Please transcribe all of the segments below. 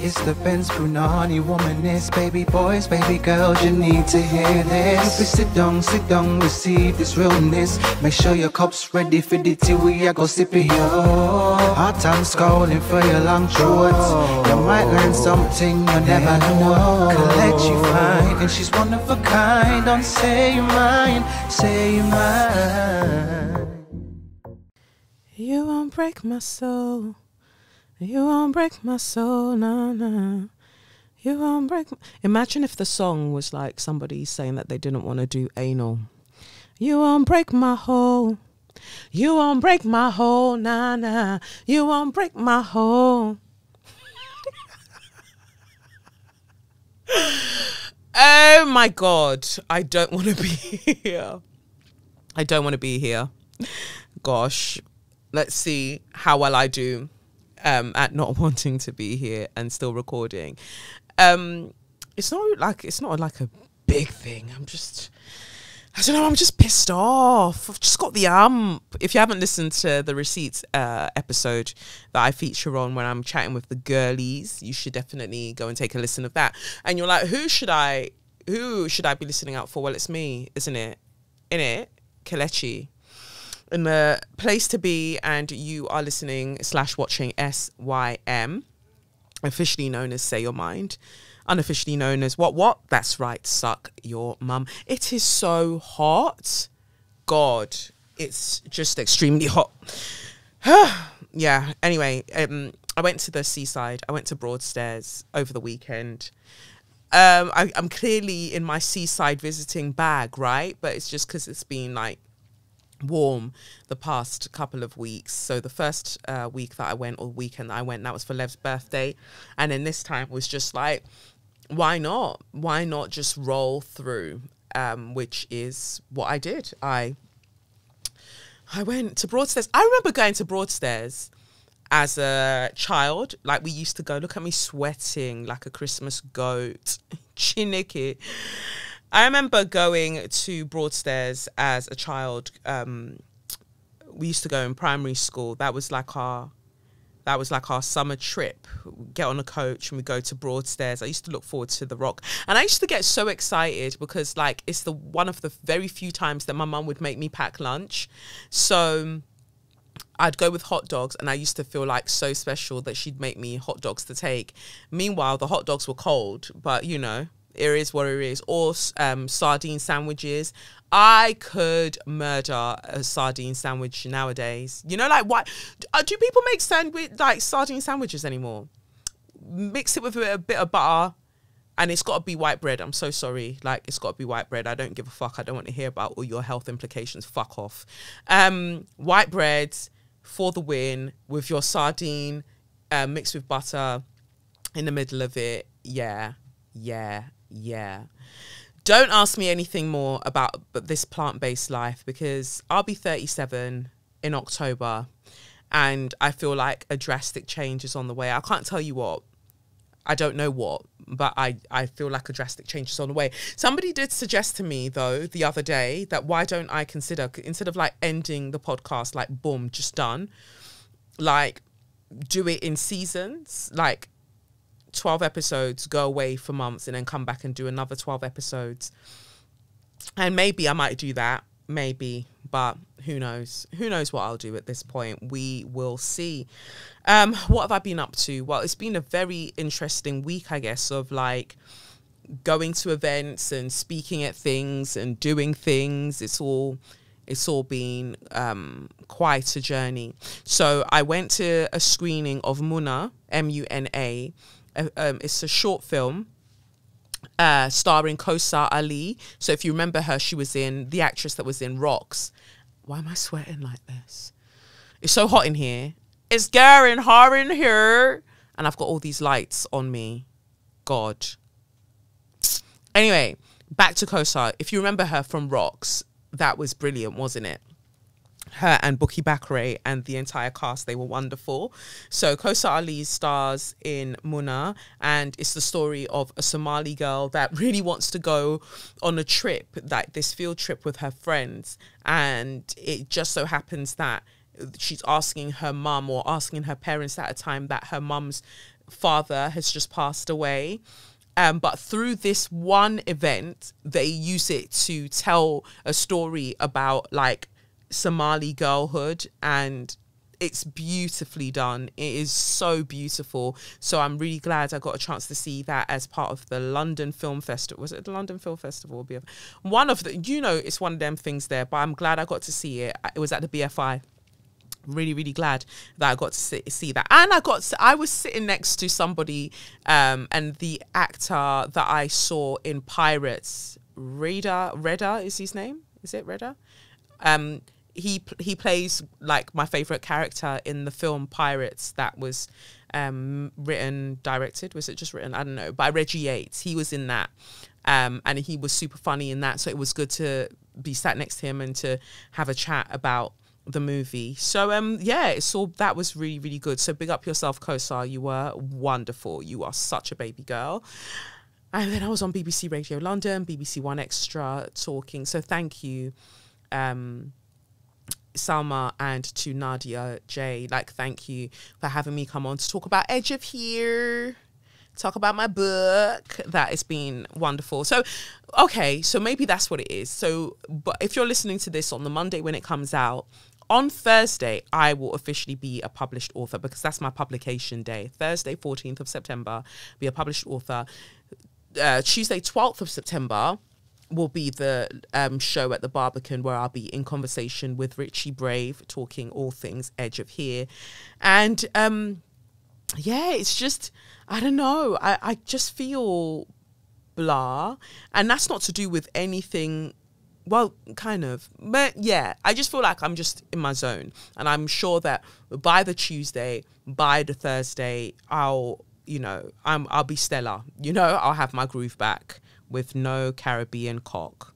It's the Benz Brunani womanist. Baby boys, baby girls, you need to hear this. Sit down, receive this realness. Make sure your cup's ready for the tea. We are go sip it, yo. Hard time scrolling for your long shorts. You might learn something you never know. Kelechi fine, and she's one of a kind. Don't say you're mine, say you're mine. You won't break my soul. You won't break my soul, nah, nah. You won't break. Imagine if the song was like somebody saying that they didn't want to do anal. You won't break my hole. You won't break my hole, nah, nah. You won't break my hole. Oh my God. I don't want to be here. I don't want to be here. Gosh. Let's see how well I do at not wanting to be here and still recording. It's not like a big thing. I don't know, I'm just pissed off. I've just got the If you haven't listened to the Receipts episode that I feature on when I'm chatting with the girlies, you should definitely go and take a listen of that. And you're like, who should I be listening out for? Well, it's me, isn't it? Kelechi. In the place to be, and you are listening / watching SYM, officially known as Say Your Mind, unofficially known as what? That's right, Suck Your Mum. It is so hot. God, it's just extremely hot. Yeah, anyway, I went to the seaside. I went to Broadstairs over the weekend. I'm clearly in my seaside visiting bag, right? But it's just because it's been like warm the past couple of weeks. So the first week that I went, or weekend that I went, that was for Lev's birthday, and then this time was just like, why not just roll through, which is what I did. I went to Broadstairs. I remember going to Broadstairs as a child. Like, we used to go, look at me sweating like a Christmas goat. Chinnicky. I remember going to Broadstairs as a child. We used to go in primary school. That was like our summer trip. We'd get on a coach and we go to Broadstairs. I used to look forward to the Rock, and I used to get so excited because like it's one of the very few times that my mum would make me pack lunch. So I'd go with hot dogs, and I used to feel like so special that she'd make me hot dogs to take. Meanwhile, the hot dogs were cold, but you know, it is what it is. Or sardine sandwiches. I could murder a sardine sandwich nowadays. You know, like, why do people make sardine sandwiches anymore? Mix it with a bit of butter, and it's got to be white bread. I'm so sorry. Like, it's got to be white bread. I don't give a fuck. I don't want to hear about all your health implications. Fuck off. White bread for the win, with your sardine mixed with butter in the middle of it. Yeah. Don't ask me anything more about this plant-based life, because I'll be 37 in October and I feel like a drastic change is on the way. I can't tell you what. I don't know what, but I feel like a drastic change is on the way. Somebody did suggest to me, though, the other day that why don't I consider, instead of like ending the podcast, like boom, just done, like do it in seasons, like 12 episodes, go away for months, and then come back and do another 12 episodes. And maybe I might do that, maybe, but who knows what I'll do at this point. We will see. What have I been up to? Well, it's been a very interesting week, I guess, of like going to events and speaking at things and doing things. It's all been quite a journey. So I went to a screening of Muna, M-U-N-A. It's a short film starring Kosa Ali. So if you remember her, she was the actress that was in Rocks. Why am I sweating like this? It's so hot in here. It's getting hot in here. And I've got all these lights on me. God. Anyway, back to Kosa. If you remember her from Rocks, that was brilliant, wasn't it? Her and Buki Bakare and the entire cast, they were wonderful. So Kosa Ali stars in Muna, and it's the story of a Somali girl that really wants to go on a trip, like this field trip with her friends, and it just so happens that she's asking her mum, or asking her parents at a time, that her mum's father has just passed away. But through this one event, they use it to tell a story about like Somali girlhood, and it's beautifully done. It is so beautiful. So I'm really glad I got a chance to see that as part of the London Film Festival. Was it the London Film Festival? One of the, it's one of them things there, but I'm glad I got to see it. It was at the BFI. Really, really glad that I got to see that. And I was sitting next to somebody, and the actor that I saw in Pirates, Reda is his name? Is it Reda? He plays like my favorite character in the film Pirates that was directed. Was it just written? I don't know. By Reggie Yates. He was in that. And he was super funny in that. So it was good to be sat next to him and to have a chat about the movie. So that was really, really good. So big up yourself, Kosar. You were wonderful. You are such a baby girl. And then I was on BBC Radio London, BBC One Extra talking. So thank you, Salma, and to Nadia J. Like, thank you for having me come on to talk about EdgeOfHere, talk about my book. That has been wonderful. So, okay, so maybe that's what it is. So, but if you're listening to this on the Monday when it comes out, on Thursday, I will officially be a published author because that's my publication day. Thursday, 14th of September, be a published author. Tuesday, 12th of September, will be the show at the Barbican where I'll be in conversation with Richie Brave, talking all things EdgeOfHere. And it's just, I don't know, I just feel blah. And that's not to do with anything, well, kind of, but yeah, I just feel like I'm just in my zone. And I'm sure that by the Tuesday, by the Thursday, I'll be stellar. I'll have my groove back with no Caribbean cock.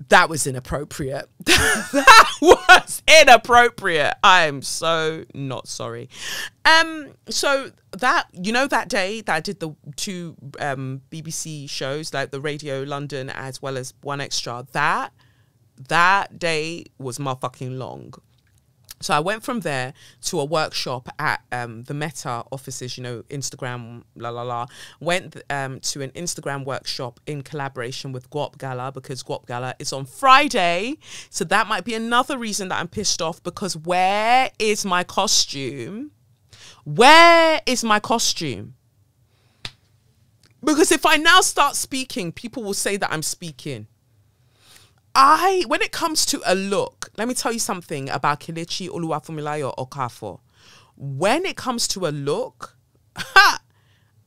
That was inappropriate. That was inappropriate. I'm so not sorry. So that, that day that I did the two BBC shows, like the Radio London as well as One Extra, that day was motherfucking long. So I went from there to a workshop at the Meta offices, Instagram, Went to an Instagram workshop in collaboration with Guap Gala, because Guap Gala is on Friday. So that might be another reason that I'm pissed off, because where is my costume? Where is my costume? Because if I now start speaking, people will say that I'm speaking. When it comes to a look, let me tell you something about Kelechi Okafor. When it comes to a look,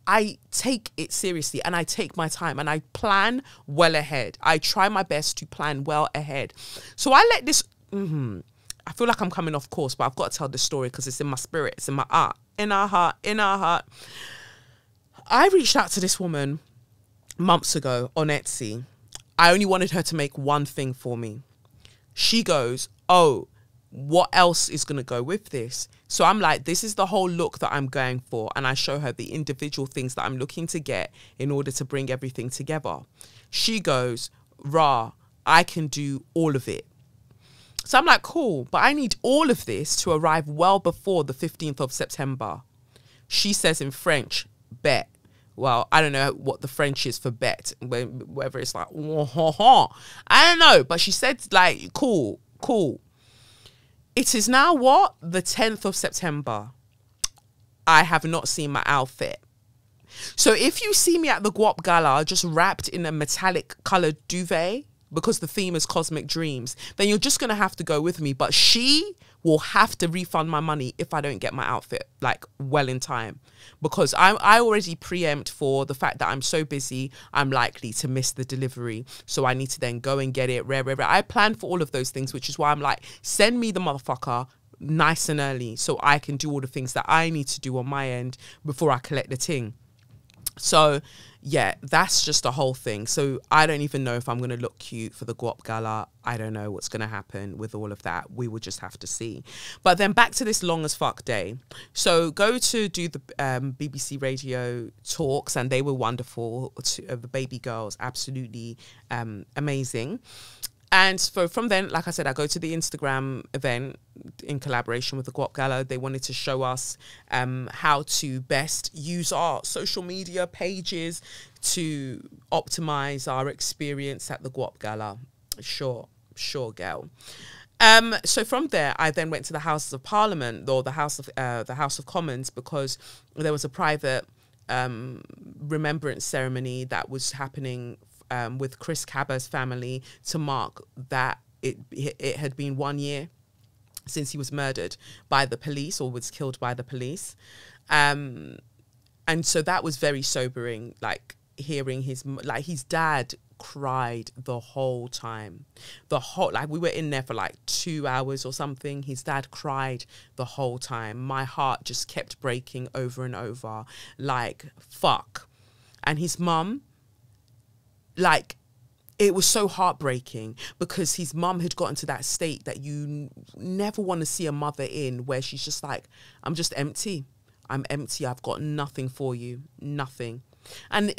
I take it seriously and I take my time and I plan well ahead. I try my best to plan well ahead. So I let this, I feel like I'm coming off course, but I've got to tell this story because it's in my spirit, it's in my heart, in our heart. I reached out to this woman months ago on Etsy. I only wanted her to make one thing for me. She goes, oh, what else is going to go with this? So I'm like, this is the whole look that I'm going for. And I show her the individual things that I'm looking to get in order to bring everything together. She goes, rah, I can do all of it. So I'm like, cool, but I need all of this to arrive well before the 15th of September. She says in French, bet. Well, I don't know what the French is for bet, whether it's like, I don't know. But she said, like, cool. It is now what? The 10th of September. I have not seen my outfit. So if you see me at the Guap Gala just wrapped in a metallic coloured duvet, because the theme is Cosmic Dreams, then you're just going to have to go with me. But she will have to refund my money if I don't get my outfit, like, well in time. Because I already preempt for the fact that I'm so busy, I'm likely to miss the delivery. So I need to then go and get it. Rare. I plan for all of those things, which is why I'm like, send me the motherfucker nice and early so I can do all the things that I need to do on my end before I collect the ting. So yeah, that's just the whole thing. So I don't even know if I'm going to look cute for the Guap Gala. I don't know what's going to happen with all of that. We will just have to see. But then back to this long as fuck day. So go to do the BBC Radio talks, and they were wonderful. The baby girls, absolutely amazing. And so from then, like I said, I go to the Instagram event in collaboration with the Guap Gala. They wanted to show us how to best use our social media pages to optimize our experience at the Guap Gala. Sure, girl. So from there, I then went to the Houses of Parliament, or the House of Commons, because there was a private remembrance ceremony that was happening with Chris Kaba's family to mark that it had been 1 year since he was murdered by the police, or was killed by the police. And so that was very sobering, like hearing his dad cried the whole time. Like we were in there for like 2 hours or something. His dad cried the whole time. My heart just kept breaking over and over, like, fuck. And his mum, like, it was so heartbreaking because his mum had gotten to that state that you never want to see a mother in, where she's just like, I'm just empty. I'm empty. I've got nothing for you. Nothing. And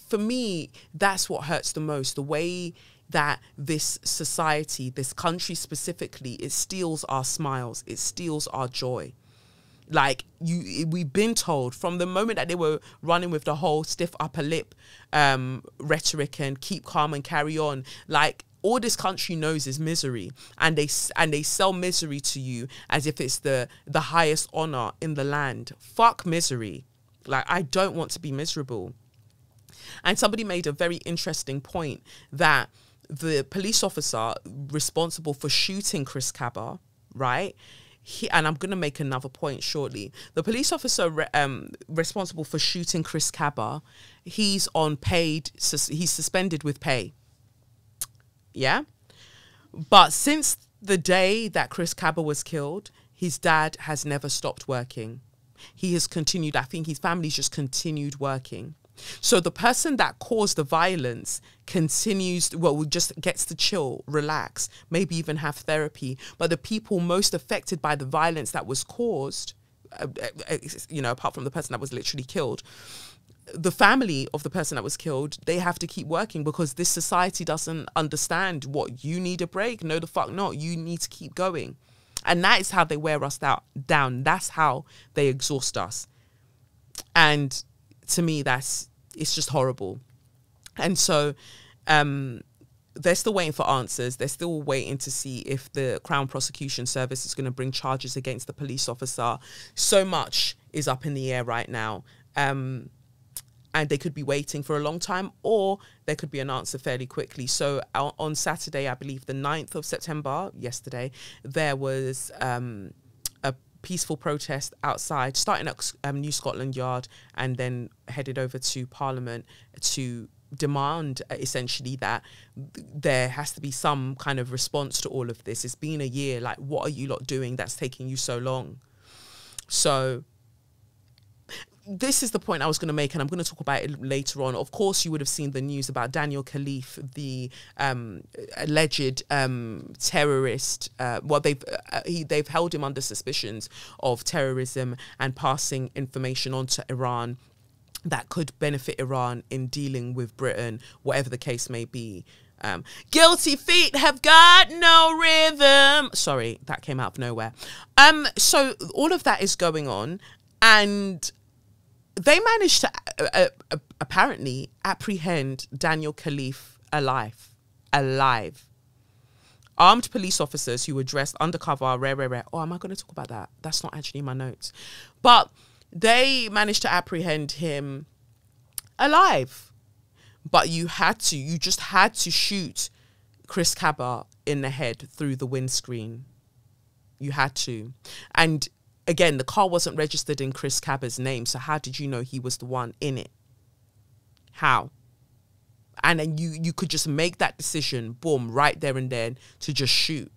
for me, that's what hurts the most. The way that this society, this country specifically, it steals our smiles. It steals our joy. Like, we've been told from the moment that they were running with the whole stiff upper lip rhetoric and keep calm and carry on, like, all this country knows is misery, and they sell misery to you as if it's the highest honor in the land. Fuck misery. Like, I don't want to be miserable. And somebody made a very interesting point that the police officer responsible for shooting Chris Kaba, right? And I'm going to make another point shortly. The police officer responsible for shooting Chris Kaba, he's suspended with pay. Yeah? But since the day that Chris Kaba was killed, his dad has never stopped working. He has continued. I think his family's just continued working. So the person that caused the violence continues, just gets to chill, relax, maybe even have therapy. But the people most affected by the violence that was caused, apart from the person that was literally killed, the family of the person that was killed, they have to keep working because this society doesn't understand what you need a break. No, the fuck not. You need to keep going. And that is how they wear us down. That's how they exhaust us. And to me, it's just horrible. And so they're still waiting for answers. They're still waiting to see if the Crown Prosecution Service is going to bring charges against the police officer. So much is up in the air right now. And they could be waiting for a long time, or there could be an answer fairly quickly. So on Saturday, I believe the 9th of September, yesterday, there was a peaceful protest outside, starting at New Scotland Yard and then headed over to Parliament to demand essentially that there has to be some kind of response to all of this. It's been a year. Like, what are you lot doing that's taking you so long? So this is the point I was going to make, and I'm going to talk about it later on. Of course, you would have seen the news about Daniel Khalife, the alleged terrorist. They've held him under suspicions of terrorism and passing information on to Iran that could benefit Iran in dealing with Britain, whatever the case may be. Guilty feet have got no rhythm. Sorry, that came out of nowhere. So all of that is going on, and they managed to apparently apprehend Daniel Khalife alive. Armed police officers who were dressed undercover, rare. Oh, am I going to talk about that? That's not actually in my notes. But they managed to apprehend him alive. But you just had to shoot Chris Kaba in the head through the windscreen. You had to. And again, the car wasn't registered in Chris Kaba's name, so how did you know he was the one in it? How? And then you could just make that decision, boom, right there and then, to just shoot.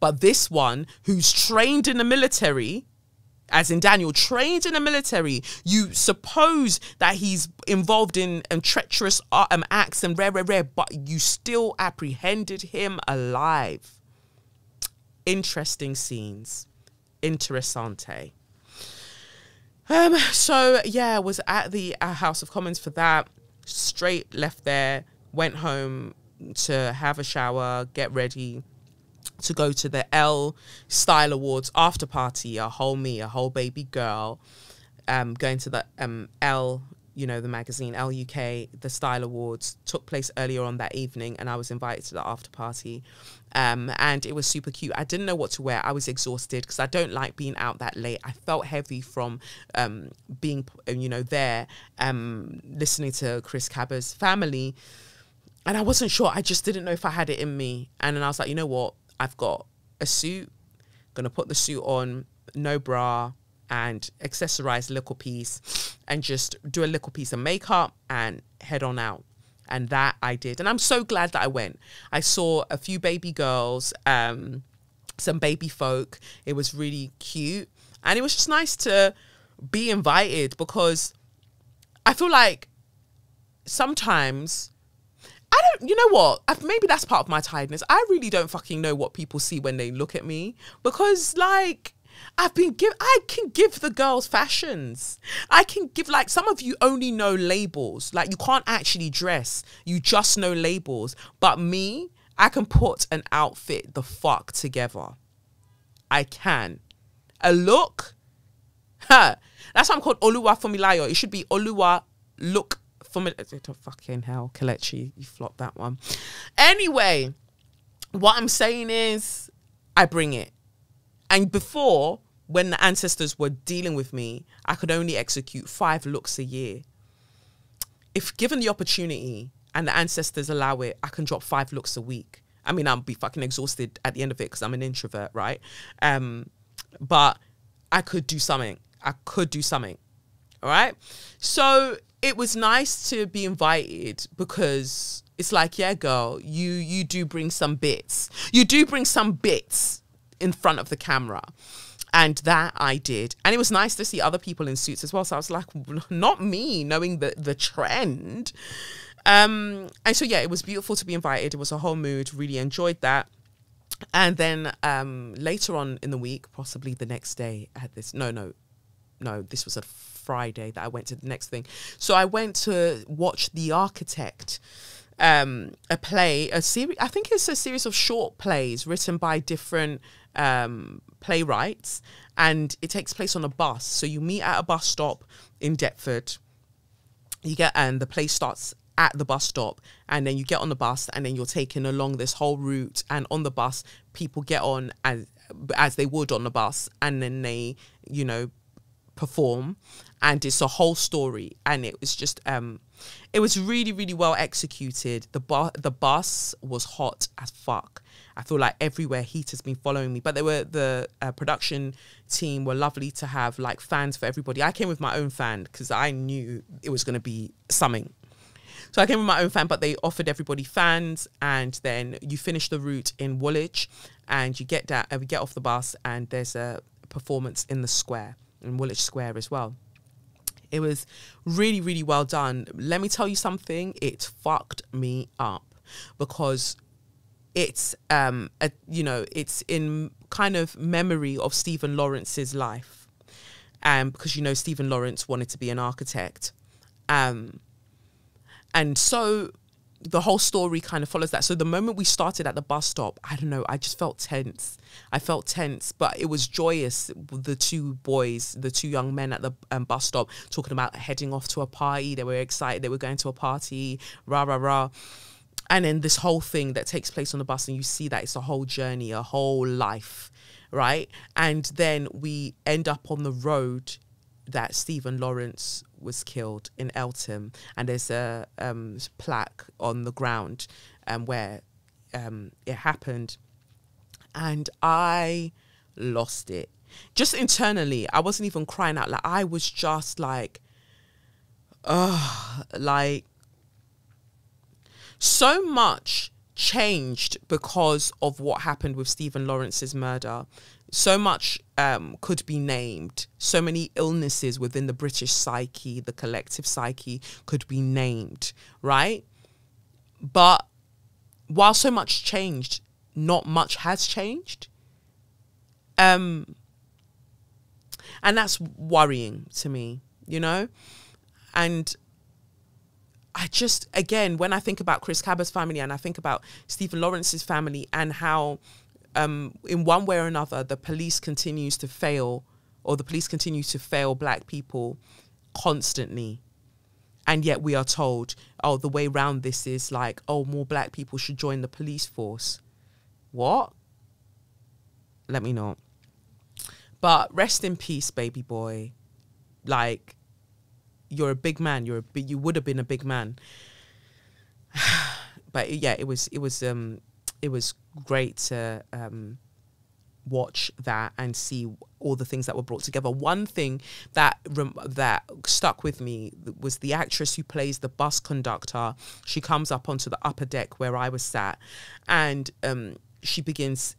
But this one, who's trained in the military, as in Daniel, trained in the military, you suppose that he's involved in treacherous acts and rare, but you still apprehended him alive. Interesting scenes. Interessante. So yeah, was at the House of Commons for that. Straight left there, went home, to have a shower, get ready to go to the L Style Awards after party. A whole baby girl, going to the L, you know, the magazine L UK. The Style Awards took place earlier on that evening, and I was invited to the after party, and it was super cute. I didn't know what to wear. I was exhausted because I don't like being out that late. I felt heavy from being, you know, there, listening to Chris Cabba's family, and I wasn't sure. I just didn't know if I had it in me. And then I was like, you know what? I've got a suit, gonna put the suit on, no bra, and accessorize a little piece, and just do a little piece of makeup and head on out. And that I did. And I'm so glad that I went. I saw a few baby girls, some baby folk. It was really cute. And it was just nice to be invited, because I feel like sometimes, you know what? Maybe that's part of my tiredness. I really don't fucking know what people see when they look at me, because like I can give the girls fashions. I can give, like, some of you only know labels. Like, you can't actually dress. You just know labels. But me, I can put an outfit the fuck together. I can. A look. That's why I'm called Oluwa Fumilayo. It should be Oluwa Look. Fucking hell, Kelechi, you flopped that one. Anyway, what I'm saying is, I bring it. And before, when the ancestors were dealing with me, I could only execute 5 looks a year. If given the opportunity and the ancestors allow it, I can drop 5 looks a week. I mean, I'll be fucking exhausted at the end of it because I'm an introvert, right? But I could do something. All right? So it was nice to be invited, because it's like, yeah, girl, you do bring some bits. You do bring some bits in front of the camera. And that I did. And it was nice to see other people in suits as well. So I was like, not me, knowing the trend. And so, yeah, it was beautiful to be invited. It was a whole mood. Really enjoyed that. And then later on in the week, possibly the next day, I had this. No, this was a Friday that I went to the next thing. So I went to watch The Architect, a series. I think it's a series of short plays written by different playwrights, and it takes place on a bus. So you meet at a bus stop in Deptford. And the play starts at the bus stop, and then you get on the bus, and then you're taken along this whole route. And on the bus, people get on as they would on the bus, and then they, you know, perform, and it's a whole story. And it was just it was really, really well executed. The bus was hot as fuck. I feel like everywhere heat has been following me. But the production team were lovely to have, like, fans for everybody. I came with my own fan because I knew it was going to be something. So I came with my own fan, but they offered everybody fans. And then you finish the route in Woolwich, and you get down, we get off the bus, and there's a performance in the square, in Woolwich Square as well. It was really, really well done. Let me tell you something. It fucked me up, because it's it's in kind of memory of Stephen Lawrence's life, because, you know, Stephen Lawrence wanted to be an architect, and so the whole story kind of follows that. So the moment we started at the bus stop, I don't know, I just felt tense. But it was joyous. The two young men at the bus stop talking about heading off to a party. They were excited. They were going to a party, rah, rah, rah. And then this whole thing that takes place on the bus, and you see that it's a whole journey, a whole life, right? And then we end up on the road that Stephen Lawrence was killed in Eltham, and there's a plaque on the ground where it happened, and I lost it. Just internally, I wasn't even crying out. Like, I was just like, like, so much changed because of what happened with Stephen Lawrence's murder. So much could be named. So many illnesses within the British psyche, the collective psyche, could be named, right? But while so much changed, not much has changed. And that's worrying to me, you know? And I just, again, when I think about Chris Cabba's family and I think about Stephen Lawrence's family and how in one way or another, the police continues to fail, or the police continue to fail black people constantly. And yet we are told, oh, the way around this is like, oh, more black people should join the police force. What? Let me know. But rest in peace, baby boy. Like, you're a big man. You would have been a big man. But yeah, it was great to watch that and see all the things that were brought together. One thing that stuck with me was the actress who plays the bus conductor. She comes up onto the upper deck where I was sat, and she begins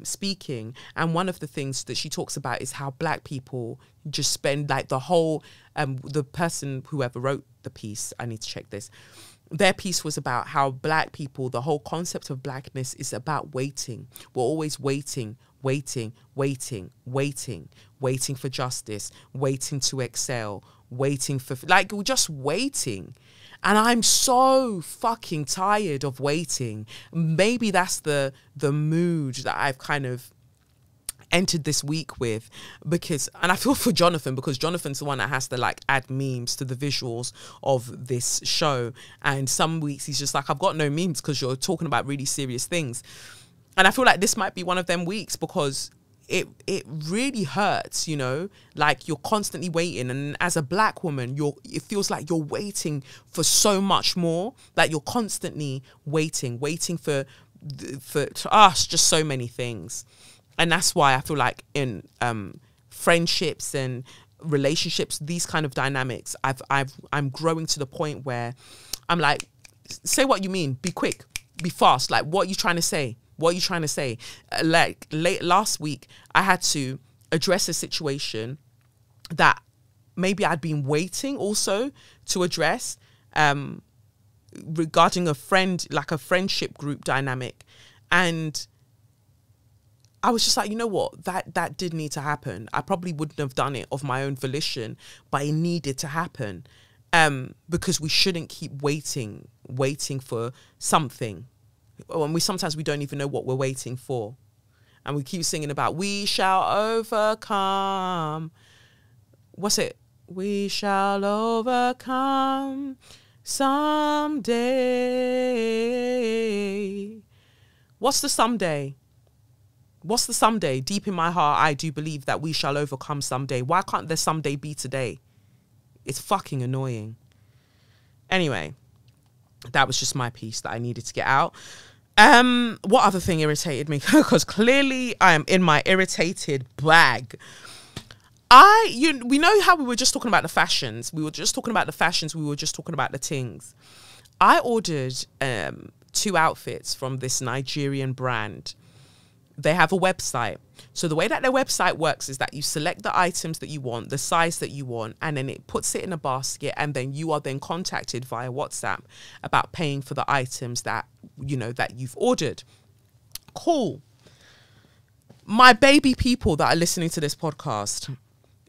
speaking, and one of the things that she talks about is how black people just spend like the whole the person, whoever wrote the piece, I need to check this, their piece was about how black people, the whole concept of blackness is about waiting. We're always waiting for justice, waiting to excel, waiting for, like, we're just waiting. And I'm so fucking tired of waiting. Maybe that's the mood that I've kind of entered this week with, because, and I feel for Jonathan, because Jonathan's the one that has to like add memes to the visuals of this show. And some weeks he's just like, I've got no memes because you're talking about really serious things. And I feel like this might be one of them weeks, because it really hurts, you know, like you're constantly waiting. And as a black woman, it feels like you're waiting for so much more, like you're constantly waiting for us, just so many things. And that's why I feel like in friendships and relationships, these kind of dynamics, I'm growing to the point where I'm like, say what you mean, be quick, be fast. Like, what are you trying to say? What are you trying to say? Like last week, I had to address a situation that maybe I'd been waiting also to address regarding a friend, like a friendship group dynamic. And I was just like, you know what, that did need to happen. I probably wouldn't have done it of my own volition, but it needed to happen, because we shouldn't keep waiting for something. And sometimes we don't even know what we're waiting for. And we keep singing about, we shall overcome. What's it? We shall overcome someday. What's the someday? What's the someday? Deep in my heart, I do believe that we shall overcome someday. Why can't there someday be today? It's fucking annoying. Anyway, that was just my piece that I needed to get out. What other thing irritated me? Because clearly I am in my irritated bag. We know how we were just talking about the fashions. We were just talking about the fashions. We were just talking about the things. I ordered 2 outfits from this Nigerian brand. They have a website. So the way that their website works is that you select the items that you want, the size that you want, and then it puts it in a basket, and then you are then contacted via WhatsApp about paying for the items that, you know, that you've ordered. Cool. My baby people that are listening to this podcast,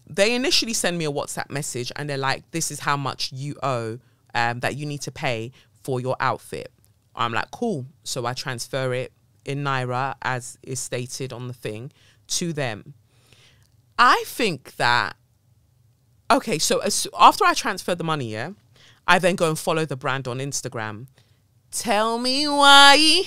they initially send me a WhatsApp message and they're like, this is how much you owe, that you need to pay for your outfit. I'm like, cool. So I transfer it in Naira, as is stated on the thing, to them. I think that, okay, so after I transfer the money, yeah, I then go and follow the brand on Instagram. Tell me why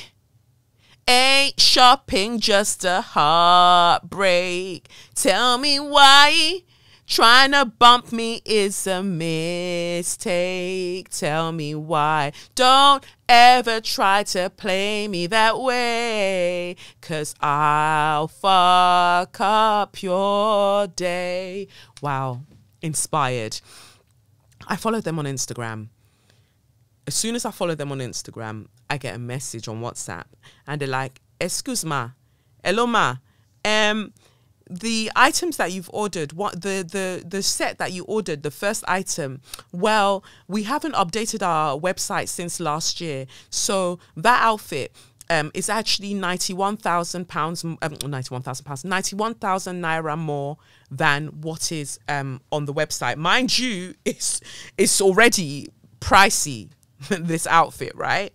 ain't shopping just a heartbreak? Tell me why trying to bump me is a mistake. Tell me why. Don't ever try to play me that way, 'cause I'll fuck up your day. Wow. Inspired. I follow them on Instagram. As soon as I follow them on Instagram, I get a message on WhatsApp and they're like, excuse ma, hello ma, the items that you've ordered, what the set that you ordered, the first item, well, we haven't updated our website since last year. So that outfit is actually £91,000, 91,000 Naira more than what is on the website. Mind you, it's already pricey. this outfit, right?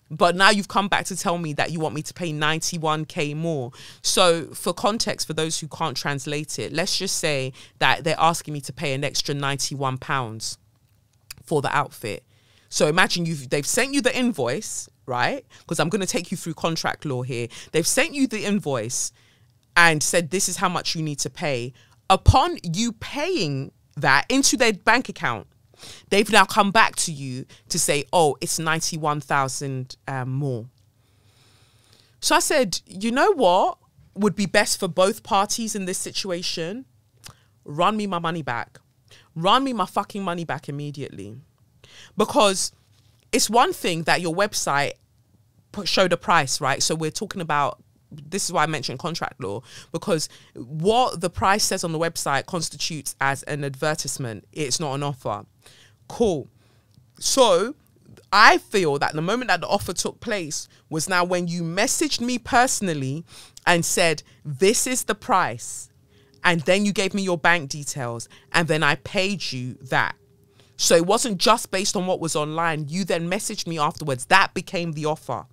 But now you've come back to tell me that you want me to pay 91k more. So for context, for those who can't translate it, let's just say that they're asking me to pay an extra £91 for the outfit. So imagine they've sent you the invoice, right? Because I'm going to take you through contract law here. They've sent you the invoice and said, this is how much you need to pay. Upon you paying that into their bank account, they've now come back to you to say, oh, it's 91,000 more. So I said, you know what would be best for both parties in this situation? Run me my money back. Run me my fucking money back immediately. Because it's one thing that your website showed a price, right? So we're talking about, this is why I mentioned contract law, because what the price says on the website constitutes as an advertisement. It's not an offer. Cool. So I feel that the moment that the offer took place was now when you messaged me personally and said, this is the price. And then you gave me your bank details and then I paid you that. So it wasn't just based on what was online. You then messaged me afterwards. That became the offer.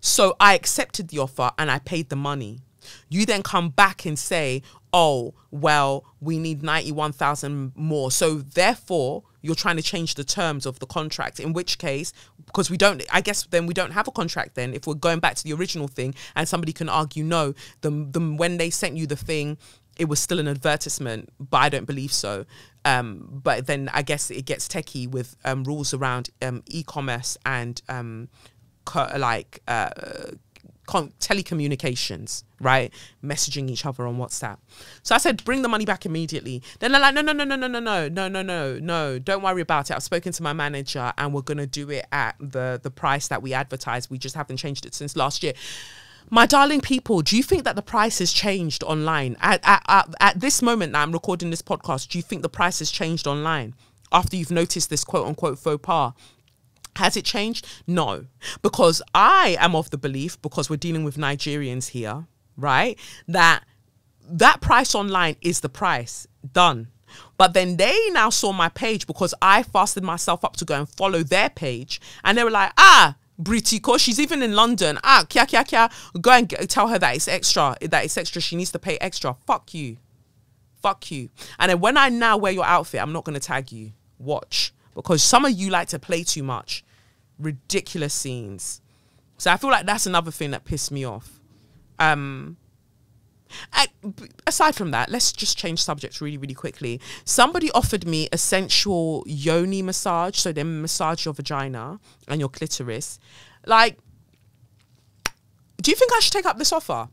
So I accepted the offer and I paid the money. You then come back and say, oh, well, we need 91,000 more. So therefore, you're trying to change the terms of the contract, in which case, because we don't, I guess then we don't have a contract then, if we're going back to the original thing, and somebody can argue, no, when they sent you the thing, it was still an advertisement, but I don't believe so. But then I guess it gets techie with rules around e-commerce and telecommunications, right? Messaging each other on WhatsApp. So I said, bring the money back immediately. Then they're like, no, don't worry about it. I've spoken to my manager and we're going to do it at the price that we advertised. We just haven't changed it since last year. My darling people, do you think that the price has changed online? At this moment that I'm recording this podcast, do you think the price has changed online after you've noticed this quote unquote faux pas? Has it changed? No, because I am of the belief, because we're dealing with Nigerians here, right, that price online is the price. Done. But then they now saw my page because I fasted myself up to go and follow their page. And they were like, Britiko, she's even in London. Kia. Go and tell her that it's extra, she needs to pay extra. Fuck you. And then when I now wear your outfit, I'm not going to tag you. Watch. Because some of you like to play too much. Ridiculous scenes. So I feel like that's another thing that pissed me off. Aside from that, let's just change subjects really, really quickly. Somebody offered me a sensual yoni massage. So they massage your vagina and your clitoris. Like, do you think I should take up this offer?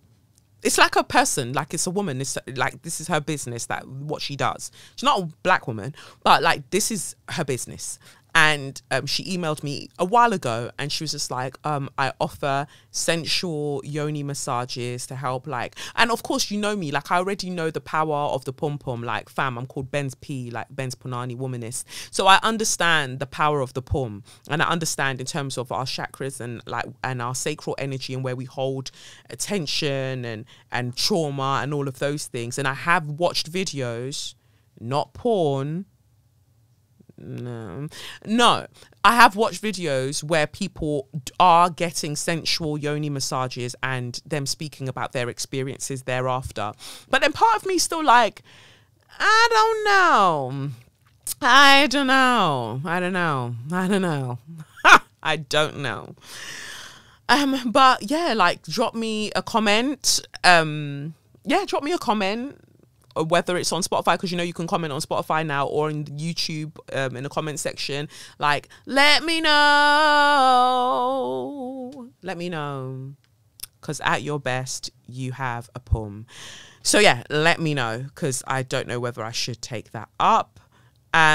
It's like a person, like it's a woman. It's like, this is her business, that what she does. She's not a black woman, but like this is her business. And she emailed me a while ago and she was just like, I offer sensual yoni massages to help, like, and of course, you know me, like I already know the power of the pom-pom, like fam, I'm called Ben's P, like Ben's Punani womanist. So I understand the power of the pom, and I understand in terms of our chakras and our sacral energy and where we hold attention and trauma and all of those things. And I have watched videos, not porn. No, I have watched videos where people are getting sensual yoni massages and them speaking about their experiences thereafter. But then part of me is still like, I don't know. But yeah, like drop me a comment. Drop me a comment. Whether it's on Spotify, because you know you can comment on Spotify now, or in YouTube in the comment section. Like, let me know, because at your best you have a pom. So yeah, let me know, because I don't know whether I should take that up. I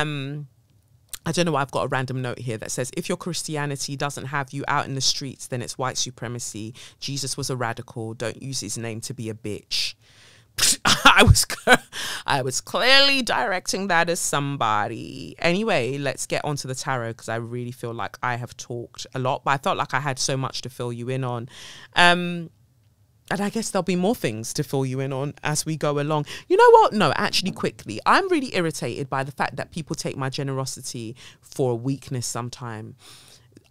don't know why I've got a random note here that says, if your Christianity doesn't have you out in the streets, then it's white supremacy. Jesus was a radical. Don't use his name to be a bitch. I was clearly directing that as somebody. Anyway, let's get onto the tarot, because I really feel like I have talked a lot, but I felt like I had so much to fill you in on. And I guess there'll be more things to fill you in on as we go along. You know what? No, actually, quickly. I'm really irritated by the fact that people take my generosity for a weakness sometime.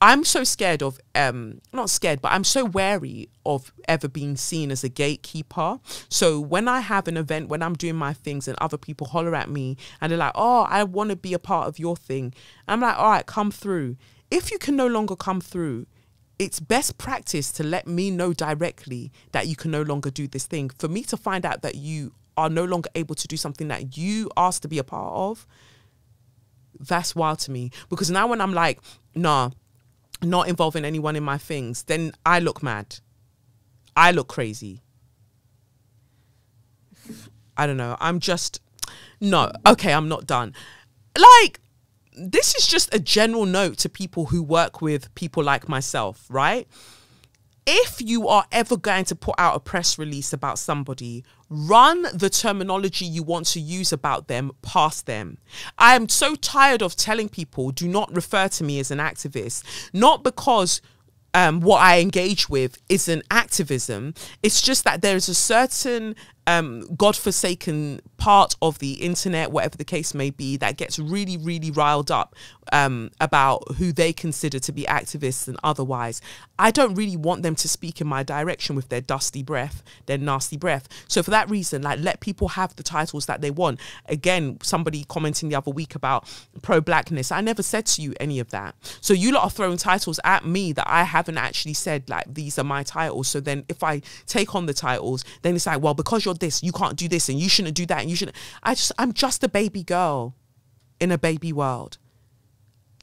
I'm so scared of, not scared, but I'm so wary of ever being seen as a gatekeeper. So when I have an event, when I'm doing my things and other people holler at me and they're like, oh, I want to be a part of your thing. I'm like, all right, come through. If you can no longer come through, it's best practice to let me know directly that you can no longer do this thing. For me to find out that you are no longer able to do something that you asked to be a part of, that's wild to me. Because now when I'm like, nah, not involving anyone in my things, then I look mad. I look crazy. I don't know. I'm just, no. Okay, I'm not done. Like, this is just a general note to people who work with people like myself, right? If you are ever going to put out a press release about somebody, run the terminology you want to use about them past them. I am so tired of telling people, do not refer to me as an activist, not because what I engage with isn't activism. It's just that there is a certain godforsaken part of the internet, whatever the case may be, that gets really, really riled up about who they consider to be activists and otherwise. I don't really want them to speak in my direction with their dusty breath, their nasty breath. So for that reason, like, let people have the titles that they want. Again, somebody commenting the other week about pro-blackness, I never said to you any of that. So you lot are throwing titles at me that I haven't actually said, like, these are my titles. So then if I take on the titles, then it's like, well, because you're this, you can't do this, and you shouldn't do that, and you shouldn't. I'm just a baby girl in a baby world.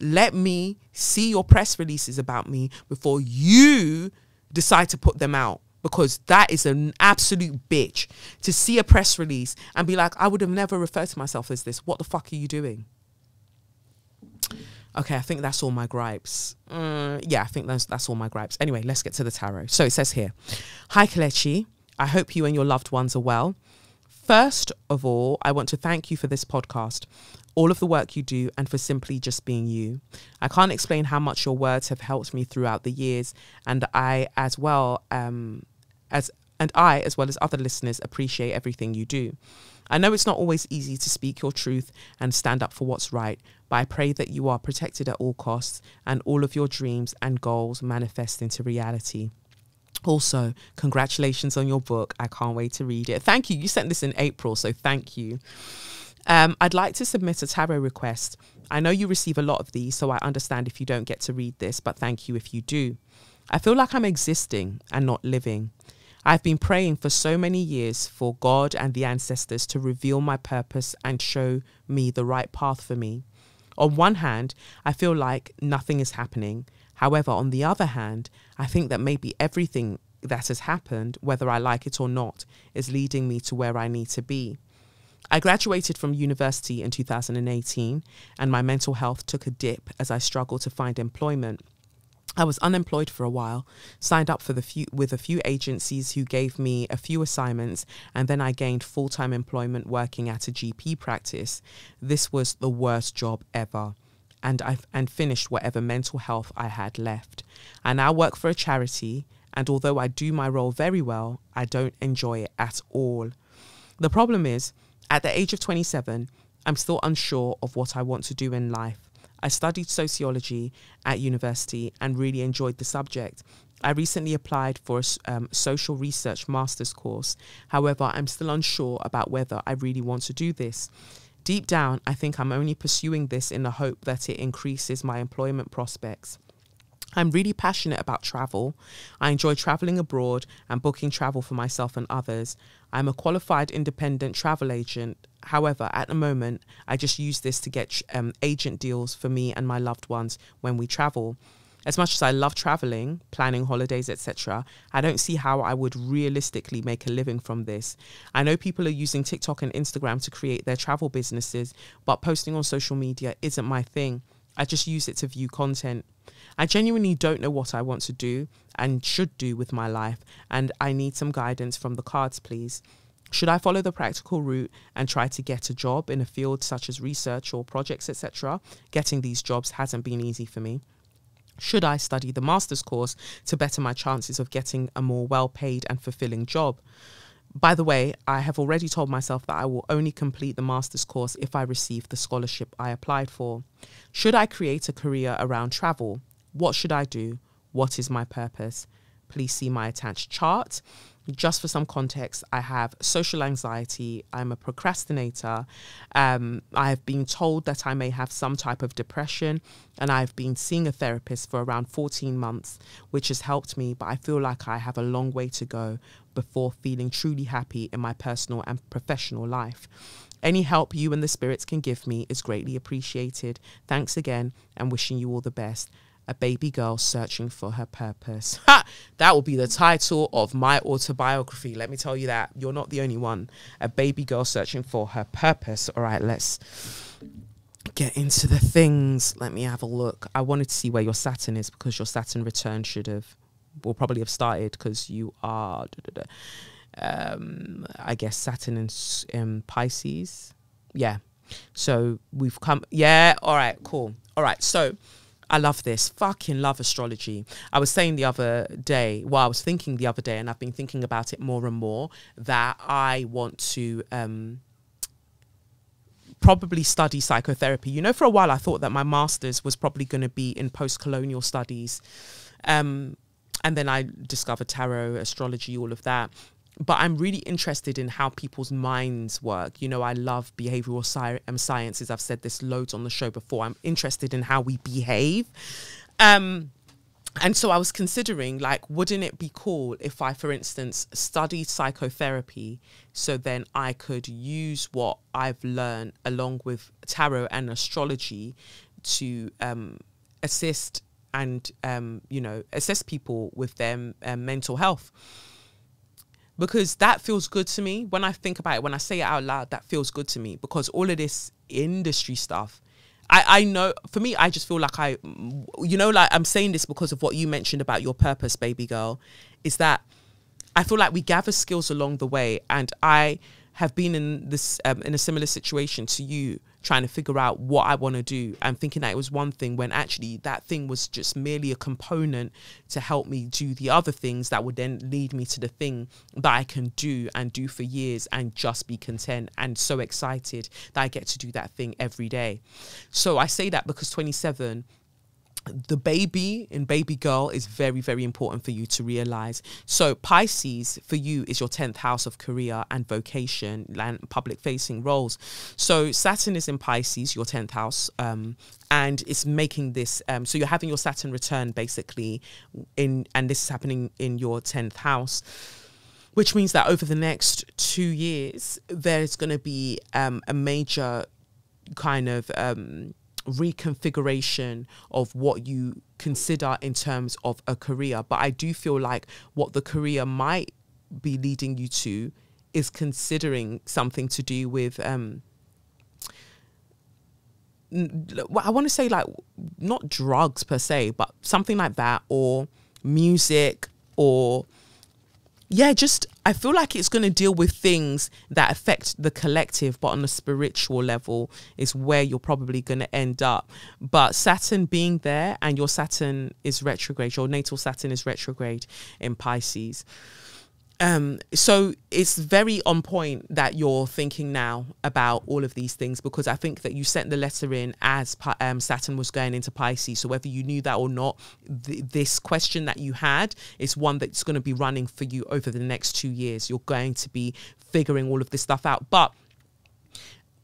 Let me see your press releases about me before you decide to put them out, because that is an absolute bitch to see a press release and be like, I would have never referred to myself as this. What the fuck are you doing? Okay, I think that's all my gripes. Yeah, I think that's all my gripes. Anyway, let's get to the tarot. So it says here, hi Kelechi, I hope you and your loved ones are well. First of all, I want to thank you for this podcast, all of the work you do, and for simply just being you. I can't explain how much your words have helped me throughout the years, and I, as well as other listeners, appreciate everything you do. I know it's not always easy to speak your truth and stand up for what's right, but I pray that you are protected at all costs and all of your dreams and goals manifest into reality. Also, congratulations on your book. I can't wait to read it. Thank you. You sent this in April, so thank you. I'd like to submit a tarot request. I know you receive a lot of these, so I understand if you don't get to read this, but thank you if you do. I feel like I'm existing and not living. I've been praying for so many years for God and the ancestors to reveal my purpose and show me the right path for me. On one hand, I feel like nothing is happening. However, on the other hand, I think that maybe everything that has happened, whether I like it or not, is leading me to where I need to be. I graduated from university in 2018 and my mental health took a dip as I struggled to find employment. I was unemployed for a while, signed up with a few agencies who gave me a few assignments, and then I gained full-time employment working at a GP practice. This was the worst job ever. And finished whatever mental health I had left. I now work for a charity, and although I do my role very well, I don't enjoy it at all. The problem is, at the age of 27, I'm still unsure of what I want to do in life. I studied sociology at university and really enjoyed the subject. I recently applied for a social research master's course. However, I'm still unsure about whether I really want to do this. Deep down, I think I'm only pursuing this in the hope that it increases my employment prospects. I'm really passionate about travel. I enjoy traveling abroad and booking travel for myself and others. I'm a qualified independent travel agent. However, at the moment, I just use this to get agent deals for me and my loved ones when we travel. As much as I love traveling, planning holidays, etc., I don't see how I would realistically make a living from this. I know people are using TikTok and Instagram to create their travel businesses, but posting on social media isn't my thing. I just use it to view content. I genuinely don't know what I want to do and should do with my life, and I need some guidance from the cards, please. Should I follow the practical route and try to get a job in a field such as research or projects, etc.? Getting these jobs hasn't been easy for me. Should I study the master's course to better my chances of getting a more well-paid and fulfilling job? By the way, I have already told myself that I will only complete the master's course if I receive the scholarship I applied for. Should I create a career around travel? What should I do? What is my purpose? Please see my attached chart. Just for some context, I have social anxiety. I'm a procrastinator. I have been told that I may have some type of depression, and I've been seeing a therapist for around 14 months, which has helped me, but I feel like I have a long way to go before feeling truly happy in my personal and professional life. Any help you and the spirits can give me is greatly appreciated. Thanks again, and wishing you all the best. A baby girl searching for her purpose. Ha! That will be the title of my autobiography. Let me tell you that. You're not the only one. A baby girl searching for her purpose. All right, let's get into the things. Let me have a look. I wanted to see where your Saturn is, because your Saturn return will probably have started, because you are, I guess, Saturn in Pisces. Yeah. So we've come. Yeah. All right, cool. All right. So I love this. Fucking love astrology. I was saying the other day, I was thinking the other day, and I've been thinking about it more and more, that I want to probably study psychotherapy. You know, for a while I thought that my master's was probably going to be in post-colonial studies. And then I discovered tarot, astrology, all of that. But I'm really interested in how people's minds work. You know, I love behavioral sciences. I've said this loads on the show before. I'm interested in how we behave. And so I was considering, like, wouldn't it be cool if I, for instance, studied psychotherapy, so then I could use what I've learned along with tarot and astrology to assist and, assess people with their mental health. Because that feels good to me. When I think about it, when I say it out loud, that feels good to me, because all of this industry stuff, I know, for me, I just feel like I'm saying this because of what you mentioned about your purpose, baby girl, is that I feel like we gather skills along the way. And I have been in this, in a similar situation to you, trying to figure out what I want to do and thinking that it was one thing, when actually that thing was just merely a component to help me do the other things that would then lead me to the thing that I can do and do for years and just be content and so excited that I get to do that thing every day. So I say that because 27, the baby in baby girl is very, very important for you to realize. So Pisces for you is your 10th house of career and vocation and public facing roles. So Saturn is in Pisces, your 10th house, and it's making this, so you're having your Saturn return basically and this is happening in your 10th house, which means that over the next 2 years, there's going to be a major kind of reconfiguration of what you consider in terms of a career. But I do feel like what the career might be leading you to is considering something to do with I want to say, like, not drugs per se, but something like that, or music, or just I feel like it's going to deal with things that affect the collective, but on a spiritual level is where you're probably going to end up. But Saturn being there, and your Saturn is retrograde, your natal Saturn is retrograde in Pisces. So it's very on point that you're thinking now about all of these things, because I think that you sent the letter in as Saturn was going into Pisces. So whether you knew that or not, this question that you had is one that's going to be running for you over the next 2 years. You're going to be figuring all of this stuff out. But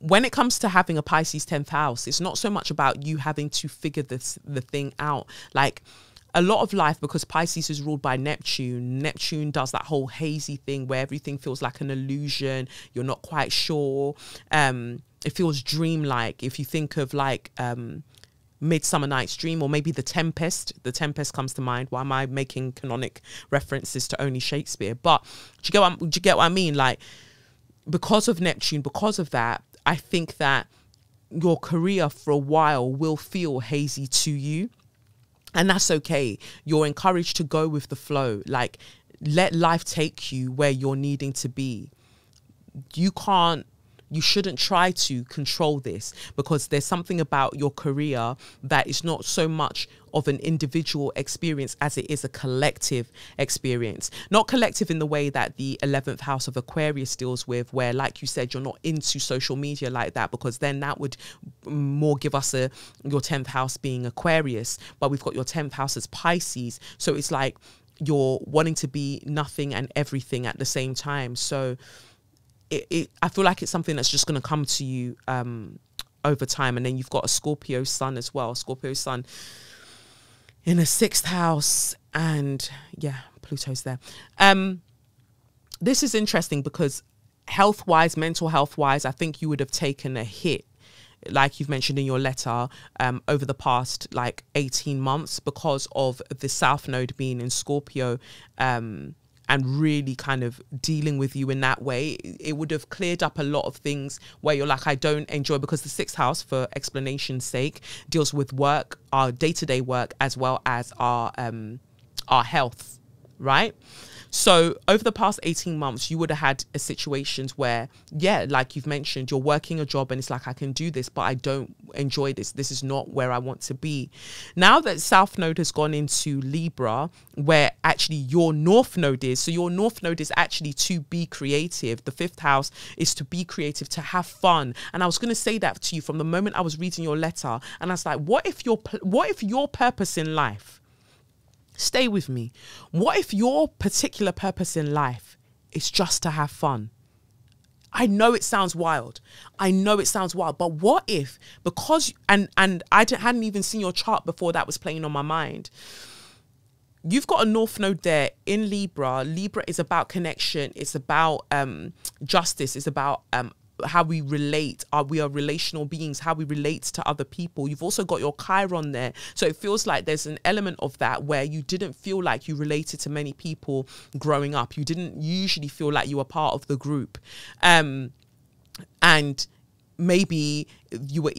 when it comes to having a Pisces 10th house, it's not so much about you having to figure the thing out. Like, a lot of life, because Pisces is ruled by Neptune. Neptune does that whole hazy thing where everything feels like an illusion. You're not quite sure. It feels dreamlike. If you think of like Midsummer Night's Dream, or maybe The Tempest. The Tempest comes to mind. Why am I making canonic references to only Shakespeare? But do you get what I mean? Like, because of Neptune, because of that, I think that your career for a while will feel hazy to you. And that's okay. You're encouraged to go with the flow. Like, let life take you where you're needing to be. You can't you shouldn't try to control this, because there's something about your career that is not so much of an individual experience as it is a collective experience. Not collective in the way that the 11th house of Aquarius deals with, where, like you said, you're not into social media like that, because then that would more give us your 10th house being Aquarius, but we've got your 10th house as Pisces. So it's like you're wanting to be nothing and everything at the same time. So I feel like it's something that's just going to come to you over time. And then you've got a Scorpio sun as well. Scorpio sun in a 6th house, and yeah, Pluto's there. This is interesting because health-wise, mental health-wise, I think you would have taken a hit, like you've mentioned in your letter, over the past like 18 months because of the South Node being in Scorpio, and really kind of dealing with you in that way. It would have cleared up a lot of things where you're like, I don't enjoy, because the 6th house, for explanation's sake, deals with work, our day-to-day work, as well as our health, right? So over the past 18 months, you would have had situations where, yeah, like you've mentioned, you're working a job and it's like, I can do this, but I don't enjoy this. This is not where I want to be. Now that South Node has gone into Libra, where actually your North Node is, so your North Node is actually to be creative. The 5th house is to be creative, to have fun. And I was going to say that to you from the moment I was reading your letter. And I was like, what if your purpose in life, stay with me, what if your particular purpose in life is just to have fun? I know it sounds wild. But what if, because, and I hadn't even seen your chart before that was playing on my mind. You've got a North Node there in Libra. Libra is about connection. It's about justice. It's about how we relate. We are relational beings, how we relate to other people. You've also got your Chiron there. So it feels like there's an element of that where you didn't feel like you related to many people growing up. You didn't usually feel like you were part of the group. And maybe you were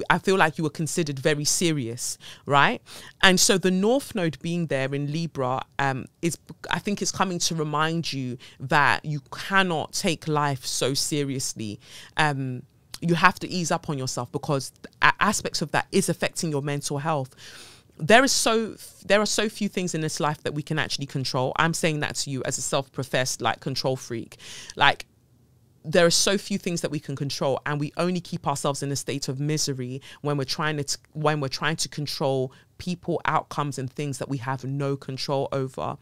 I feel like you were considered very serious, right? And so the North Node being there in Libra I think it's coming to remind you that you cannot take life so seriously. You have to ease up on yourself, because aspects of that is affecting your mental health. There are so few things in this life that we can actually control. I'm saying that to you as a self-professed like control freak. Like, there are so few things that we can control, and we only keep ourselves in a state of misery when we're trying to control people, outcomes, and things that we have no control over.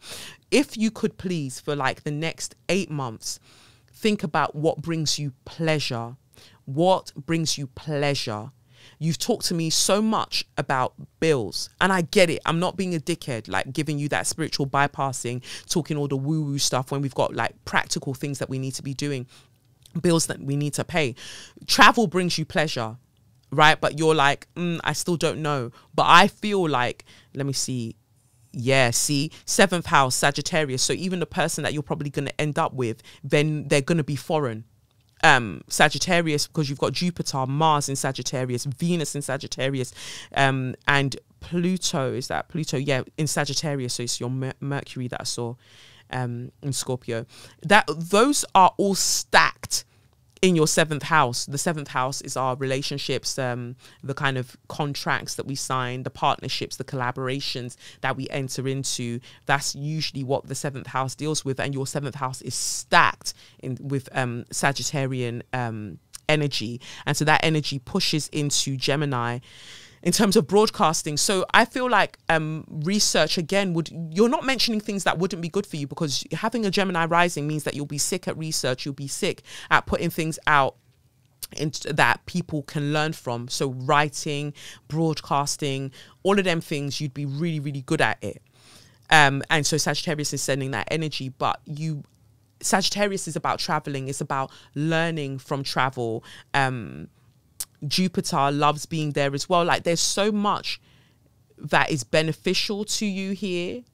If you could please, for like the next 8 months, think about what brings you pleasure. What brings you pleasure? You've talked to me so much about bills, and I get it. I'm not being a dickhead, like giving you that spiritual bypassing, talking all the woo-woo stuff when we've got like practical things that we need to be doing. Bills that we need to pay. Travel brings you pleasure, right? But you're like, I still don't know. But I feel like, let me see. Yeah, see, 7th house, Sagittarius. So even the person that you're probably going to end up with, then they're going to be foreign. Sagittarius, because you've got Jupiter, Mars in Sagittarius, Venus in Sagittarius, and Pluto. Is that Pluto? Yeah, in Sagittarius. So it's your Mercury that I saw in Scorpio. Those are all stacked in your 7th house. The 7th house is our relationships, the kind of contracts that we sign, the partnerships, the collaborations that we enter into. That's usually what the 7th house deals with, and your 7th house is stacked with Sagittarian energy, and so that energy pushes into Gemini in terms of broadcasting. So I feel like research, again, you're not mentioning things that wouldn't be good for you, because having a Gemini rising means that you'll be sick at research, you'll be sick at putting things out that people can learn from. So writing, broadcasting, all of them things, you'd be really, really good at it. And so Sagittarius is sending that energy, but Sagittarius is about traveling, it's about learning from travel. Jupiter loves being there as well. Like, there's so much that is beneficial to you here.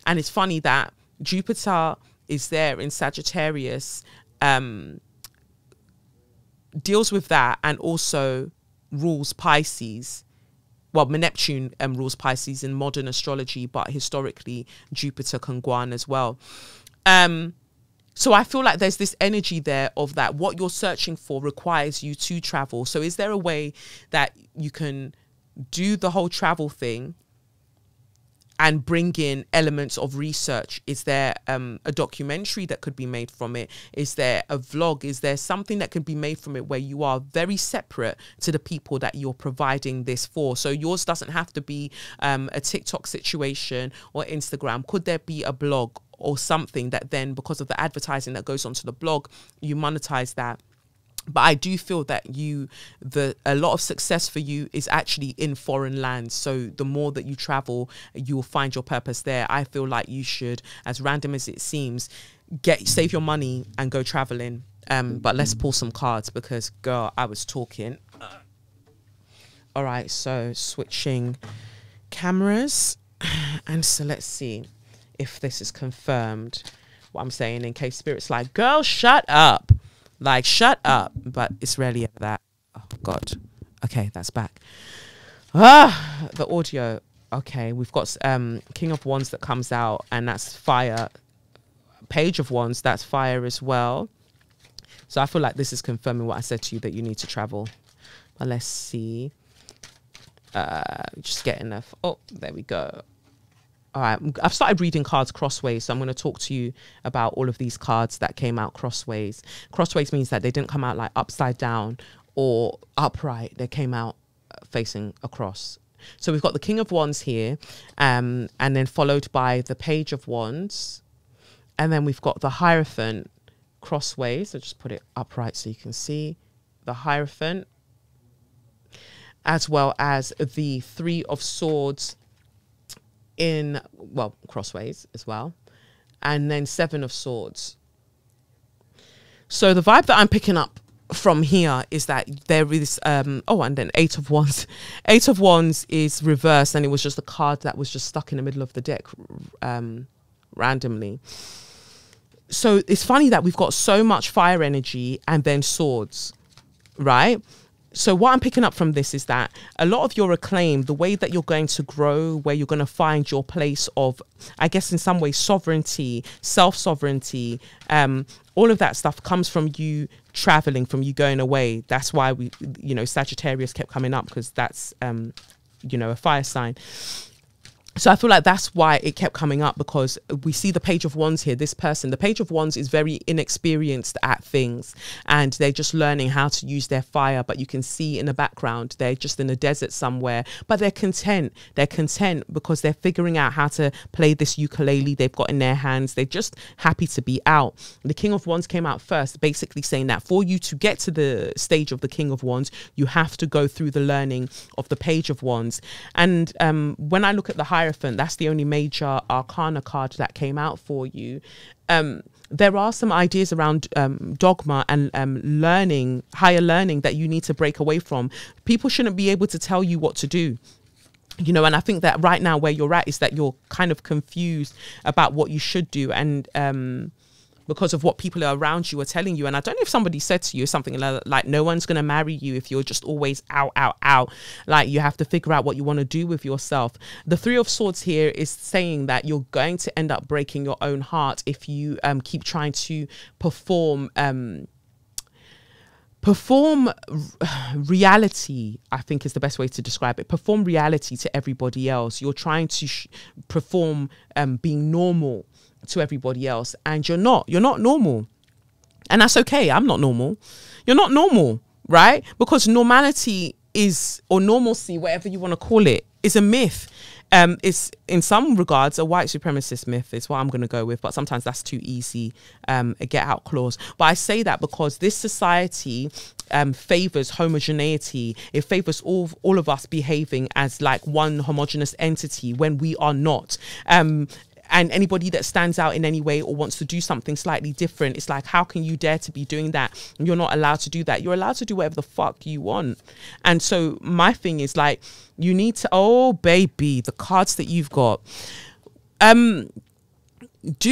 And it's funny that Jupiter is there in Sagittarius, deals with that, and also rules Pisces. Well, Neptune rules Pisces in modern astrology, but historically Jupiter can go on as well. So I feel like there's this energy there of that what you're searching for requires you to travel. So is there a way that you can do the whole travel thing and bring in elements of research? Is there a documentary that could be made from it? Is there a vlog? Is there something that could be made from it where you are very separate to the people that you're providing this for? So yours doesn't have to be a TikTok situation or Instagram. Could there be a blog or something that then, because of the advertising that goes onto the blog, you monetize that? But I do feel that a lot of success for you is actually in foreign lands. So the more that you travel, you will find your purpose there. I feel like you should, as random as it seems, save your money and go traveling. But let's pull some cards because, girl, I was talking. All right, so switching cameras. And so let's see if this is confirmed, what I'm saying, in case Spirit's like, girl, shut up. Like, shut up. But it's rarely ever that. Oh, God. Okay, that's back. The audio. Okay, we've got King of Wands that comes out, and that's fire. Page of Wands, that's fire as well. So I feel like this is confirming what I said to you, that you need to travel. But let's see. Just getting enough. Oh, there we go. All right, I've started reading cards crossways, so I'm going to talk to you about all of these cards that came out crossways. Crossways means that they didn't come out like upside down or upright. They came out facing across. So we've got the King of Wands here, and then followed by the Page of Wands. And then we've got the Hierophant crossways. So just put it upright so you can see the Hierophant, as well as the Three of Swords in, well, crossways as well, and then Seven of Swords. So the vibe that I'm picking up from here is that there is and then Eight of Wands. Eight of Wands is reversed, and it was just a card that was just stuck in the middle of the deck randomly. So it's funny that we've got so much fire energy and then swords, right? So what I'm picking up from this is that a lot of your acclaim, the way that you're going to grow, where you're going to find your place of, I guess in some ways, sovereignty, self-sovereignty, all of that stuff comes from you traveling, from you going away. That's why we, Sagittarius kept coming up, because that's, a fire sign. So I feel like that's why it kept coming up, because we see the Page of Wands here. This person, the Page of Wands, is very inexperienced at things, and they're just learning how to use their fire. But you can see in the background, they're just in a desert somewhere, but they're content. They're content because they're figuring out how to play this ukulele they've got in their hands. They're just happy to be out. The King of Wands came out first, basically saying that for you to get to the stage of the King of Wands, you have to go through the learning of the Page of Wands. And when I look at the Hierophant, that's the only major arcana card that came out for you. There are some ideas around dogma and learning, higher learning, that you need to break away from. People shouldn't be able to tell you what to do. And I think that right now where you're at is that you're kind of confused about what you should do, and because of what people around you are telling you. And I don't know if somebody said to you something like no one's going to marry you if you're just always out. Like, you have to figure out what you want to do with yourself. The Three of Swords here is saying that you're going to end up breaking your own heart if you keep trying to perform reality, I think is the best way to describe it. Perform reality to everybody else. You're trying to perform being normal to everybody else, and you're not normal, and that's okay. I'm not normal. You're not normal, right? Because normality is, or normalcy, whatever you want to call it, is a myth. It's in some regards a white supremacist myth is what I'm going to go with, but sometimes that's too easy, a get out clause. But I say that because this society favors homogeneity. It favors all of us behaving as like one homogenous entity when we are not. And anybody that stands out in any way or wants to do something slightly different, it's like, how can you dare to be doing that? You're not allowed to do that. You're allowed to do whatever the fuck you want. And so my thing is like, you need to, oh baby, the cards that you've got, do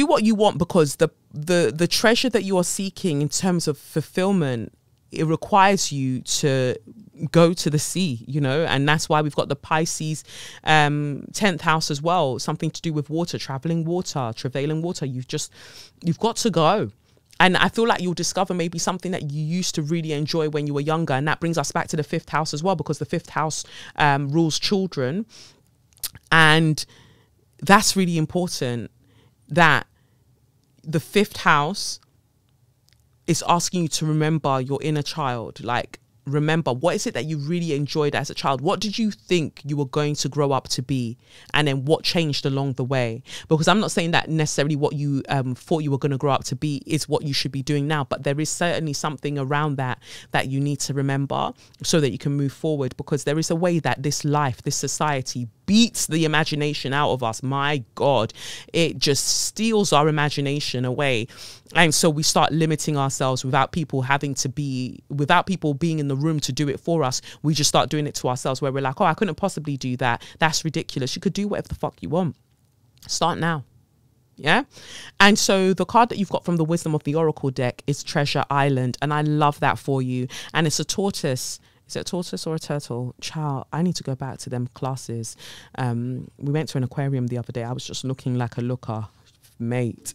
what you want, because the treasure that you are seeking in terms of fulfillment, it requires you to go to the sea, and that's why we've got the Pisces 10th house as well, something to do with water, traveling water, travailing water. You've got to go. And I feel like you'll discover maybe something that you used to really enjoy when you were younger. And that brings us back to the 5th house as well, because the 5th house rules children. And that's really important, that the 5th house is asking you to remember your inner child. Like, remember, what is it that you really enjoyed as a child? What did you think you were going to grow up to be? And then what changed along the way? Because I'm not saying that necessarily what you thought you were going to grow up to be is what you should be doing now, but there is certainly something around that you need to remember so that you can move forward, because there is a way that this life, this society beats the imagination out of us. My God, it just steals our imagination away. And so we start limiting ourselves without people being in the room to do it for us. We just start doing it to ourselves, where we're like, oh, I couldn't possibly do that. That's ridiculous. You could do whatever the fuck you want. Start now. Yeah. And so the card that you've got from the Wisdom of the Oracle deck is Treasure Island. And I love that for you. And it's a tortoise. Is it a tortoise or a turtle? Child, I need to go back to them classes. We went to an aquarium the other day. I was just looking like a looker, mate.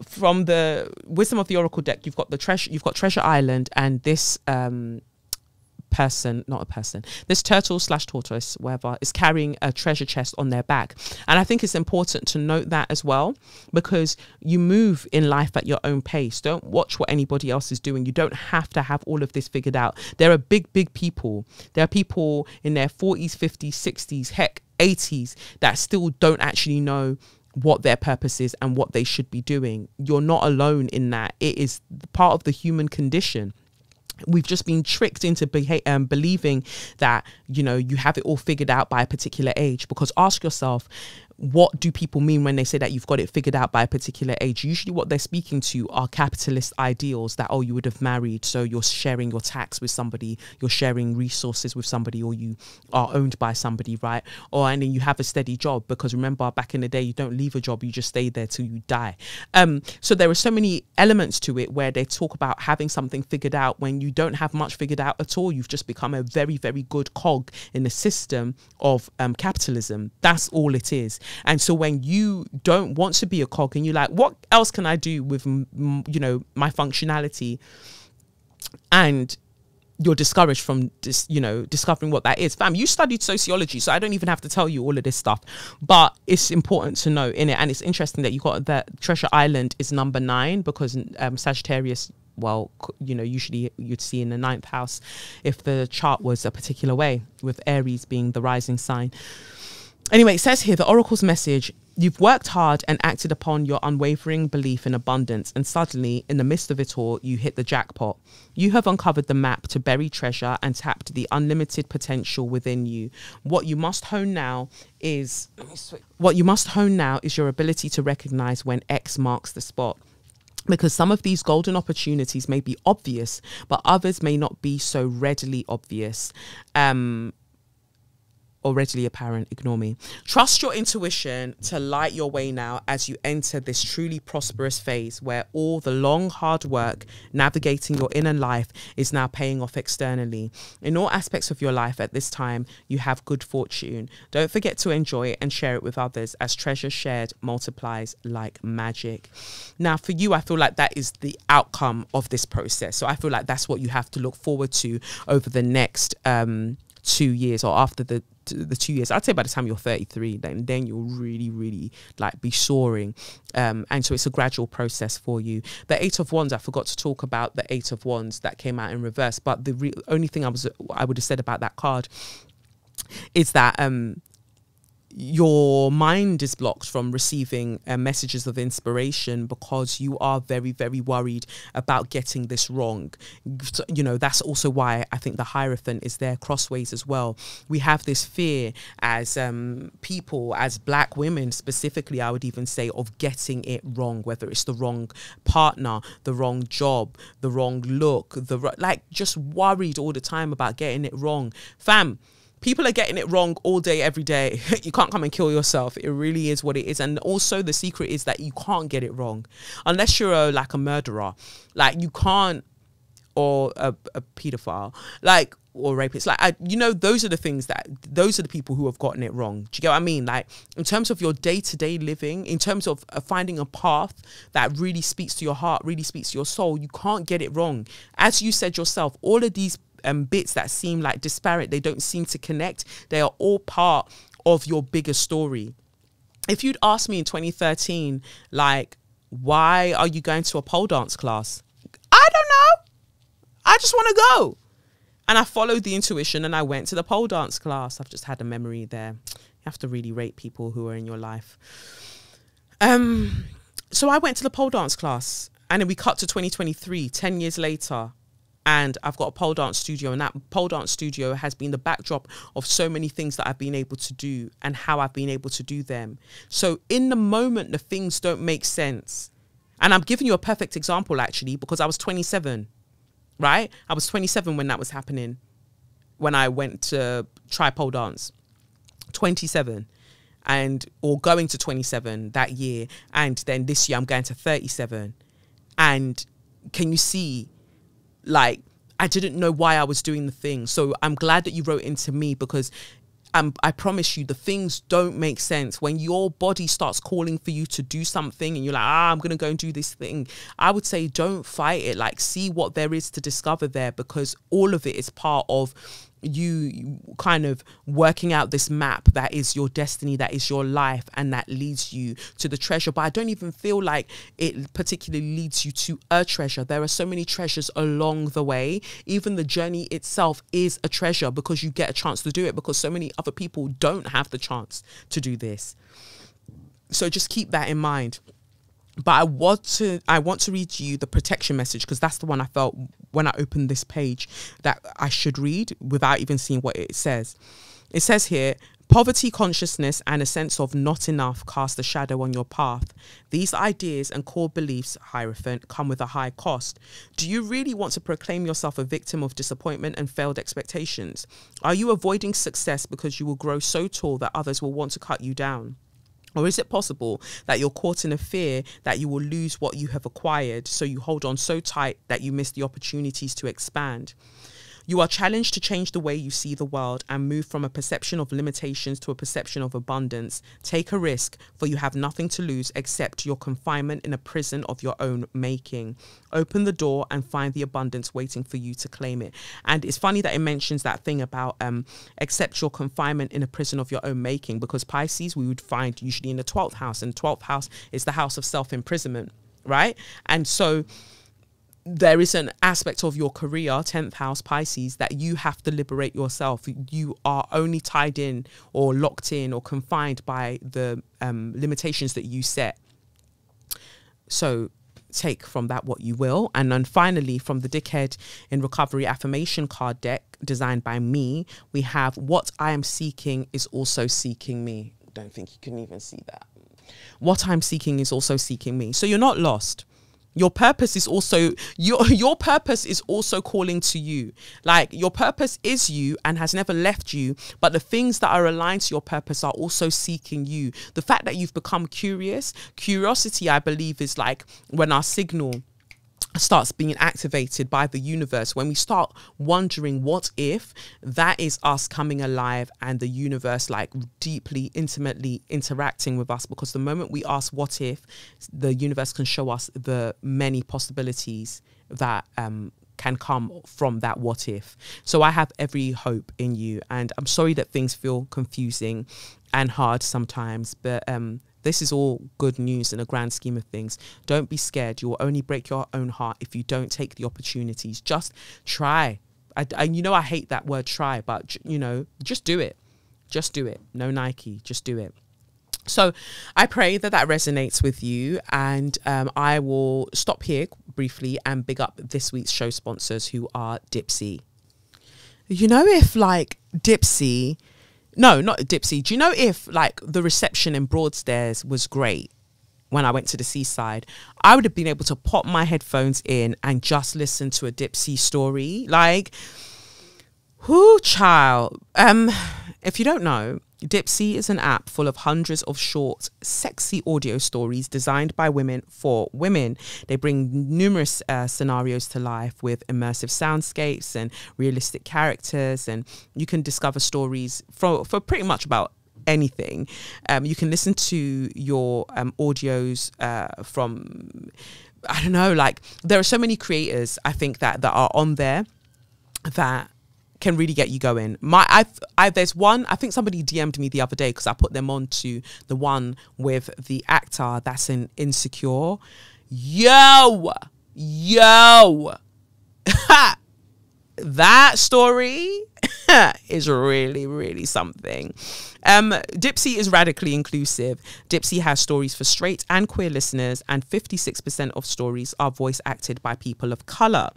From the Wisdom of the Oracle deck, you've got Treasure Island, and this this turtle/tortoise, whatever, is carrying a treasure chest on their back. And I think it's important to note that as well, because you move in life at your own pace. Don't watch what anybody else is doing. You don't have to have all of this figured out. There are big people. There are people in their 40s, 50s, 60s, heck, 80s that still don't actually know what their purpose is and what they should be doing. You're not alone in that. It is part of the human condition. We've just been tricked into believing that, you know, you have it all figured out by a particular age. Because ask yourself, what do people mean when they say that you've got it figured out by a particular age? Usually what they're speaking to are capitalist ideals that, oh, you would have married, so you're sharing your tax with somebody, you're sharing resources with somebody, or you are owned by somebody, right? And then you have a steady job, because remember, back in the day, you don't leave a job, you just stay there till you die. So there are so many elements to it where they talk about having something figured out when you don't have much figured out at all. You've just become a very, very good cog in the system of capitalism. That's all it is. And so when you don't want to be a cog and you're like, what else can I do with, you know, my functionality? And you're discouraged from discovering what that is. Fam, you studied sociology, so I don't even have to tell you all of this stuff. But it's important to know in it. And it's interesting that you got that Treasure Island is number 9, because Sagittarius, well, you know, usually you'd see in the 9th house if the chart was a particular way, with Aries being the rising sign. Anyway, it says here, the Oracle's message: you've worked hard and acted upon your unwavering belief in abundance, and suddenly, in the midst of it all, you hit the jackpot. You have uncovered the map to buried treasure and tapped the unlimited potential within you. What you must hone now is your ability to recognize when X marks the spot. Because some of these golden opportunities may be obvious, but others may not be so readily obvious. Or readily apparent, ignore me. Trust your intuition to light your way now as you enter this truly prosperous phase where all the long, hard work navigating your inner life is now paying off externally. In all aspects of your life at this time, you have good fortune. Don't forget to enjoy it and share it with others, as treasure shared multiplies like magic. Now, for you, I feel like that is the outcome of this process. So I feel like that's what you have to look forward to over the next 2 years, or after the 2 years. I'd say by the time you're 33, then you'll really like be soaring. And so it's a gradual process for you. The 8 of Wands, I forgot to talk about the 8 of Wands that came out in reverse, but the only thing I would have said about that card is that your mind is blocked from receiving messages of inspiration because you are very, very worried about getting this wrong. So, you know, that's also why I think the Hierophant is there crossways as well. We have this fear as people, as Black women specifically, I would even say, of getting it wrong, whether it's the wrong partner, the wrong job, the wrong look, like just worried all the time about getting it wrong. Fam, people are getting it wrong all day, every day. You can't come and kill yourself. It really is what it is. And also the secret is that you can't get it wrong unless you're like a murderer. Like you can't, or a paedophile, like, or rapist. Like, you know, those are the things those are the people who have gotten it wrong. Do you get what I mean? Like, in terms of your day-to-day living, in terms of finding a path that really speaks to your heart, really speaks to your soul, you can't get it wrong. As you said yourself, all of these bits that seem like disparate, they don't seem to connect. They are all part of your bigger story. If you'd asked me in 2013, like, why are you going to a pole dance class? I don't know. I just want to go. And I followed the intuition and I went to the pole dance class. I've just had a memory there. You have to really rate people who are in your life. So I went to the pole dance class, and then we cut to 2023, 10 years later. And I've got a pole dance studio, and that pole dance studio has been the backdrop of so many things that I've been able to do and how I've been able to do them. So in the moment, the things don't make sense. And I'm giving you a perfect example, actually, because I was 27, right? I was 27 when that was happening, when I went to try pole dance. 27, or going to 27 that year. And then this year I'm going to 37. And can you see, like, I didn't know why I was doing the thing. So I'm glad that you wrote into me, because I promise you, the things don't make sense. When your body starts calling for you to do something and you're like, I'm going to go and do this thing, I would say don't fight it. Like, see what there is to discover there, because all of it is part of you kind of working out this map that is your destiny, that is your life, and that leads you to the treasure. But I don't even feel like it particularly leads you to a treasure. There are so many treasures along the way. Even the journey itself is a treasure, because you get a chance to do it, because so many other people don't have the chance to do this. So just keep that in mind. But I want to read you the protection message, because that's the one I felt when I opened this page that I should read without even seeing what it says. It says here, poverty consciousness and a sense of not enough cast a shadow on your path. These ideas and core beliefs, Hierophant, come with a high cost. Do you really want to proclaim yourself a victim of disappointment and failed expectations? Are you avoiding success because you will grow so tall that others will want to cut you down? Or is it possible that you're caught in a fear that you will lose what you have acquired, so you hold on so tight that you miss the opportunities to expand? You are challenged to change the way you see the world and move from a perception of limitations to a perception of abundance. Take a risk, for you have nothing to lose except your confinement in a prison of your own making. Open the door and find the abundance waiting for you to claim it. And it's funny that it mentions that thing about accept your confinement in a prison of your own making, because Pisces we would find usually in the 12th house, and 12th house is the house of self-imprisonment, right? And so there is an aspect of your career, 10th house Pisces, that you have to liberate yourself. You are only tied in or locked in or confined by the limitations that you set. So take from that what you will. And then finally, from the Dickhead in Recovery affirmation card deck designed by me, we have what I am seeking is also seeking me. Don't think you can even see that. What I'm seeking is also seeking me. So you're not lost. Your purpose is also your purpose is also calling to you. Like, your purpose is you and has never left you, but the things that are aligned to your purpose are also seeking you. The fact that you've become curiosity, I believe, is like when our signal starts being activated by the universe. When we start wondering what if, that is us coming alive and the universe like deeply, intimately interacting with us, because the moment we ask what if, the universe can show us the many possibilities that can come from that what if. So I have every hope in you, and I'm sorry that things feel confusing and hard sometimes, but this is all good news in the grand scheme of things. Don't be scared. You will only break your own heart if you don't take the opportunities. Just try. You know, I hate that word try, but, you know, just do it. Just do it. No Nike. Just do it. So I pray that that resonates with you, and I will stop here briefly and big up this week's show sponsors, who are Dipsy. You know, if like Dipsy... No, not Dipsy. Do you know if like the reception in Broadstairs was great when I went to the seaside, I would have been able to pop my headphones in and just listen to a Dipsy story. Like, whoo, child. If you don't know, Dipsea is an app full of hundreds of short, sexy audio stories designed by women for women. They bring numerous scenarios to life with immersive soundscapes and realistic characters, and you can discover stories for pretty much about anything. You can listen to your audios from, I don't know, like there are so many creators I think that are on there that can really get you going. There's one, I think somebody DM'd me the other day because I put them on to the one with the actor that's in Insecure. Yo, that story is really, really something. Dipsea is radically inclusive. Dipsea has stories for straight and queer listeners, and 56% of stories are voice acted by people of color.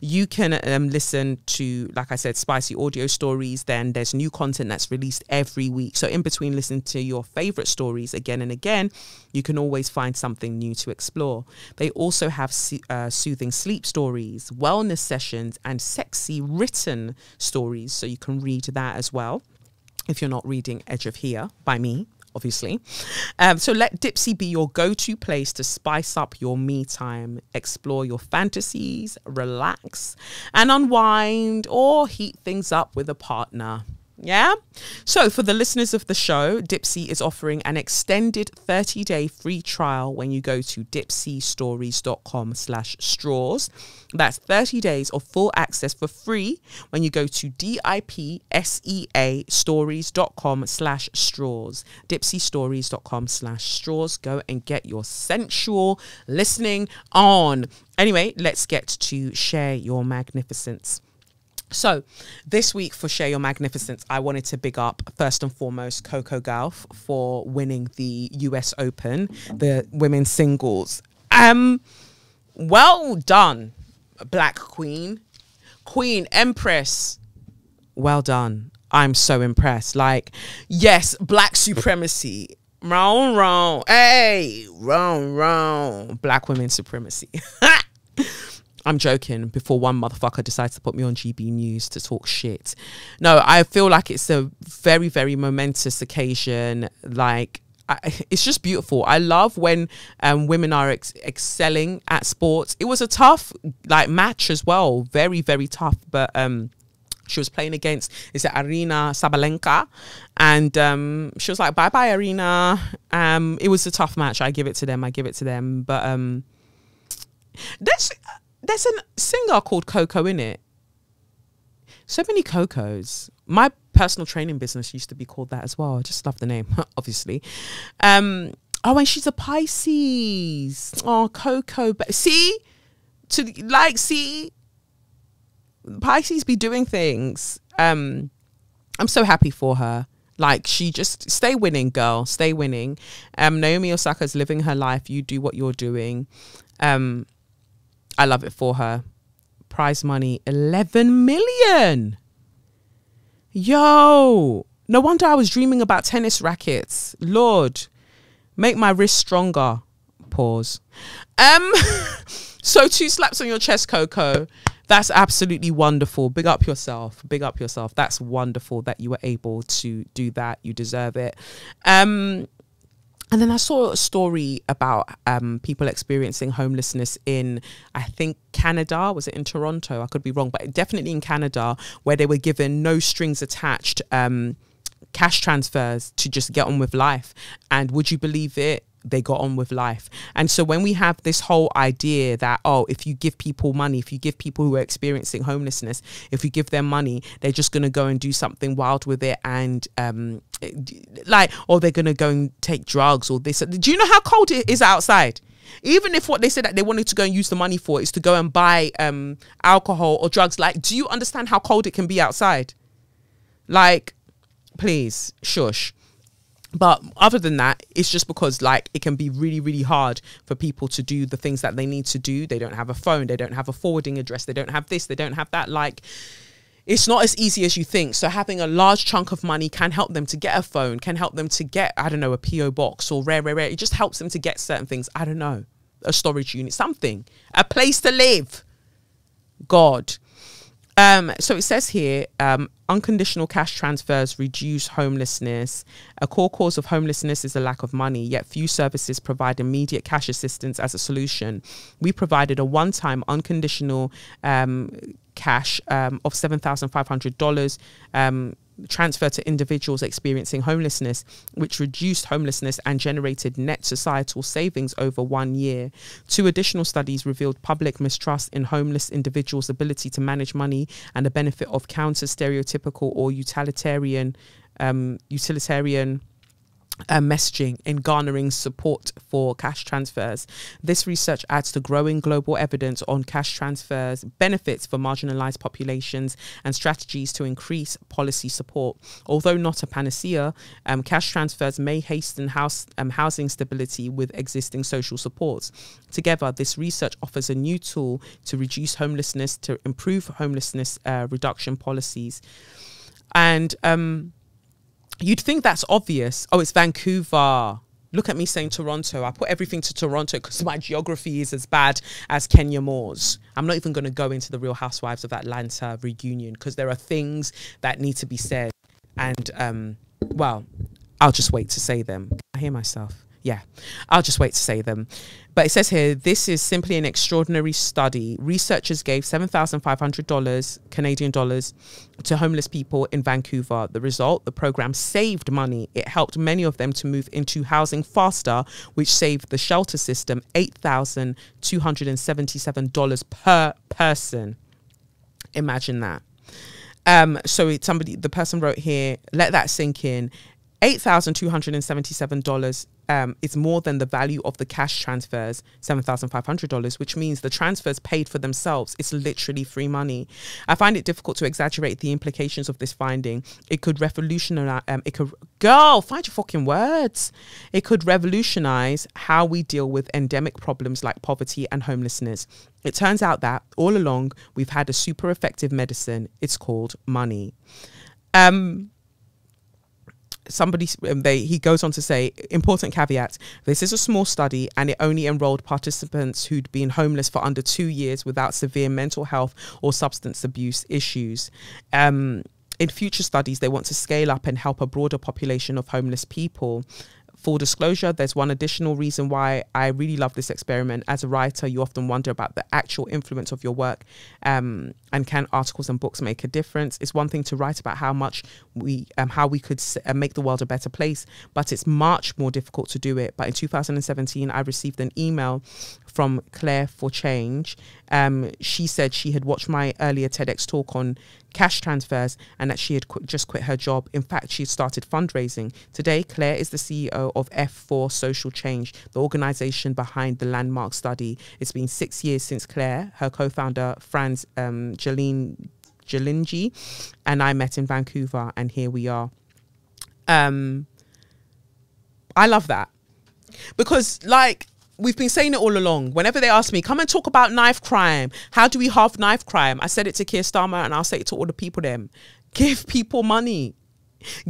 You can listen to, like I said, spicy audio stories. Then there's new content that's released every week. So in between listening to your favorite stories again and again, you can always find something new to explore. They also have soothing sleep stories, wellness sessions, and sexy written stories. So you can read that as well, if you're not reading EdgeOfHere by me, obviously. So let Dipsea be your go-to place to spice up your me time, explore your fantasies, relax and unwind, or heat things up with a partner. Yeah. So for the listeners of the show, Dipsea is offering an extended 30-day free trial when you go to dipseastories.com/straws. That's 30 days of full access for free when you go to dipseastories.com/straws. dipseastories.com/straws. Go and get your sensual listening on. Anyway, let's get to Share Your Magnificence. So this week for Share Your Magnificence, I wanted to big up first and foremost Coco Gauff for winning the US Open, the women's singles. Well done, Black Queen, Empress. Well done. I'm so impressed. Like, yes, Black supremacy. Wrong. Hey, wrong. Black women supremacy. I'm joking, before one motherfucker decides to put me on GB News to talk shit. No, I feel like it's a very, very momentous occasion. Like, it's just beautiful. I love when women are excelling at sports. It was a tough match as well. Very, very tough. But she was playing against, is it Arina Sabalenka? And she was like, bye-bye, Arina. It was a tough match. I give it to them. But there's a singer called Coco in it. So many Cocos. My personal training business used to be called that as well. I just love the name, obviously. And she's a Pisces. Oh, Coco. See? Pisces be doing things. I'm so happy for her. Like, she just, stay winning, girl. Stay winning. Naomi Osaka's living her life. You do what you're doing. I love it for her. Prize money, 11 million. Yo, no wonder I was dreaming about tennis rackets. Lord, make my wrist stronger. Pause. So 2 slaps on your chest, Coco. That's absolutely wonderful. Big up yourself. That's wonderful that you were able to do that. You deserve it. And then I saw a story about people experiencing homelessness in, I think, Canada. Was it in Toronto? I could be wrong, but definitely in Canada, where they were given no strings attached cash transfers to just get on with life. And would you believe it? They got on with life. And so when we have this whole idea that, oh, if you give people money, if you give people who are experiencing homelessness, if you give them money, they're just going to go and do something wild with it, and or they're going to go and take drugs or this. Do you know how cold it is outside? Even if what they said that they wanted to go and use the money for is to go and buy alcohol or drugs, do you understand how cold it can be outside? Please, shush. But other than that, it's just because it can be really, really hard for people to do the things that they need to do. They don't have a phone. They don't have a forwarding address. They don't have this. They don't have that. It's not as easy as you think. So having a large chunk of money can help them to get a phone, can help them to get, I don't know, a PO box or rare. It just helps them to get certain things. I don't know, a storage unit, something, a place to live. God. So it says here, unconditional cash transfers reduce homelessness. A core cause of homelessness is a lack of money, yet few services provide immediate cash assistance as a solution. We provided a one-time unconditional cash of $7,500 transfer to individuals experiencing homelessness, which reduced homelessness and generated net societal savings over 1 year. 2 additional studies revealed public mistrust in homeless individuals' ability to manage money and the benefit of counter-stereotypical or utilitarian messaging in garnering support for cash transfers. This research adds to growing global evidence on cash transfers, benefits for marginalized populations, and strategies to increase policy support. Although not a panacea, cash transfers may hasten housing stability with existing social supports. Together, this research offers a new tool to reduce homelessness, to improve homelessness reduction policies. And you'd think that's obvious. Oh, it's Vancouver. Look at me saying Toronto. I put everything to Toronto because my geography is as bad as Kenya Moore's. I'm not even going to go into the Real Housewives of Atlanta reunion because there are things that need to be said. And, well, I'll just wait to say them. I hear myself. Yeah, I'll just wait to say them. But it says here, this is simply an extraordinary study. Researchers gave $7,500 Canadian dollars to homeless people in Vancouver. The result, the program saved money. It helped many of them to move into housing faster, which saved the shelter system $8,277 per person. Imagine that. So the person wrote here, let that sink in. $8,277 is more than the value of the cash transfers, $7,500, which means the transfers paid for themselves. It's literally free money. I find it difficult to exaggerate the implications of this finding. It could revolutionize, girl, find your fucking words. It could revolutionize how we deal with endemic problems like poverty and homelessness. It turns out that all along we've had a super effective medicine. It's called money. He goes on to say, important caveat, this is a small study and it only enrolled participants who'd been homeless for under 2 years without severe mental health or substance abuse issues. In future studies, they want to scale up and help a broader population of homeless people. Full disclosure, there's one additional reason why I really love this experiment. As a writer, you often wonder about the actual influence of your work, and can articles and books make a difference? It's one thing to write about how we could make the world a better place, but it's much more difficult to do it. But in 2017, I received an email from Claire for Change. She said she had watched my earlier TEDx talk on cash transfers and that she had just quit her job. In fact, she had started fundraising. Today, Claire is the CEO of F4 Social Change, the organization behind the landmark study. It's been 6 years since Claire, her co-founder, Franz Jalingi, and I met in Vancouver, and here we are. I love that because, like, we've been saying it all along. Whenever they ask me, come and talk about knife crime, how do we halve knife crime? I said it to Keir Starmer and I'll say it to all the people them. Give people money.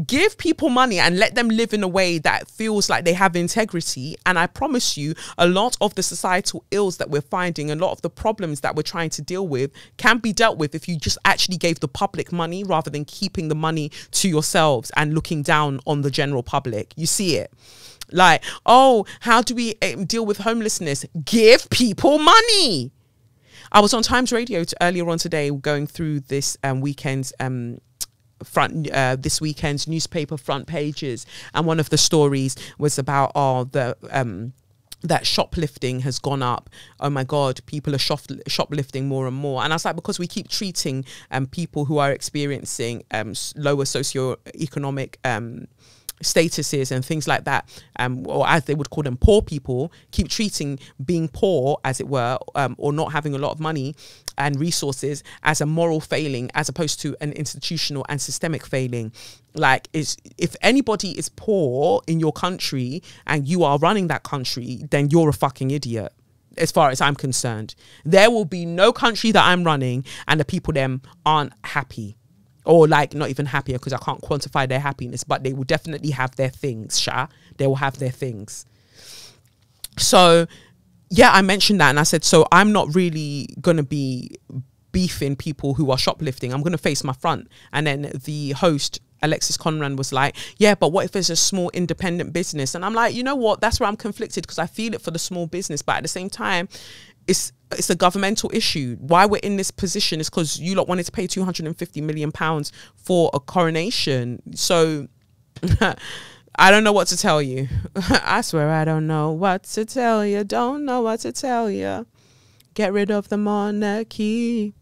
Give people money and let them live in a way that feels like they have integrity. And I promise you, a lot of the societal ills that we're finding, a lot of the problems that we're trying to deal with can be dealt with if you just actually gave the public money rather than keeping the money to yourselves and looking down on the general public. You see it? Like, oh, how do we deal with homelessness? Give people money. I was on Times Radio earlier on today going through this weekend's newspaper front pages, and one of the stories was about that shoplifting has gone up. Oh my God, people are shoplifting more and more. And I was like, because we keep treating people who are experiencing lower socioeconomic statuses and things like that, or as they would call them, poor people, keep treating being poor, as it were, or not having a lot of money and resources as a moral failing, as opposed to an institutional and systemic failing. Like, if anybody is poor in your country and you are running that country, then you're a fucking idiot. As far as I'm concerned, there will be no country that I'm running and the people them aren't happy. Or like not even happier, because I can't quantify their happiness, but they will definitely have their things, They will have their things. So, yeah, I mentioned that and I said, so I'm not really going to be beefing people who are shoplifting. I'm going to face my front. And then the host, Alexis Conran, was like, yeah, but what if it's a small independent business? And I'm like, you know what? That's where I'm conflicted, because I feel it for the small business. But at the same time, it's a governmental issue. Why we're in this position is because you lot wanted to pay £250 million for a coronation. So I don't know what to tell you. I swear I don't know what to tell you. Don't know what to tell you. Get rid of the monarchy.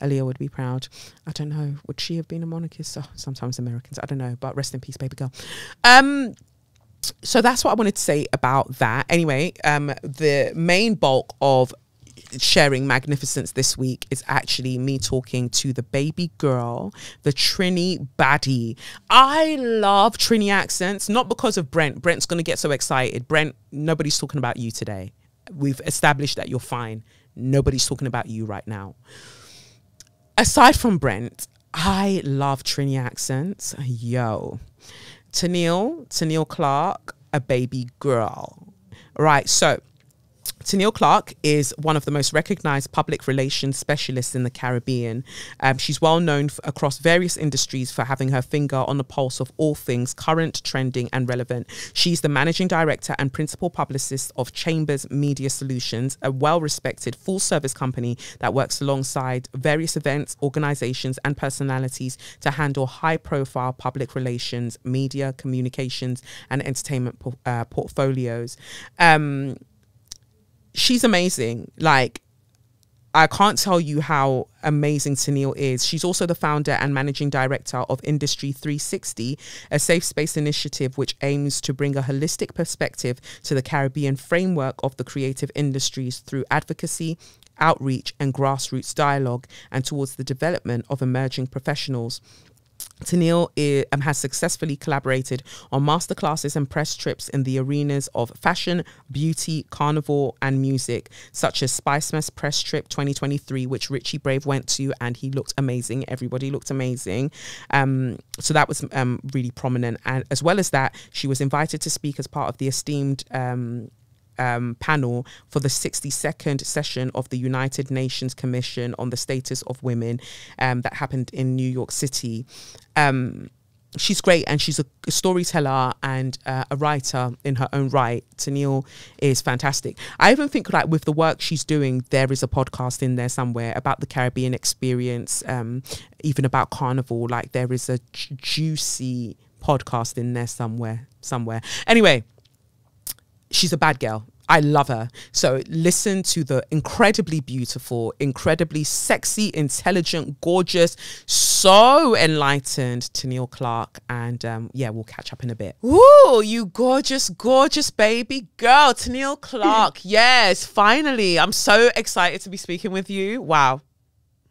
Aaliyah would be proud. I don't know. Would she have been a monarchist? Oh, sometimes Americans. I don't know. But rest in peace, baby girl. So that's what I wanted to say about that. Anyway, the main bulk of sharing magnificence this week is actually me talking to the baby girl, the Trini Baby. I love Trini accents, not because of Brent. Brent's going to get so excited. Brent, nobody's talking about you today. We've established that you're fine. Nobody's talking about you right now. Aside from Brent, I love Trini accents. Yo. Tenille Clarke, a baby girl. Right, so Tenille Clarke is one of the most recognized public relations specialists in the Caribbean. She's well known across various industries for having her finger on the pulse of all things current, trending, and relevant. She's the managing director and principal publicist of Chambers Media Solutions, a well-respected full-service company that works alongside various events, organizations, and personalities to handle high-profile public relations, media, communications, and entertainment portfolios. She's amazing. Like, I can't tell you how amazing Tenille is. She's also the founder and managing director of Industry 360, a safe space initiative which aims to bring a holistic perspective to the Caribbean framework of the creative industries through advocacy, outreach, and grassroots dialogue, and towards the development of emerging professionals. Tenille has successfully collaborated on masterclasses and press trips in the arenas of fashion, beauty, carnival, and music, such as Spice Mess Press Trip 2023, which Richie Brave went to, and he looked amazing. Everybody looked amazing. So that was really prominent. And as well as that, she was invited to speak as part of the esteemed panel for the 62nd session of the United Nations Commission on the Status of Women that happened in New York City. She's great, and she's a storyteller and a writer in her own right. Tenille is fantastic. I even think, like, with the work she's doing, there is a podcast in there somewhere about the Caribbean experience, even about Carnival. Like, there is a juicy podcast in there somewhere. Anyway, she's a bad girl. I love her. So listen to the incredibly beautiful, incredibly sexy, intelligent, gorgeous, so enlightened Tenille Clarke. And yeah, we'll catch up in a bit. Ooh, you gorgeous, gorgeous baby girl, Tenille Clarke. Yes, finally. I'm so excited to be speaking with you. Wow.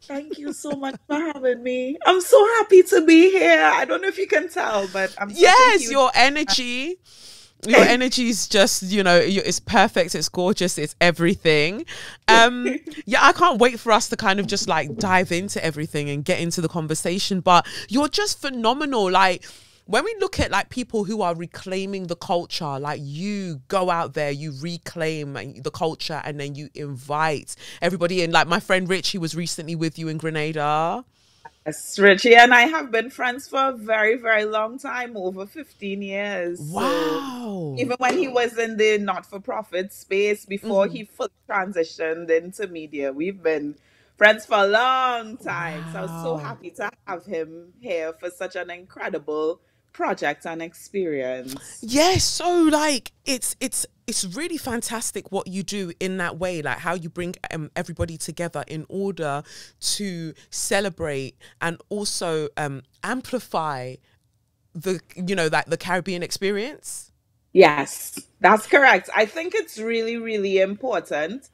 Thank you so much for having me. I'm so happy to be here. I don't know if you can tell, but I'm yes, your energy. Your energy is just, you know, it's perfect, it's gorgeous, it's everything. Yeah, I can't wait for us to kind of just like dive into everything and get into the conversation. But you're just phenomenal. Like, when we look at like people who are reclaiming the culture, like you go out there, you reclaim the culture, and then you invite everybody in. Like my friend Rich, he was recently with you in Grenada. Yes, Richie and I have been friends for a very, very long time, over 15 years. Wow. So even when he was in the not-for-profit space, before he fully transitioned into media, we've been friends for a long time. Wow. So I was so happy to have him here for such an incredible project and experience. Yes, so like it's really fantastic what you do in that way, like how you bring everybody together in order to celebrate and also amplify the, you know, like the Caribbean experience. Yes, that's correct. I think it's really, really important.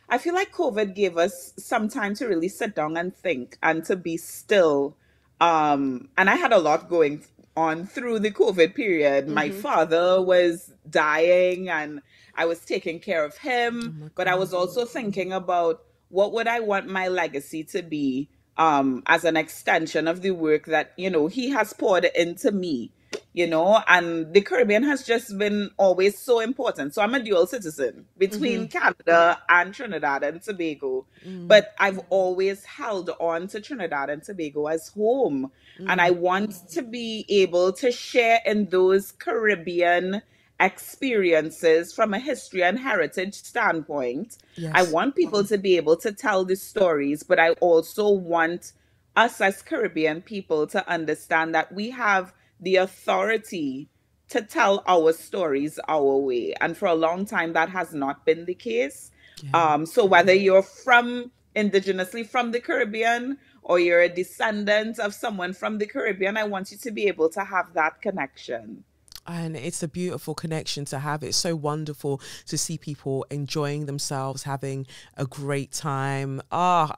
I feel like COVID gave us some time to really sit down and think and to be still. And I had a lot going on through the COVID period. My father was dying and I was taking care of him, but I was also thinking about what would I want my legacy to be as an extension of the work that, you know, he has poured into me. you know, and the Caribbean has just been always so important. So I'm a dual citizen between Canada and Trinidad and Tobago, but I've always held on to Trinidad and Tobago as home. And I want to be able to share in those Caribbean experiences from a history and heritage standpoint. I Yes. want people to be able to tell the stories, but I also want us as Caribbean people to understand that we have the authority to tell our stories our way. And for a long time, that has not been the case. Yeah. So whether you're from indigenously from the Caribbean or you're a descendant of someone from the Caribbean, I want you to be able to have that connection. And it's a beautiful connection to have. It's so wonderful to see people enjoying themselves, having a great time. I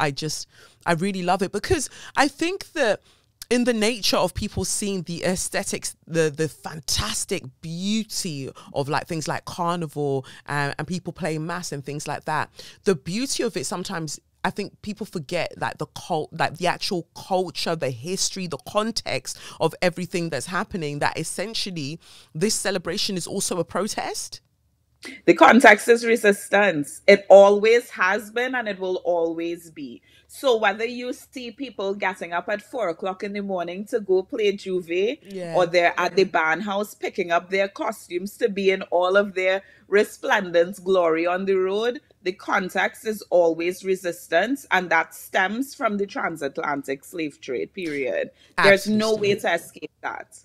really love it, because I think that in the nature of people seeing the aesthetics, the fantastic beauty of like things like Carnival and people playing mass and things like that, the beauty of it sometimes, I think people forget that the actual culture, the history, the context of everything that's happening, that essentially this celebration is also a protest. The context is resistance. It always has been and it will always be. So whether you see people getting up at 4 o'clock in the morning to go play Juve, or they're at the band house picking up their costumes to be in all of their resplendent glory on the road, the context is always resistance, and that stems from the transatlantic slave trade period. There's no way to escape that.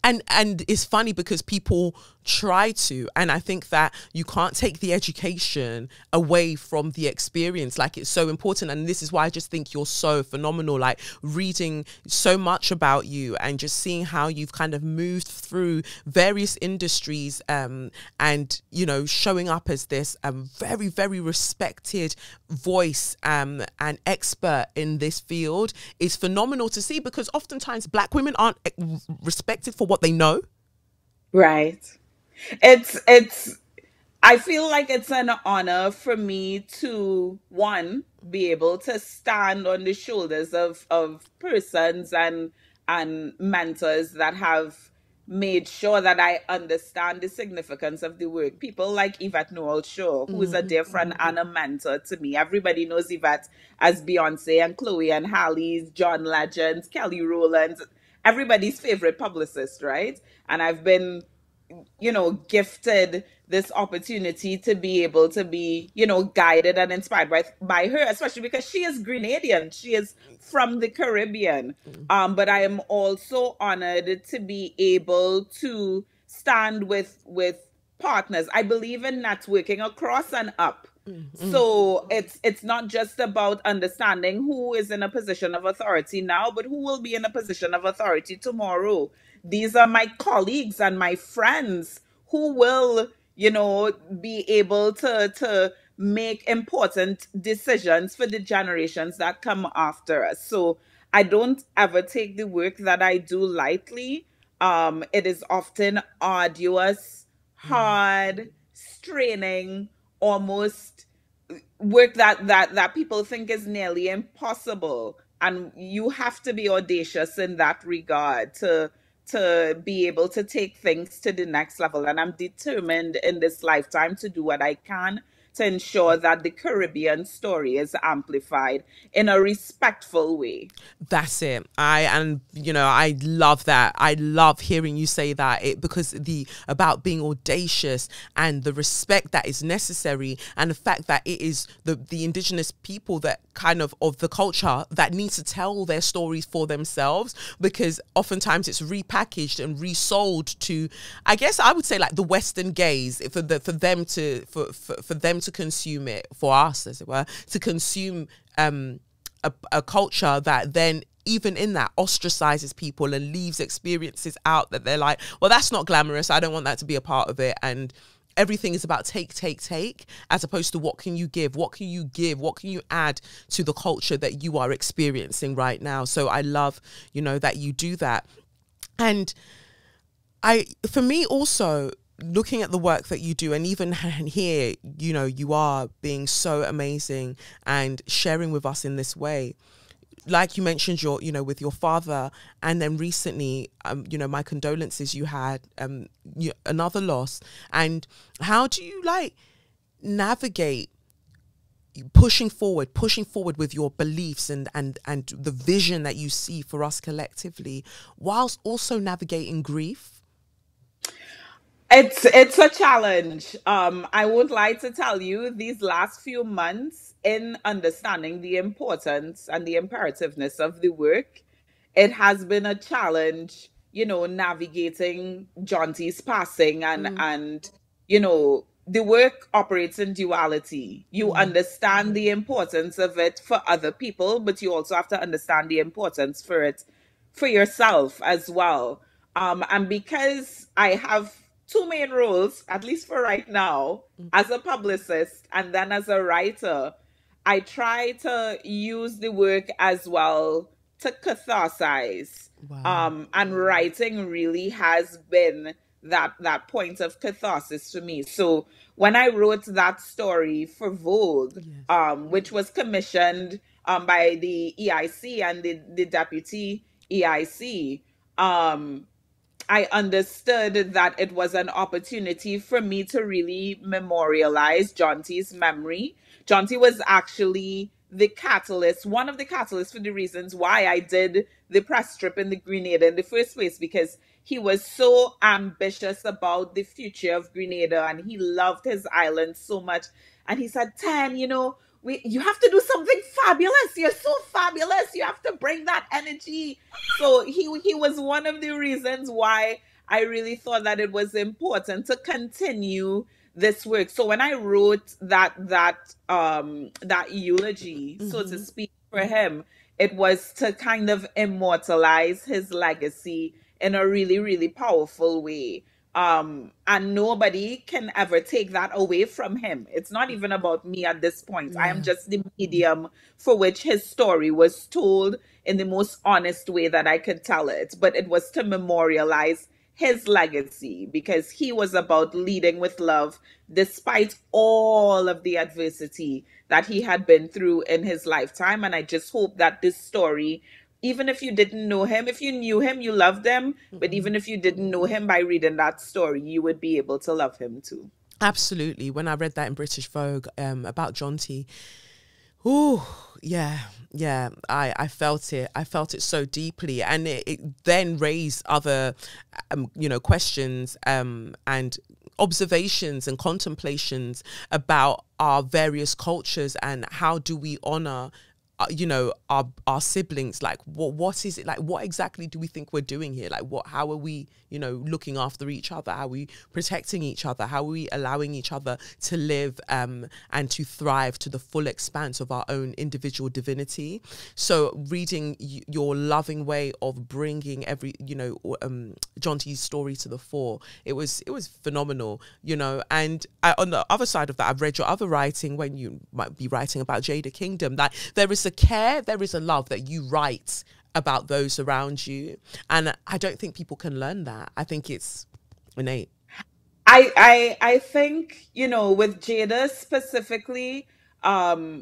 And it's funny because people try to, and I think that you can't take the education away from the experience. Like, it's so important, and this is why I just think you're so phenomenal. Like, reading so much about you and just seeing how you've kind of moved through various industries, and you know, showing up as this very, very respected voice and expert in this field is phenomenal to see, because oftentimes Black women aren't respected for what they know. Right. It's I feel like it's an honor for me to, one, be able to stand on the shoulders of persons and mentors that have made sure that I understand the significance of the work. People like Yvette Noel Shaw, who is a dear friend and a mentor to me. Everybody knows Yvette as Beyonce and Chloe and Halle's, John Legend, Kelly Rowland, everybody's favorite publicist, right? And I've been, you know, gifted this opportunity to be able to be, you know, guided and inspired by her, especially because she is Grenadian. She is from the Caribbean. But I am also honored to be able to stand with partners. I believe in networking across and up. So it's not just about understanding who is in a position of authority now, but who will be in a position of authority tomorrow. These are my colleagues and my friends who will, you know, be able to make important decisions for the generations that come after us. So I don't ever take the work that I do lightly. It is often arduous, hard, straining, almost work that people think is nearly impossible, and you have to be audacious in that regard to be able to take things to the next level. And I'm determined in this lifetime to do what I can to ensure that the Caribbean story is amplified in a respectful way. That's it. I love that. I love hearing you say that, because about being audacious and the respect that is necessary, and the fact that it is the indigenous people that kind of the culture that need to tell their stories for themselves, because oftentimes it's repackaged and resold to, I guess I would say, like the Western gaze, for them to consume it, for us, as it were, to consume a culture that then, even in that, ostracizes people and leaves experiences out that they're like, well, that's not glamorous, I don't want that to be a part of it. And everything is about take, as opposed to what can you give, what can you add to the culture that you are experiencing right now. So I love, you know, that you do that. And for me also, looking at the work that you do, and even here, you know, you are being so amazing and sharing with us in this way. like you mentioned, with your father, and then recently, my condolences, you had another loss. And how do you navigate pushing forward with your beliefs and the vision that you see for us collectively, whilst also navigating grief? It's a challenge. I would like to tell you, these last few months, in understanding the importance and the imperativeness of the work, it has been a challenge, navigating Jonty's passing, and the work operates in duality. You understand the importance of it for other people, but you also have to understand the importance for it for yourself as well. And because I have two main roles, at least for right now, as a publicist and then as a writer, I try to use the work as well to catharsize. Wow. And writing really has been that point of catharsis for me. So when I wrote that story for Vogue, which was commissioned by the EIC and the deputy EIC, I understood that it was an opportunity for me to really memorialize Jonty's memory. Jonty was actually the catalyst, one of the catalysts for the reasons why I did the press trip in the Grenada in the first place, because he was so ambitious about the future of Grenada and he loved his island so much. And he said, Ten, you have to do something fabulous. You're so fabulous. You have to bring that energy. So he was one of the reasons why I really thought that it was important to continue this work. So when I wrote that eulogy, so to speak, for him, it was to kind of immortalize his legacy in a really, really powerful way. And nobody can ever take that away from him. It's not even about me at this point. I am just the medium for which his story was told in the most honest way that I could tell it. But it was to memorialize his legacy, because he was about leading with love despite all of the adversity that he had been through in his lifetime. And I just hope that this story, even if you didn't know him, if you knew him, you loved him. But even if you didn't know him, by reading that story, you would be able to love him too. Absolutely. When I read that in British Vogue about Jonty, I felt it. I felt it so deeply, and it then raised other, questions and observations and contemplations about our various cultures and how do we honor our siblings. Like what is it, like what exactly do we think we're doing here? Like how are we looking after each other? How are we protecting each other? How are we allowing each other to live and to thrive to the full expanse of our own individual divinity? So reading your loving way of bringing Jonty's story to the fore, it was phenomenal, and on the other side of that, I've read your other writing when you might be writing about Jada Kingdom, that there is a care, there is a love that you write about those around you. And I don't think people can learn that. I think it's innate. I think, with Jada specifically,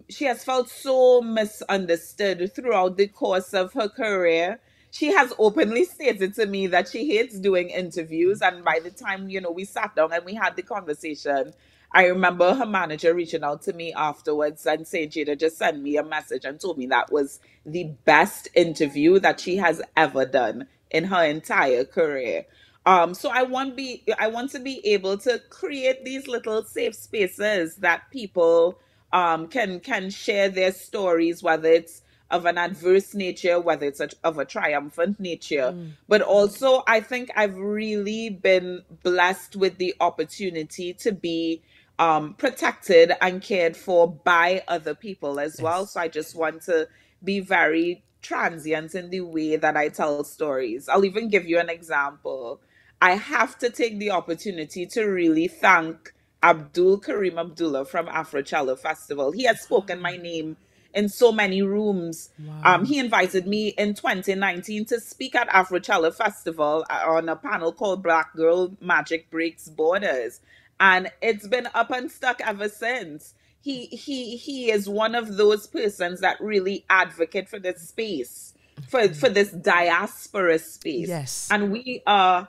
she has felt so misunderstood throughout the course of her career. She has openly stated to me that she hates doing interviews. And by the time, we sat down and we had the conversation, I remember her manager reaching out to me afterwards and saying, Jada just sent me a message and told me that was the best interview that she has ever done in her entire career. So I want to be able to create these little safe spaces that people can share their stories, whether it's of an adverse nature, whether it's of a triumphant nature. But also, I think I've really been blessed with the opportunity to be protected and cared for by other people as well. So I just want to be very transient in the way that I tell stories. I'll even give you an example. I have to take the opportunity to really thank Abdul Karim Abdullah from Afrocello Festival. He has spoken my name in so many rooms. Wow. He invited me in 2019 to speak at Afrocello Festival on a panel called Black Girl Magic Breaks Borders. And it's been up and stuck ever since. he is one of those persons that really advocate for this space, for this diaspora space. Yes. And we are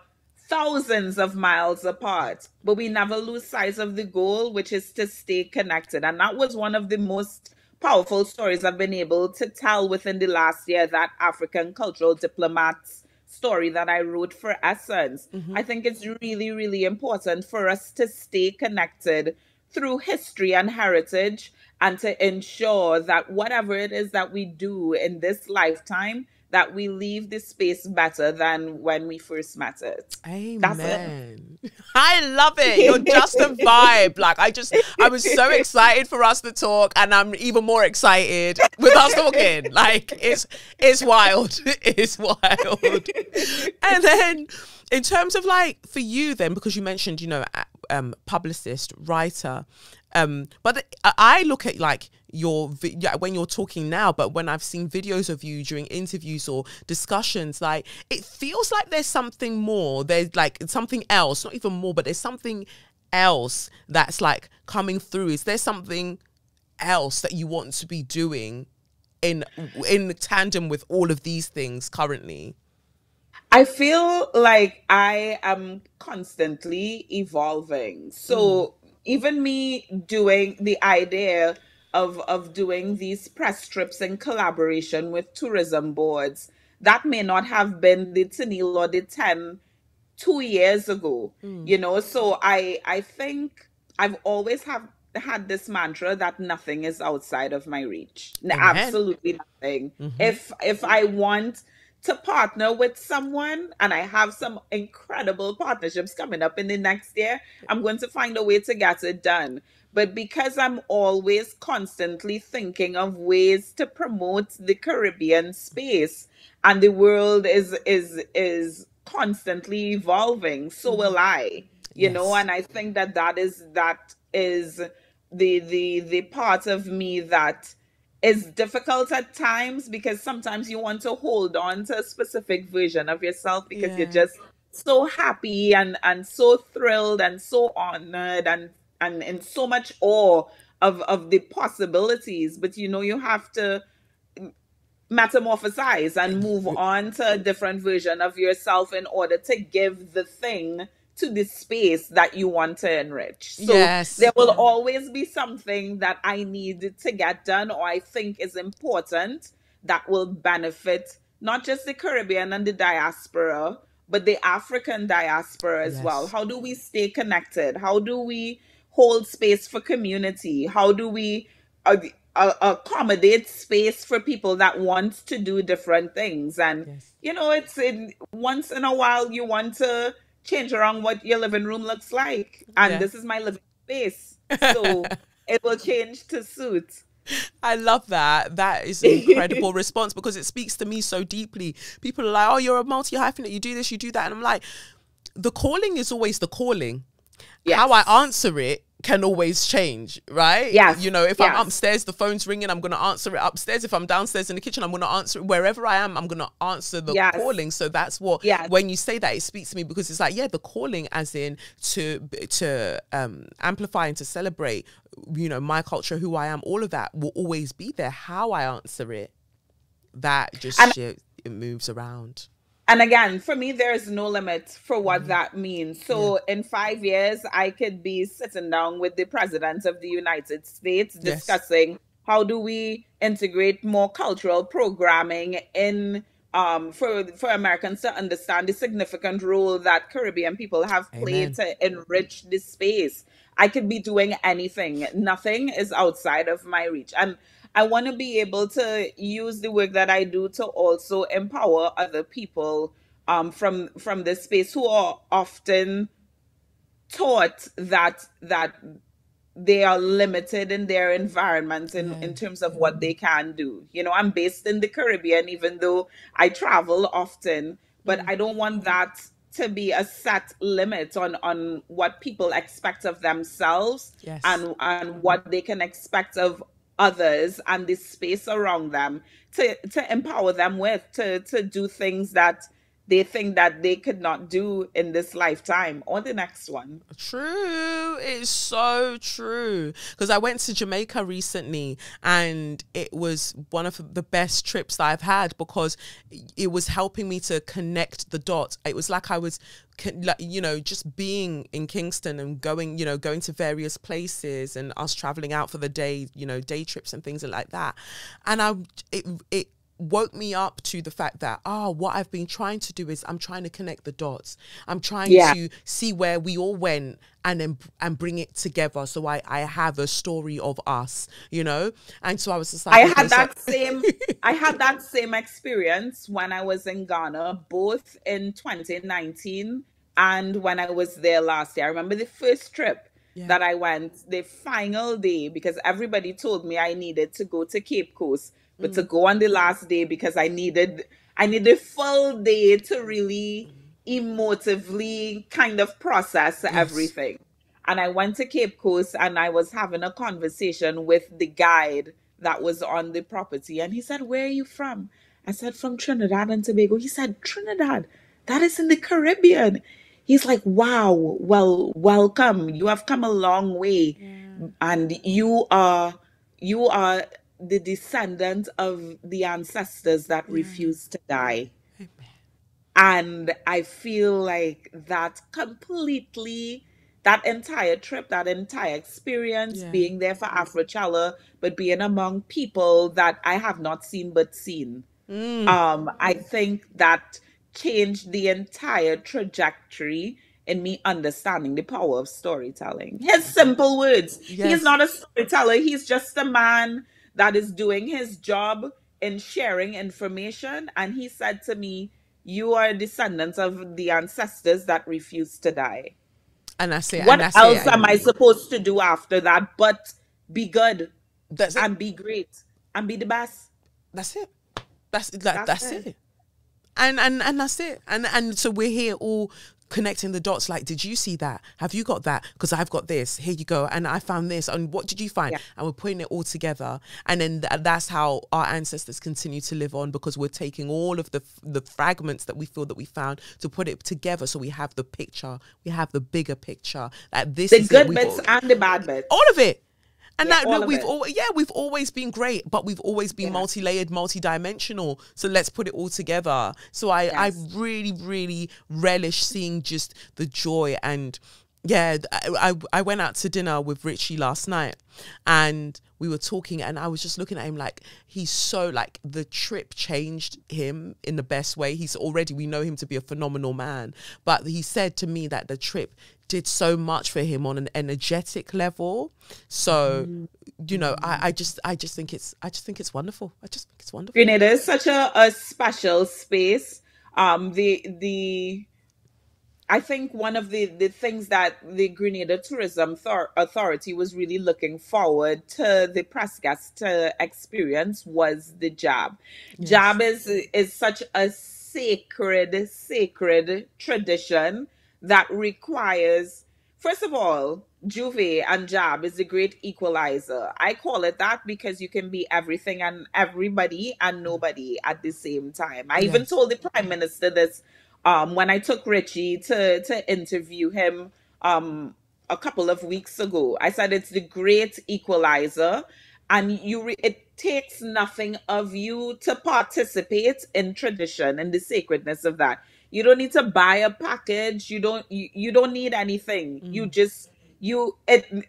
thousands of miles apart, but we never lose sight of the goal, which is to stay connected. And that was one of the most powerful stories I've been able to tell within the last year, that African cultural diplomats story that I wrote for Essence. I think it's really, really important for us to stay connected through history and heritage, and to ensure that whatever it is that we do in this lifetime, that we leave this space better than when we first met it. Amen. I love it. You're just a vibe. Like, I was so excited for us to talk, and I'm even more excited with us talking. Like, it's wild. It's wild. And then in terms of, like, for you then, because you mentioned, you know, publicist, writer, but I look at, like, when you're talking now, but when I've seen videos of you during interviews or discussions, like, it feels like there's something more. There's like something else, not even more, but there's something else that's like coming through. Is there something else that you want to be doing in tandem with all of these things currently? I feel like I am constantly evolving. So even me doing the idea of doing these press trips in collaboration with tourism boards, that may not have been the Tenille or the 10 2 years ago, you know. So I think I've always had this mantra that nothing is outside of my reach. Absolutely nothing. If I want to partner with someone, and I have some incredible partnerships coming up in the next year, I'm going to find a way to get it done. But because I'm always constantly thinking of ways to promote the Caribbean space, and the world is constantly evolving, so will I. You know, and I think that is the part of me that is difficult at times, because sometimes you want to hold on to a specific version of yourself because you're just so happy and so thrilled and so honored and in so much awe of the possibilities. But you know, you have to metamorphosize and move on to a different version of yourself in order to give the thing to the space that you want to enrich. So there will always be something that I need to get done, or I think is important, that will benefit not just the Caribbean and the diaspora, but the African diaspora as well. How do we stay connected? How do we hold space for community? How do we accommodate space for people that want to do different things? And you know, once in a while you want to change around what your living room looks like, and this is my living space, so it will change to suit. I love that. That is an incredible response, because it speaks to me so deeply. People are like, oh, you're a multi-hyphenate, you do this, you do that. And I'm like, the calling is always the calling. How I answer it can always change, right? You know, if I'm upstairs, the phone's ringing, I'm going to answer it upstairs. If I'm downstairs in the kitchen, I'm going to answer it. Wherever I am, I'm going to answer the calling. So that's what, when you say that, it speaks to me, because it's like, the calling as in to amplify and to celebrate, you know, my culture, who I am, all of that will always be there. How I answer it, that just it moves around. And again, for me, there's no limit for what that means. So in 5 years, I could be sitting down with the President of the United States discussing how do we integrate more cultural programming in for Americans to understand the significant role that Caribbean people have played to enrich this space. I could be doing anything. Nothing is outside of my reach. And I want to be able to use the work that I do to also empower other people from this space, who are often taught that they are limited in their environment in terms of what they can do. You know, I'm based in the Caribbean, even though I travel often, but I don't want that to be a set limit on what people expect of themselves and what they can expect of others and the space around them to empower them with to do things that they think that they could not do in this lifetime or the next one. True. It's so true. Because I went to Jamaica recently and it was one of the best trips that I've had because it was helping me to connect the dots. It was like I was, you know, just being in Kingston and going, you know, going to various places and us traveling out for the day, you know, day trips and things like that. And it woke me up to the fact that what I've been trying to do is I'm trying to connect the dots. I'm trying to see where we all went and bring it together, so I have a story of us, you know. And so I was just like, I had that same experience when I was in Ghana, both in 2019 and when I was there last year. I remember the first trip that I went, the final day, because everybody told me I needed to go to Cape Coast, but to go on the last day because I needed a full day to really emotively kind of process everything. And I went to Cape Coast and I was having a conversation with the guide that was on the property. And he said, "Where are you from?" I said, "From Trinidad and Tobago." He said, "Trinidad? That is in the Caribbean." He's like, "Wow, well, welcome. You have come a long way. And you are the descendant of the ancestors that refused to die." And I feel like that entire trip, that entire experience, being there for Afrochella, but being among people that I have not seen but seen, I think that changed the entire trajectory in me understanding the power of storytelling. His simple words. He's not a storyteller. He's just a man that is doing his job in sharing information. And he said to me, "You are descendants of the ancestors that refused to die." And I say, what else am I supposed to do after that but be good and be great and be the best? That's it. That's it. And that's it. And so we're here all connecting the dots. Like, did you see that? Have you got that? Because I've got this. Here you go. And I found this. And what did you find? And we're putting it all together. And then that's how our ancestors continue to live on, because we're taking all of the fragments that we feel that we found to put it together, so we have the picture. We have the bigger picture. That this is the good bits and the bad bits. All of it. And we've always been great, but we've always been multi-layered, multi-dimensional. So let's put it all together. So I really, really relish seeing just the joy. And I went out to dinner with Richie last night and we were talking and I was just looking at him like, he's so, like, the trip changed him in the best way. We know him to be a phenomenal man, but he said to me that the trip did so much for him on an energetic level. So, you know, I just think it's wonderful. I just think it's wonderful. Grenada is such a special space. I think one of the things that the Grenada Tourism Authority was really looking forward to the press guests to experience was the jab. Yes. Jab is such a sacred tradition that requires, first of all, Juve and jab is the great equalizer. I call it that because you can be everything and everybody and nobody at the same time. I even told the Prime Minister this when I took Richie to interview him a couple of weeks ago. I said it's the great equalizer, and it takes nothing of you to participate in tradition and the sacredness of that. You don't need to buy a package. You don't need anything.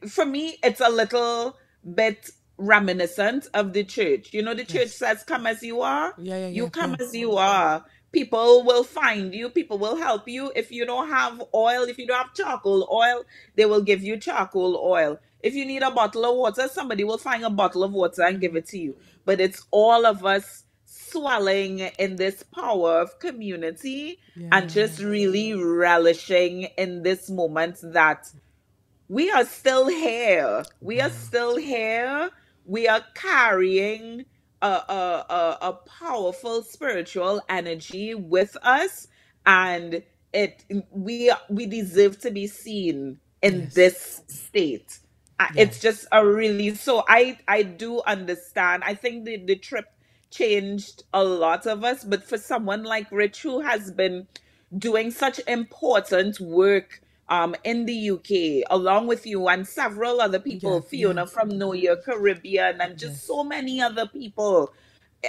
For me, it's a little bit reminiscent of the church. You know, the church says, "Come as you are." You come as you are. People will find you. People will help you. If you don't have oil, if you don't have charcoal oil, they will give you charcoal oil. If you need a bottle of water, somebody will find a bottle of water and give it to you. But it's all of us swelling in this power of community and just really relishing in this moment that we are still here. We are still here. We are carrying a powerful spiritual energy with us, and we deserve to be seen in this state. It's just a really, so I do understand. I think the trip changed a lot of us. But for someone like Rich, who has been doing such important work in the UK, along with you and several other people, Yeah, Fiona from Know Your Caribbean, and just yes, so many other people,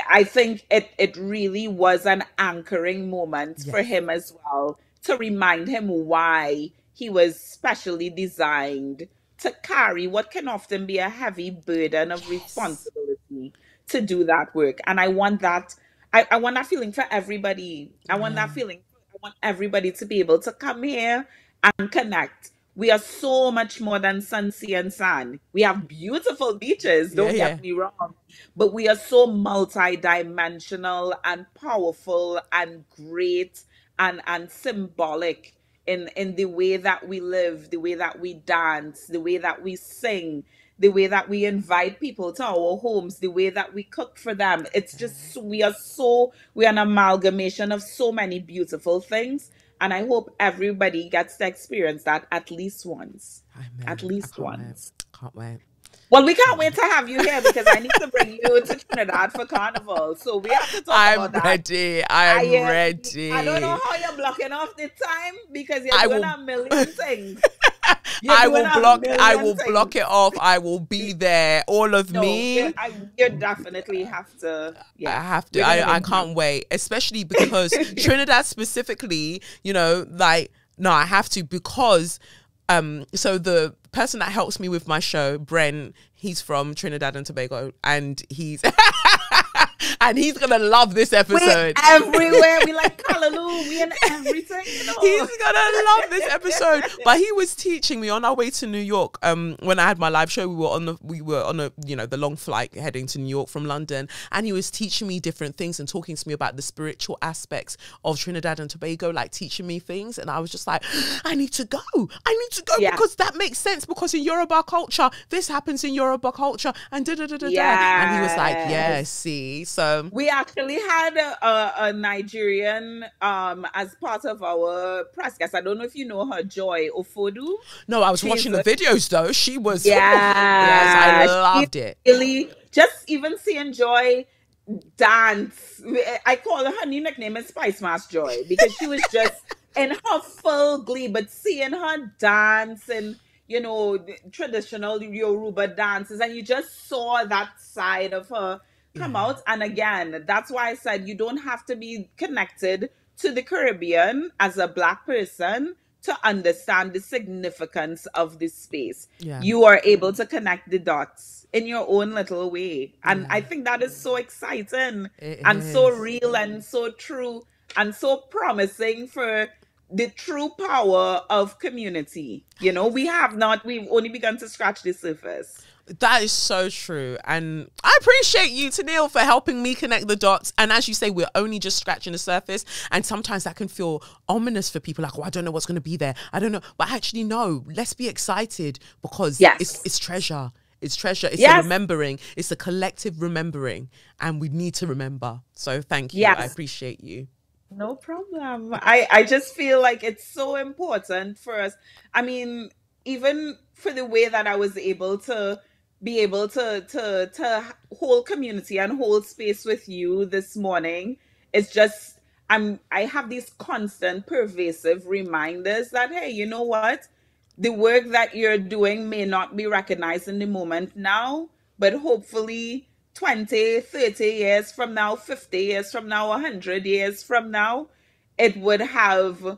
I think it really was an anchoring moment for yes, him as well, to remind him why he was specially designed to carry what can often be a heavy burden of yes, responsibility to do that work. And I want that, I want that feeling for everybody. I want that yeah, feeling. I want everybody to be able to come here and connect. We are so much more than sun, sea, and sand. We have beautiful beaches, yeah, don't yeah. get me wrong, but we are so multi-dimensional and powerful and great and symbolic in the way that we live, the way that we dance, the way that we sing, the way that we invite people to our homes, the way that we cook for them. It's just, we are an amalgamation of so many beautiful things. And I hope everybody gets to experience that at least once. At Amen. I least can't wait. once. Can't wait. Well, we can't wait to have you here because I need to bring you to Trinidad for Carnival. So we have to talk I'm about that. ready. I'm I don't know ready. how you're blocking off the time because you're I doing will. a million things. You're doing a I million will things. block it off. I will be there. All of No, me. you definitely have to. I Yeah, have to. we're gonna I make time. can't wait, especially because Trinidad specifically, you know, like, no, I have to because so the person that helps me with my show, Bren, he's from Trinidad and Tobago, and he's and he's gonna love this episode. We're everywhere. We like Callaloo. We in everything. You know? He's gonna love this episode. But he was teaching me on our way to New York. When I had my live show, we were on a you know, the long flight heading to New York from London, and he was teaching me different things and talking to me about the spiritual aspects of Trinidad and Tobago, like teaching me things. And I was just like, I need to go. Yeah. Because that makes sense. Because in Yoruba culture, this happens in Yoruba culture, and da da da da da. Yes. And he was like, yeah, see, so We actually had a Nigerian as part of our press guest. I don't know if you know her, Joy Ofodu. no, I was watching the videos though. She was, Yeah, yes, I loved it. Really, just even seeing Joy dance. I call her new nickname is Spice Mask Joy because she was just in her full glee. But seeing her dance and, you know, the traditional Yoruba dances, and you just saw that side of her come out. And again, that's why I said you don't have to be connected to the Caribbean as a Black person to understand the significance of this space. Yeah. You are able to connect the dots in your own little way. And I think that is so exciting and so real and so true and so promising for the true power of community. You know, we've only begun to scratch the surface. That is so true. And I appreciate you, Tenille, for helping me connect the dots. And as you say, we're only just scratching the surface. And sometimes that can feel ominous for people. Like, oh, I don't know what's going to be there. I don't know. But actually, no, let's be excited because it's treasure. It's treasure. It's a remembering. It's a collective remembering. And we need to remember. So thank you. Yes. I appreciate you. No problem. I just feel like it's so important for us. I mean, even for the way that I was able to hold community and hold space with you this morning, it's just I have these constant pervasive reminders that, hey, you know what? The work that you're doing may not be recognized in the moment now, but hopefully 20, 30 years from now, 50 years from now, 100 years from now, it would have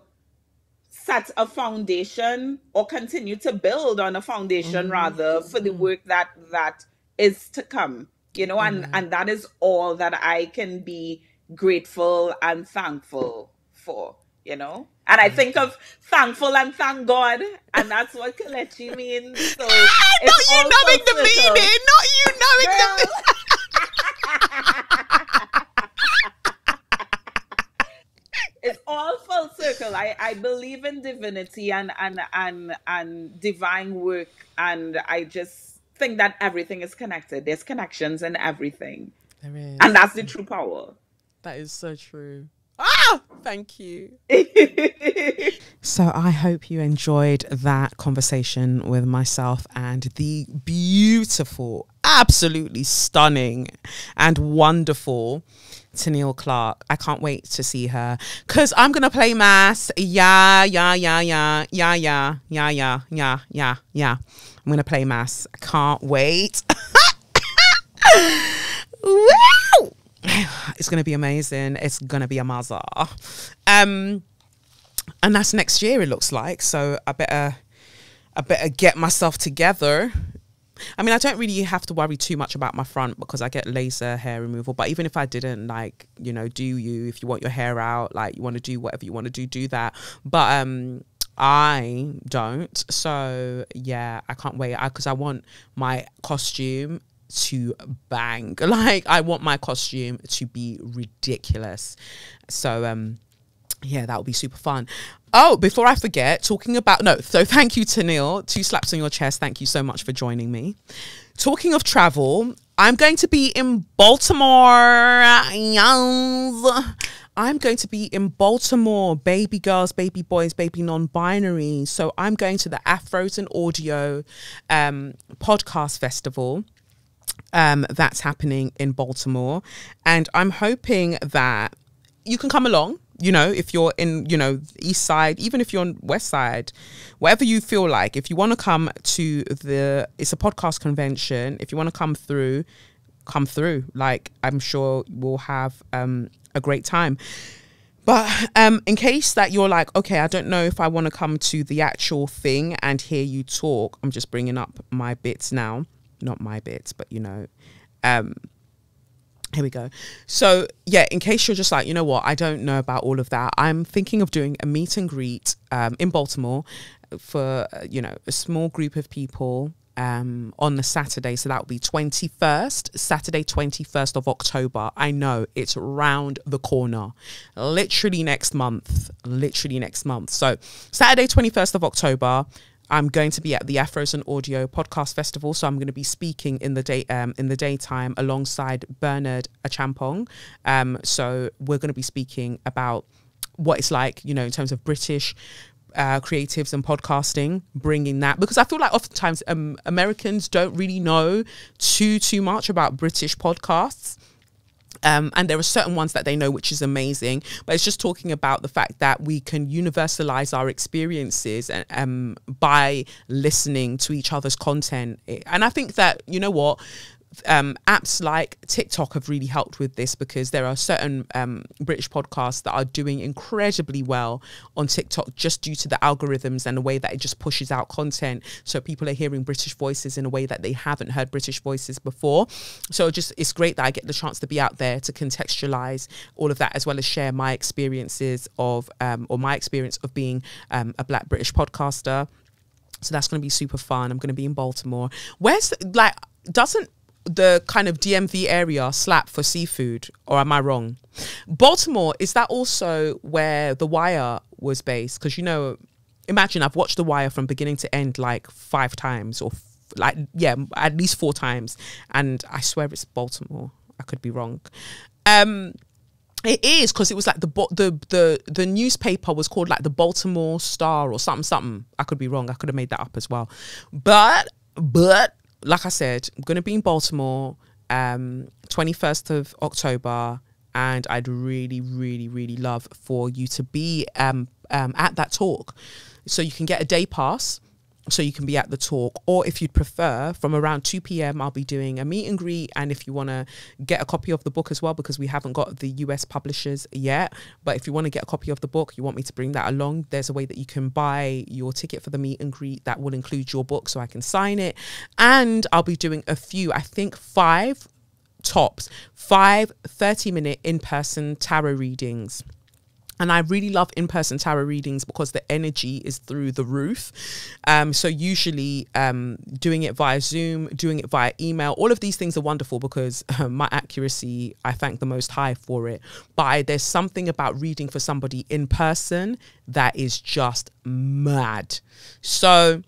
set a foundation or continue to build on a foundation rather for the work that is to come, you know, and that is all that I can be grateful and thankful for, you know. And I think of thankful and thank God, and that's what Kelechi means. So Not you knowing the meaning. Not you knowing the meaning. It's all full circle. I believe in divinity and divine work, and I just think that everything is connected. There's connections in everything. There is. And that's the true power. That is so true. Thank you. So I hope you enjoyed that conversation with myself and the beautiful, absolutely stunning and wonderful Tenille Clarke. I can't wait to see her because I'm gonna play mass. Yeah. I'm gonna play mass. I can't wait. Woo! It's gonna be amazing. It's gonna be a mazza. And that's next year, it looks like. So I better get myself together. I mean, I don't really have to worry too much about my front because I get laser hair removal. But even if I didn't, like, you know, if you want your hair out, like you want to do whatever you want to do that. But I don't. So yeah, I can't wait because I want my costume to bang. Like, I want my costume to be ridiculous. So yeah, that would be super fun. Oh, before I forget, so thank you, Tenille. 2 slaps on your chest. Thank you so much for joining me. Talking of travel, I'm going to be in Baltimore. Yes. I'm going to be in Baltimore, baby girls, baby boys, baby non-binary. So I'm going to the Afros and Audio podcast festival. That's happening in Baltimore. And I'm hoping that you can come along. You know, if you're in, you know, east side, even if you're on west side, whatever you feel like, if you want to come to it's a podcast convention. If you want to come through. Like, I'm sure we'll have a great time. But in case that you're like, okay, I don't know if I want to come to the actual thing and hear you talk. I'm just bringing up my bits now. Not my bits, but, you know, here we go. So yeah, in case you're just like, you know what, I don't know about all of that, I'm thinking of doing a meet and greet in Baltimore for, you know, a small group of people on the Saturday. So that will be Saturday 21st of October. I know, it's round the corner, literally next month. So Saturday 21st of October, I'm going to be at the Afros and Audio Podcast Festival. So I'm going to be speaking in the daytime alongside Bernard Achampong. So we're going to be speaking about what it's like, you know, in terms of British creatives and podcasting, bringing that, because I feel like oftentimes Americans don't really know too much about British podcasts. And there are certain ones that they know, which is amazing, but it's just talking about the fact that we can universalize our experiences by listening to each other's content. And I think that, you know what, apps like TikTok have really helped with this, because there are certain British podcasts that are doing incredibly well on TikTok just due to the algorithms and the way that it just pushes out content. So people are hearing British voices in a way that they haven't heard British voices before. So it's great that I get the chance to be out there to contextualize all of that, as well as share my experiences of my experience of being a Black British podcaster. So that's going to be super fun. I'm going to be in Baltimore. Doesn't the kind of DMV area slap for seafood, or am I wrong? Baltimore, is that also where The Wire was based? Because, you know, imagine I've watched The Wire from beginning to end like 5 times, or at least 4 times, and I swear it's Baltimore. I could be wrong. It is, because it was like the newspaper was called like the Baltimore Star or something. I could be wrong. I could have made that up as well. But like I said, I'm going to be in Baltimore 21st of October, and I'd really, really, really love for you to be at that talk. So you can get a day pass, so you can be at the talk, or if you'd prefer, from around 2 p.m. I'll be doing a meet and greet. And if you want to get a copy of the book as well, because we haven't got the US publishers yet, but if you want to get a copy of the book, you want me to bring that along, there's a way that you can buy your ticket for the meet and greet that will include your book, so I can sign it. And I'll be doing a few, I think 5 tops, 5 30-minute in-person tarot readings. And I really love in-person tarot readings because the energy is through the roof. So usually doing it via Zoom, doing it via email, all of these things are wonderful because my accuracy, I thank the Most High for it. But there's something about reading for somebody in person that is just mad. So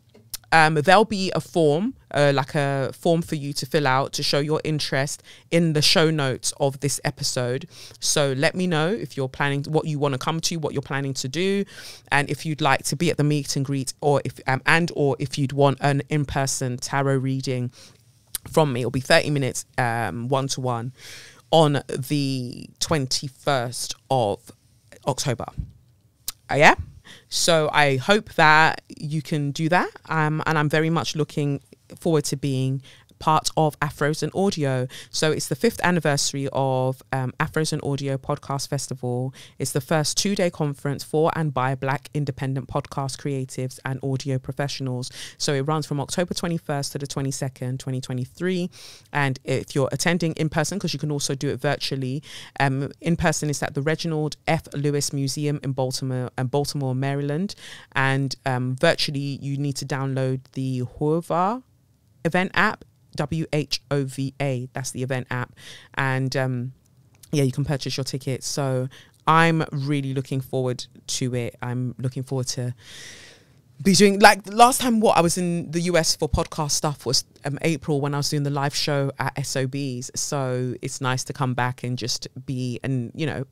there'll be a form, like a form for you to fill out to show your interest in the show notes of this episode. So let me know if you're planning, what you want to come to, what you're planning to do, and if you'd like to be at the meet and greet, or if you'd want an in-person tarot reading. from me. It'll be 30 minutes one-to-one on the 21st of October. Yeah. So I hope that you can do that. And I'm very much looking forward to being part of Afros and Audio. So it's the 5th anniversary of Afros and Audio Podcast Festival. It's the first 2-day conference for and by Black independent podcast creatives and audio professionals. So it runs from October 21st to the 22nd, 2023. And if you're attending in person, because you can also do it virtually, in person is at the Reginald F. Lewis Museum in Baltimore, Maryland. And virtually, you need to download the Whova event app, WHOVA, that's the event app, and yeah, you can purchase your tickets. So I'm really looking forward to it. I'm looking forward to be doing, like, the last time I was in the US for podcast stuff was April, when I was doing the live show at SOBs. So it's nice to come back and just be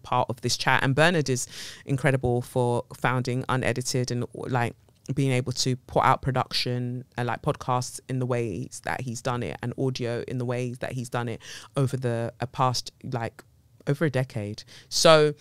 part of this chat. And Bernard is incredible for founding Unedited and like being able to put out production and like podcasts in the ways that he's done it, and audio in the ways that he's done it over the past, like, over a decade. So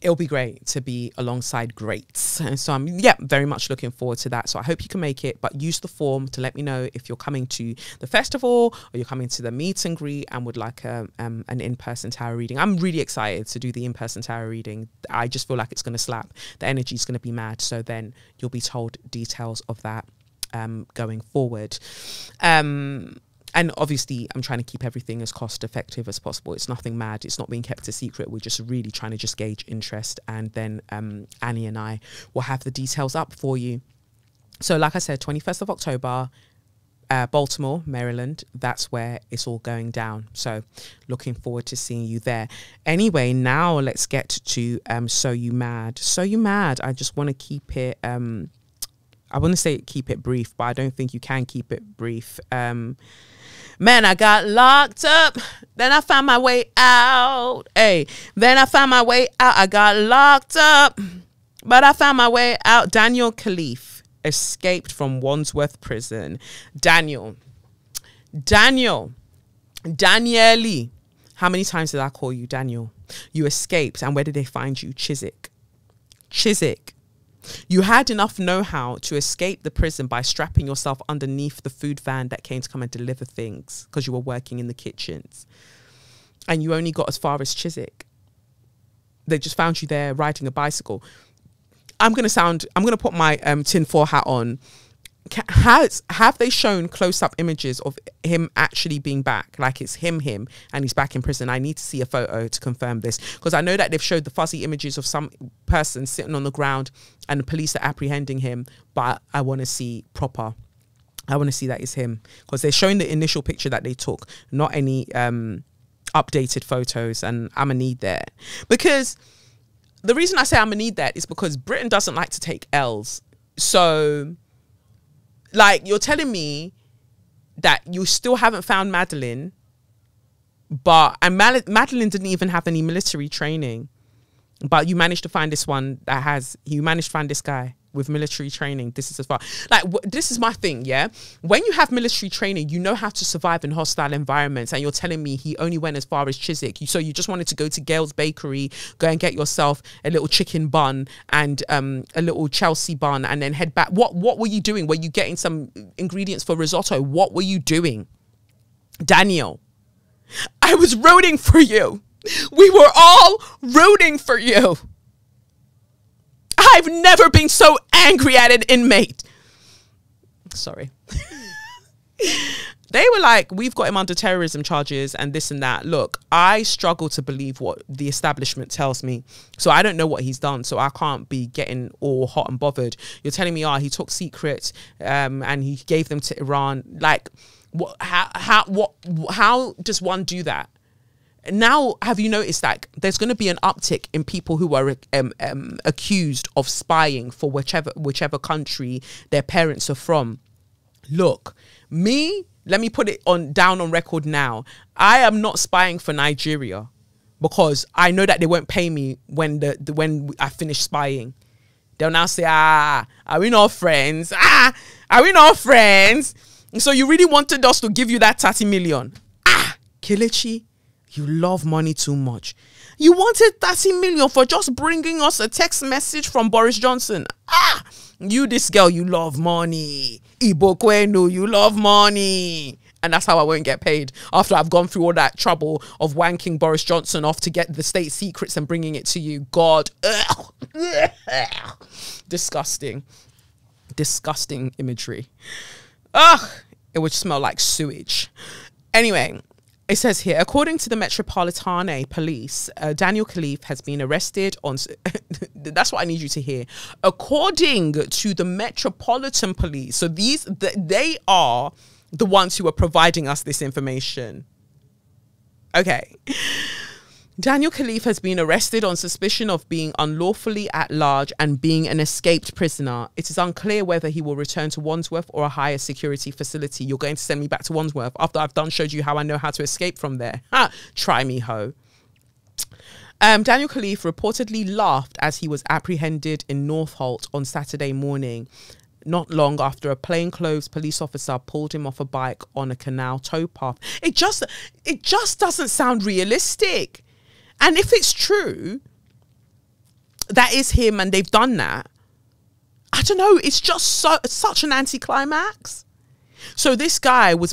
it'll be great to be alongside greats. And so I'm very much looking forward to that. So I hope you can make it, but use the form to let me know if you're coming to the festival or you're coming to the meet and greet and would like an in-person tarot reading. I'm really excited to do the in-person tarot reading. I just feel like it's going to slap. The energy is going to be mad. So then you'll be told details of that going forward. And obviously, I'm trying to keep everything as cost effective as possible. It's nothing mad. It's not being kept a secret. We're just really trying to just gauge interest. And then Annie and I will have the details up for you. So like I said, 21st of October, Baltimore, Maryland. That's where it's all going down. So looking forward to seeing you there. Anyway, now let's get to So You Mad. So You Mad. I just want to keep it... I want to say keep it brief, but I don't think you can keep it brief. Man, I got locked up, then I found my way out. Hey, then I found my way out. I got locked up, but I found my way out. Daniel Khalife escaped from Wandsworth Prison. Daniele. How many times did I call you Daniel? You escaped, and where did they find you? Chiswick. You had enough know-how to escape the prison by strapping yourself underneath the food van that came to come and deliver things, because you were working in the kitchens. And you only got as far as Chiswick. They just found you there riding a bicycle. I'm going to put my tinfoil hat on. Have they shown close-up images of him actually being back? Like it's him, and he's back in prison. I need to see a photo to confirm this, because I know that they've showed the fuzzy images of some person sitting on the ground and the police are apprehending him, but I want to see proper. I want to see that it's him, because they're showing the initial picture that they took, not any updated photos, and I'm gonna need that. Because the reason I say I'm gonna need that is because Britain doesn't like to take L's. So... like, you're telling me that you still haven't found Madeline, and Madeline didn't even have any military training, but you managed to find this one you managed to find this guy with military training. This is as far, like, this is my thing, yeah? When you have military training, you know how to survive in hostile environments, and you're telling me he only went as far as Chiswick. So you just wanted to go to Gail's Bakery, go and get yourself a little chicken bun and a little Chelsea bun, and then head back. What were you doing? Were you getting some ingredients for risotto? What were you doing? Daniel, I was rooting for you. We were all rooting for you. I've never been so angry at an inmate. Sorry. They were like, we've got him under terrorism charges and this and that. Look, I struggle to believe what the establishment tells me. So I don't know what he's done. So I can't be getting all hot and bothered. You're telling me, he took secrets and he gave them to Iran. Like, how does one do that? Now, have you noticed that there's going to be an uptick in people who are accused of spying for whichever country their parents are from? Look, let me put it down on record now. I am not spying for Nigeria, because I know that they won't pay me when I finish spying. They'll now say, are we not friends? Are we not friends? So you really wanted us to give you that 30 million. Kelechi, you love money too much. You wanted 30 million for just bringing us a text message from Boris Johnson. You, this girl, you love money. Ibo Kwenu, you love money. And that's how I won't get paid after I've gone through all that trouble of wanking Boris Johnson off to get the state secrets and bringing it to you. God. Disgusting. Disgusting imagery. It would smell like sewage. Anyway, it says here, according to the Metropolitan Police, Daniel Khalife has been arrested on... That's what I need you to hear. According to the Metropolitan Police, so they are the ones who are providing us this information. Okay. Daniel Khalife has been arrested on suspicion of being unlawfully at large and being an escaped prisoner. It is unclear whether he will return to Wandsworth or a higher security facility. You're going to send me back to Wandsworth after I've showed you how I know how to escape from there. Try me, ho. Daniel Khalife reportedly laughed as he was apprehended in Northolt on Saturday morning, not long after a plainclothes police officer pulled him off a bike on a canal towpath. It just doesn't sound realistic. And if it's true, that is him and they've done that, I don't know, it's just such an anticlimax. So this guy was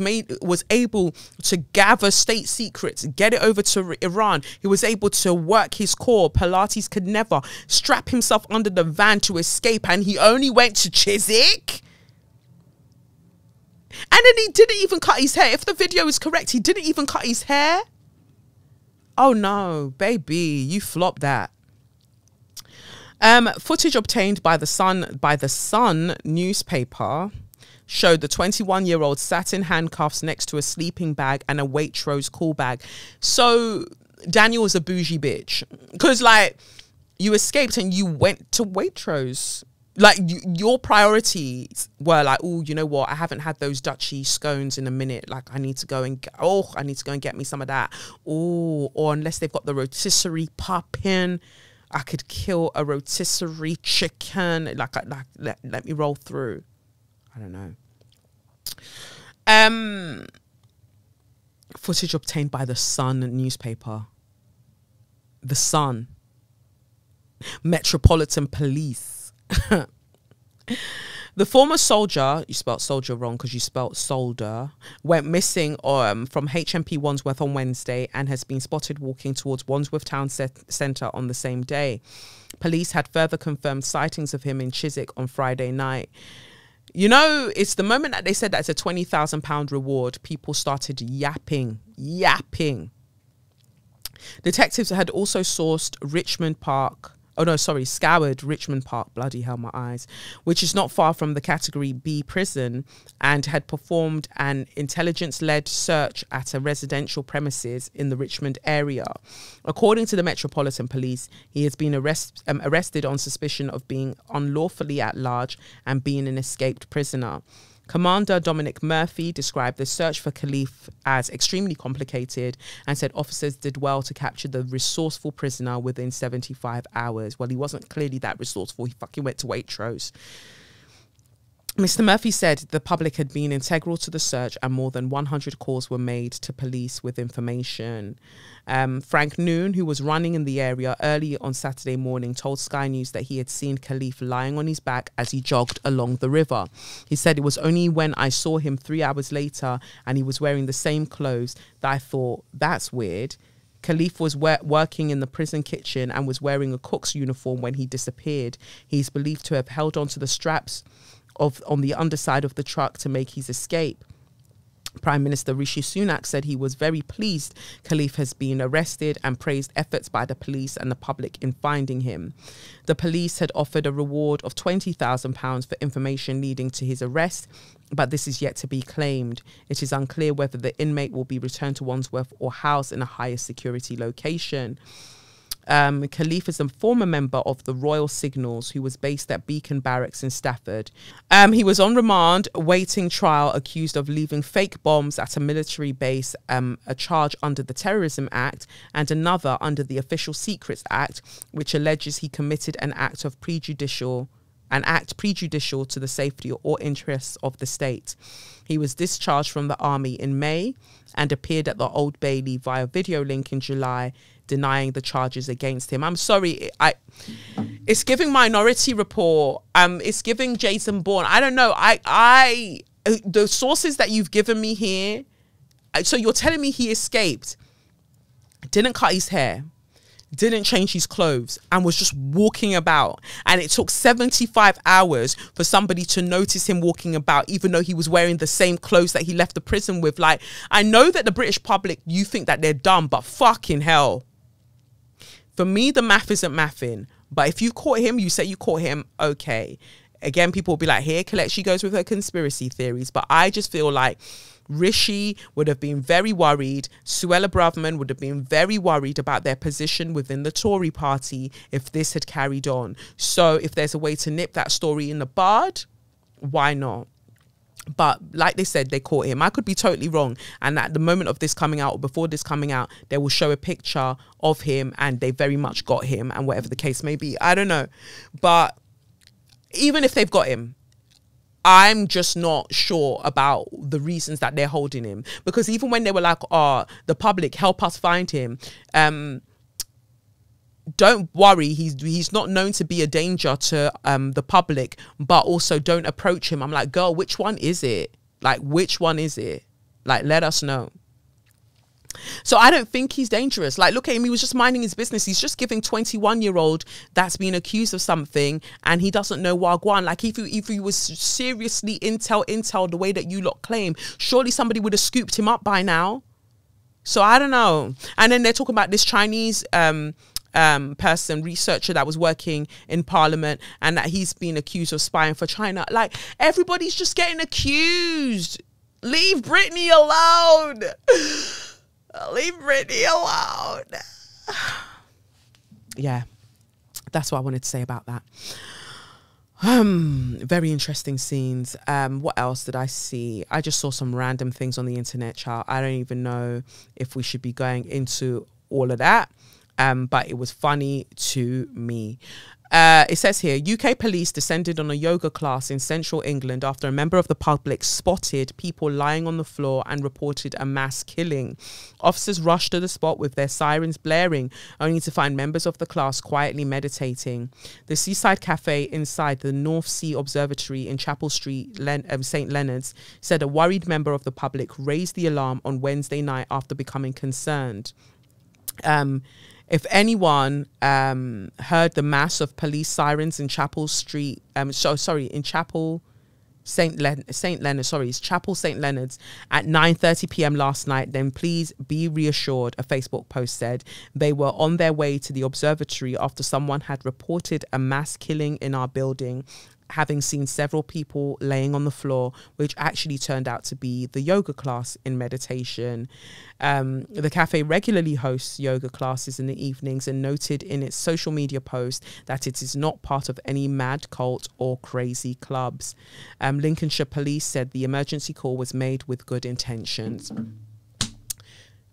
able to gather state secrets, get it over to Iran. He was able to work his core. Pilates could never strap himself under the van to escape, and he only went to Chiswick. And then he didn't even cut his hair. If the video is correct, he didn't even cut his hair. Oh no, baby, you flopped that. Footage obtained by the Sun newspaper showed the 21-year-old sat in handcuffs next to a sleeping bag and a Waitrose call bag. So Daniel was a bougie bitch, because like you escaped and you went to Waitrose. Like your priorities were like, oh, you know what? I haven't had those Dutchy scones in a minute. Like I need to go and get me some of that. Oh, or unless they've got the rotisserie popping, I could kill a rotisserie chicken. Let me roll through. I don't know. Footage obtained by the Sun newspaper. The Sun. Metropolitan Police. The former soldier, you spelled soldier wrong because you spelled soldier, went missing from HMP Wandsworth on Wednesday and has been spotted walking towards Wandsworth Town Centre on the same day. Police had further confirmed sightings of him in Chiswick on Friday night. You know, it's the moment that they said that it's a £20,000 reward, people started yapping. Detectives had also scoured Richmond Park, bloody hell, my eyes, which is not far from the Category B prison, and had performed an intelligence-led search at a residential premises in the Richmond area. According to the Metropolitan Police, he has been arrested on suspicion of being unlawfully at large and being an escaped prisoner. Commander Dominic Murphy described the search for Khalife as extremely complicated and said officers did well to capture the resourceful prisoner within 75 hours. Well, he wasn't clearly that resourceful. He fucking went to Waitrose. Mr. Murphy said the public had been integral to the search and more than 100 calls were made to police with information. Frank Noon, who was running in the area early on Saturday morning, told Sky News that he had seen Khalife lying on his back as he jogged along the river. He said, it was only when I saw him 3 hours later and he was wearing the same clothes that I thought, that's weird. Khalife was working in the prison kitchen and was wearing a cook's uniform when he disappeared. He's believed to have held onto the straps on the underside of the truck to make his escape. Prime Minister Rishi Sunak said he was very pleased Khalife has been arrested and praised efforts by the police and the public in finding him. The police had offered a reward of £20,000 for information leading to his arrest, but this is yet to be claimed. It is unclear whether the inmate will be returned to Wandsworth or housed in a higher security location. Khalife is a former member of the Royal Signals who was based at Beacon Barracks in Stafford. He was on remand awaiting trial, accused of leaving fake bombs at a military base, a charge under the Terrorism Act and another under the Official Secrets Act, which alleges he committed an act of prejudicial an act prejudicial to the safety or interests of the state. He was discharged from the army in May and appeared at the Old Bailey via video link in July, denying the charges against him. I'm sorry, it's giving Minority Report. It's giving Jason Bourne. I don't know. The sources that you've given me here. So you're telling me he escaped, didn't cut his hair, didn't change his clothes, and was just walking about, and it took 75 hours for somebody to notice him walking about, even though he was wearing the same clothes that he left the prison with. Like, I know that the British public, you think that they're dumb, but fucking hell. For me, the math isn't mathing. But if you caught him, you say you caught him, okay. Again, people will be like, here, Kelechi goes with her conspiracy theories. But I just feel like Rishi would have been very worried. Suella Braverman would have been very worried about their position within the Tory party if this had carried on. So if there's a way to nip that story in the bud, why not? But like they said, they caught him. I could be totally wrong. And at the moment of this coming out, or before this coming out, they will show a picture of him and they very much got him, and whatever the case may be. I don't know. But even if they've got him, I'm just not sure about the reasons that they're holding him. Because even when they were like, oh, the public, help us find him. Don't worry, he's not known to be a danger to the public, but also don't approach him. I'm like, girl, which one is it? Like, which one is it? Like, let us know. So I don't think he's dangerous. Like, look at him. He was just minding his business. He's just giving 21-year-old that's been accused of something and he doesn't know Wagwan. Like, if he was seriously intel the way that you lot claim, surely somebody would have scooped him up by now. So I don't know. And then they're talking about this Chinese researcher that was working in Parliament and that he's been accused of spying for China. Like, everybody's just getting accused. Leave Britney alone. Leave Britney alone. Yeah, that's what I wanted to say about that. Very interesting scenes. What else did I see? I just saw some random things on the internet, child. I don't even know if we should be going into all of that. But it was funny to me. It says here, UK police descended on a yoga class in central England after a member of the public spotted people lying on the floor and reported a mass killing. Officers rushed to the spot with their sirens blaring, only to find members of the class quietly meditating. The seaside cafe inside the North Sea Observatory in Chapel Street, St. Leonard's, said a worried member of the public raised the alarm on Wednesday night after becoming concerned. If anyone heard the mass of police sirens in Chapel Street, in Chapel St. Leonard's, it's Chapel St. Leonard's at 9:30 p.m. last night, then please be reassured, a Facebook post said. They were on their way to the observatory after someone had reported a mass killing in our building, having seen several people laying on the floor, which actually turned out to be the yoga class in meditation. The cafe regularly hosts yoga classes in the evenings and noted in its social media post that it is not part of any mad cult or crazy clubs. Lincolnshire Police said the emergency call was made with good intentions.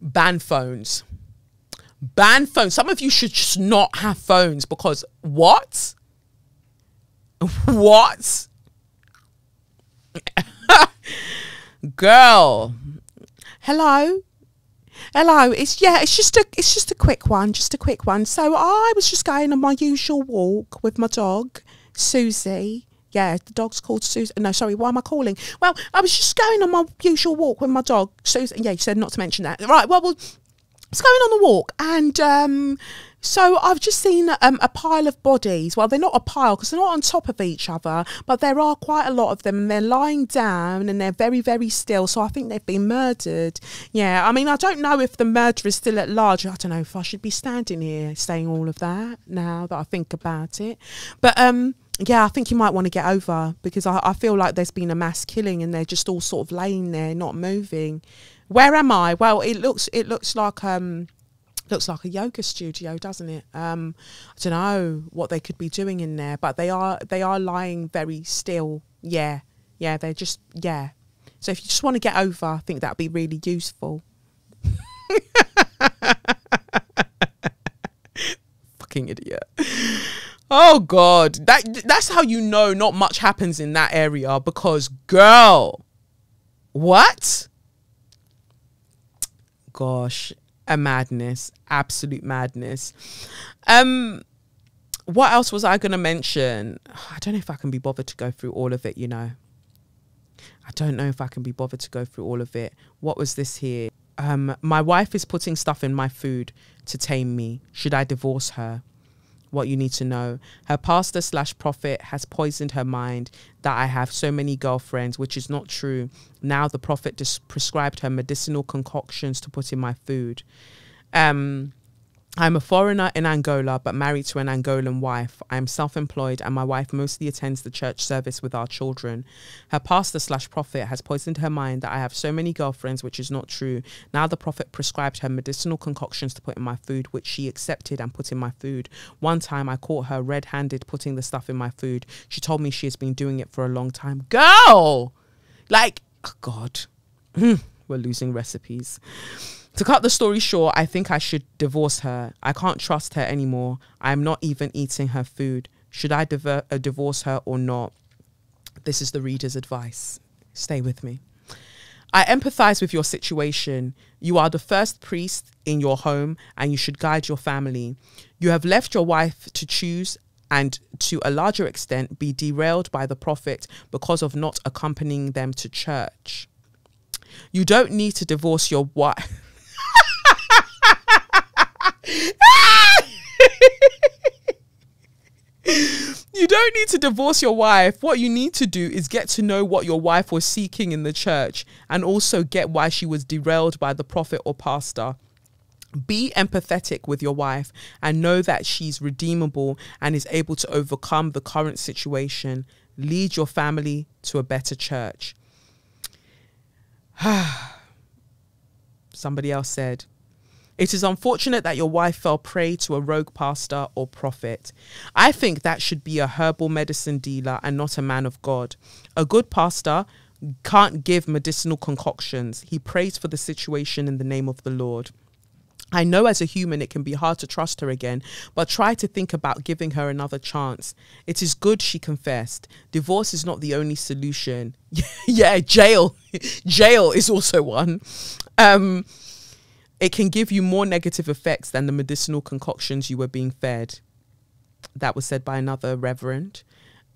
Ban phones. Ban phones. Some of you should just not have phones because what? What? Girl. Hello. It's just a quick one. So I was just going on my usual walk with my dog, Susie. Yeah, the dog's called Susie. No, sorry, why am I calling? Well, I was just going on my usual walk with my dog, Susie. Yeah, you said not to mention that. Right, well, I was going on the walk and so I've just seen a pile of bodies. Well, they're not a pile because they're not on top of each other, but there are quite a lot of them and they're lying down and they're very, very still. So I think they've been murdered. Yeah, I mean, I don't know if the murderer is still at large. I don't know if I should be standing here saying all of that now that I think about it. But yeah, I think you might want to get over because I feel like there's been a mass killing and they're just all sort of laying there, not moving. Where am I? Well, it looks like a yoga studio, doesn't it? I don't know what they could be doing in there, but they are lying very still. Yeah, they're just, yeah. So if you just want to get over, I think that'd be really useful. Fucking idiot. Oh God, that's how you know not much happens in that area, because girl, what? Gosh, a madness, absolute madness. What else was I gonna mention? I don't know if I can be bothered to go through all of it, you know. I don't know if I can be bothered to go through all of it. What was this here? My wife is putting stuff in my food to tame me. Should I divorce her? What you need to know. Her pastor/prophet has poisoned her mind that I have so many girlfriends, which is not true. Now the prophet prescribed her medicinal concoctions to put in my food. I'm a foreigner in Angola, but married to an Angolan wife. I am self-employed and my wife mostly attends the church service with our children. Her pastor/prophet has poisoned her mind that I have so many girlfriends, which is not true. Now the prophet prescribed her medicinal concoctions to put in my food, which she accepted and put in my food. One time I caught her red-handed putting the stuff in my food. She told me she has been doing it for a long time. Girl! Like, oh God. We're losing recipes. To cut the story short, I think I should divorce her. I can't trust her anymore. I am not even eating her food. Should I divorce her or not? This is the reader's advice. Stay with me. I empathize with your situation. You are the first priest in your home and you should guide your family. You have left your wife to choose and to a larger extent be derailed by the prophet because of not accompanying them to church. You don't need to divorce your wife. You don't need to divorce your wife. What you need to do is get to know what your wife was seeking in the church and also get why she was derailed by the prophet or pastor. Be empathetic with your wife and know that she's redeemable and is able to overcome the current situation. Lead your family to a better church. Somebody else said, it is unfortunate that your wife fell prey to a rogue pastor or prophet. I think that should be a herbal medicine dealer and not a man of God. A good pastor can't give medicinal concoctions. He prays for the situation in the name of the Lord. I know as a human it can be hard to trust her again, but try to think about giving her another chance. It is good she confessed. Divorce is not the only solution. Yeah, jail. Jail is also one. It can give you more negative effects than the medicinal concoctions you were being fed. That was said by another reverend.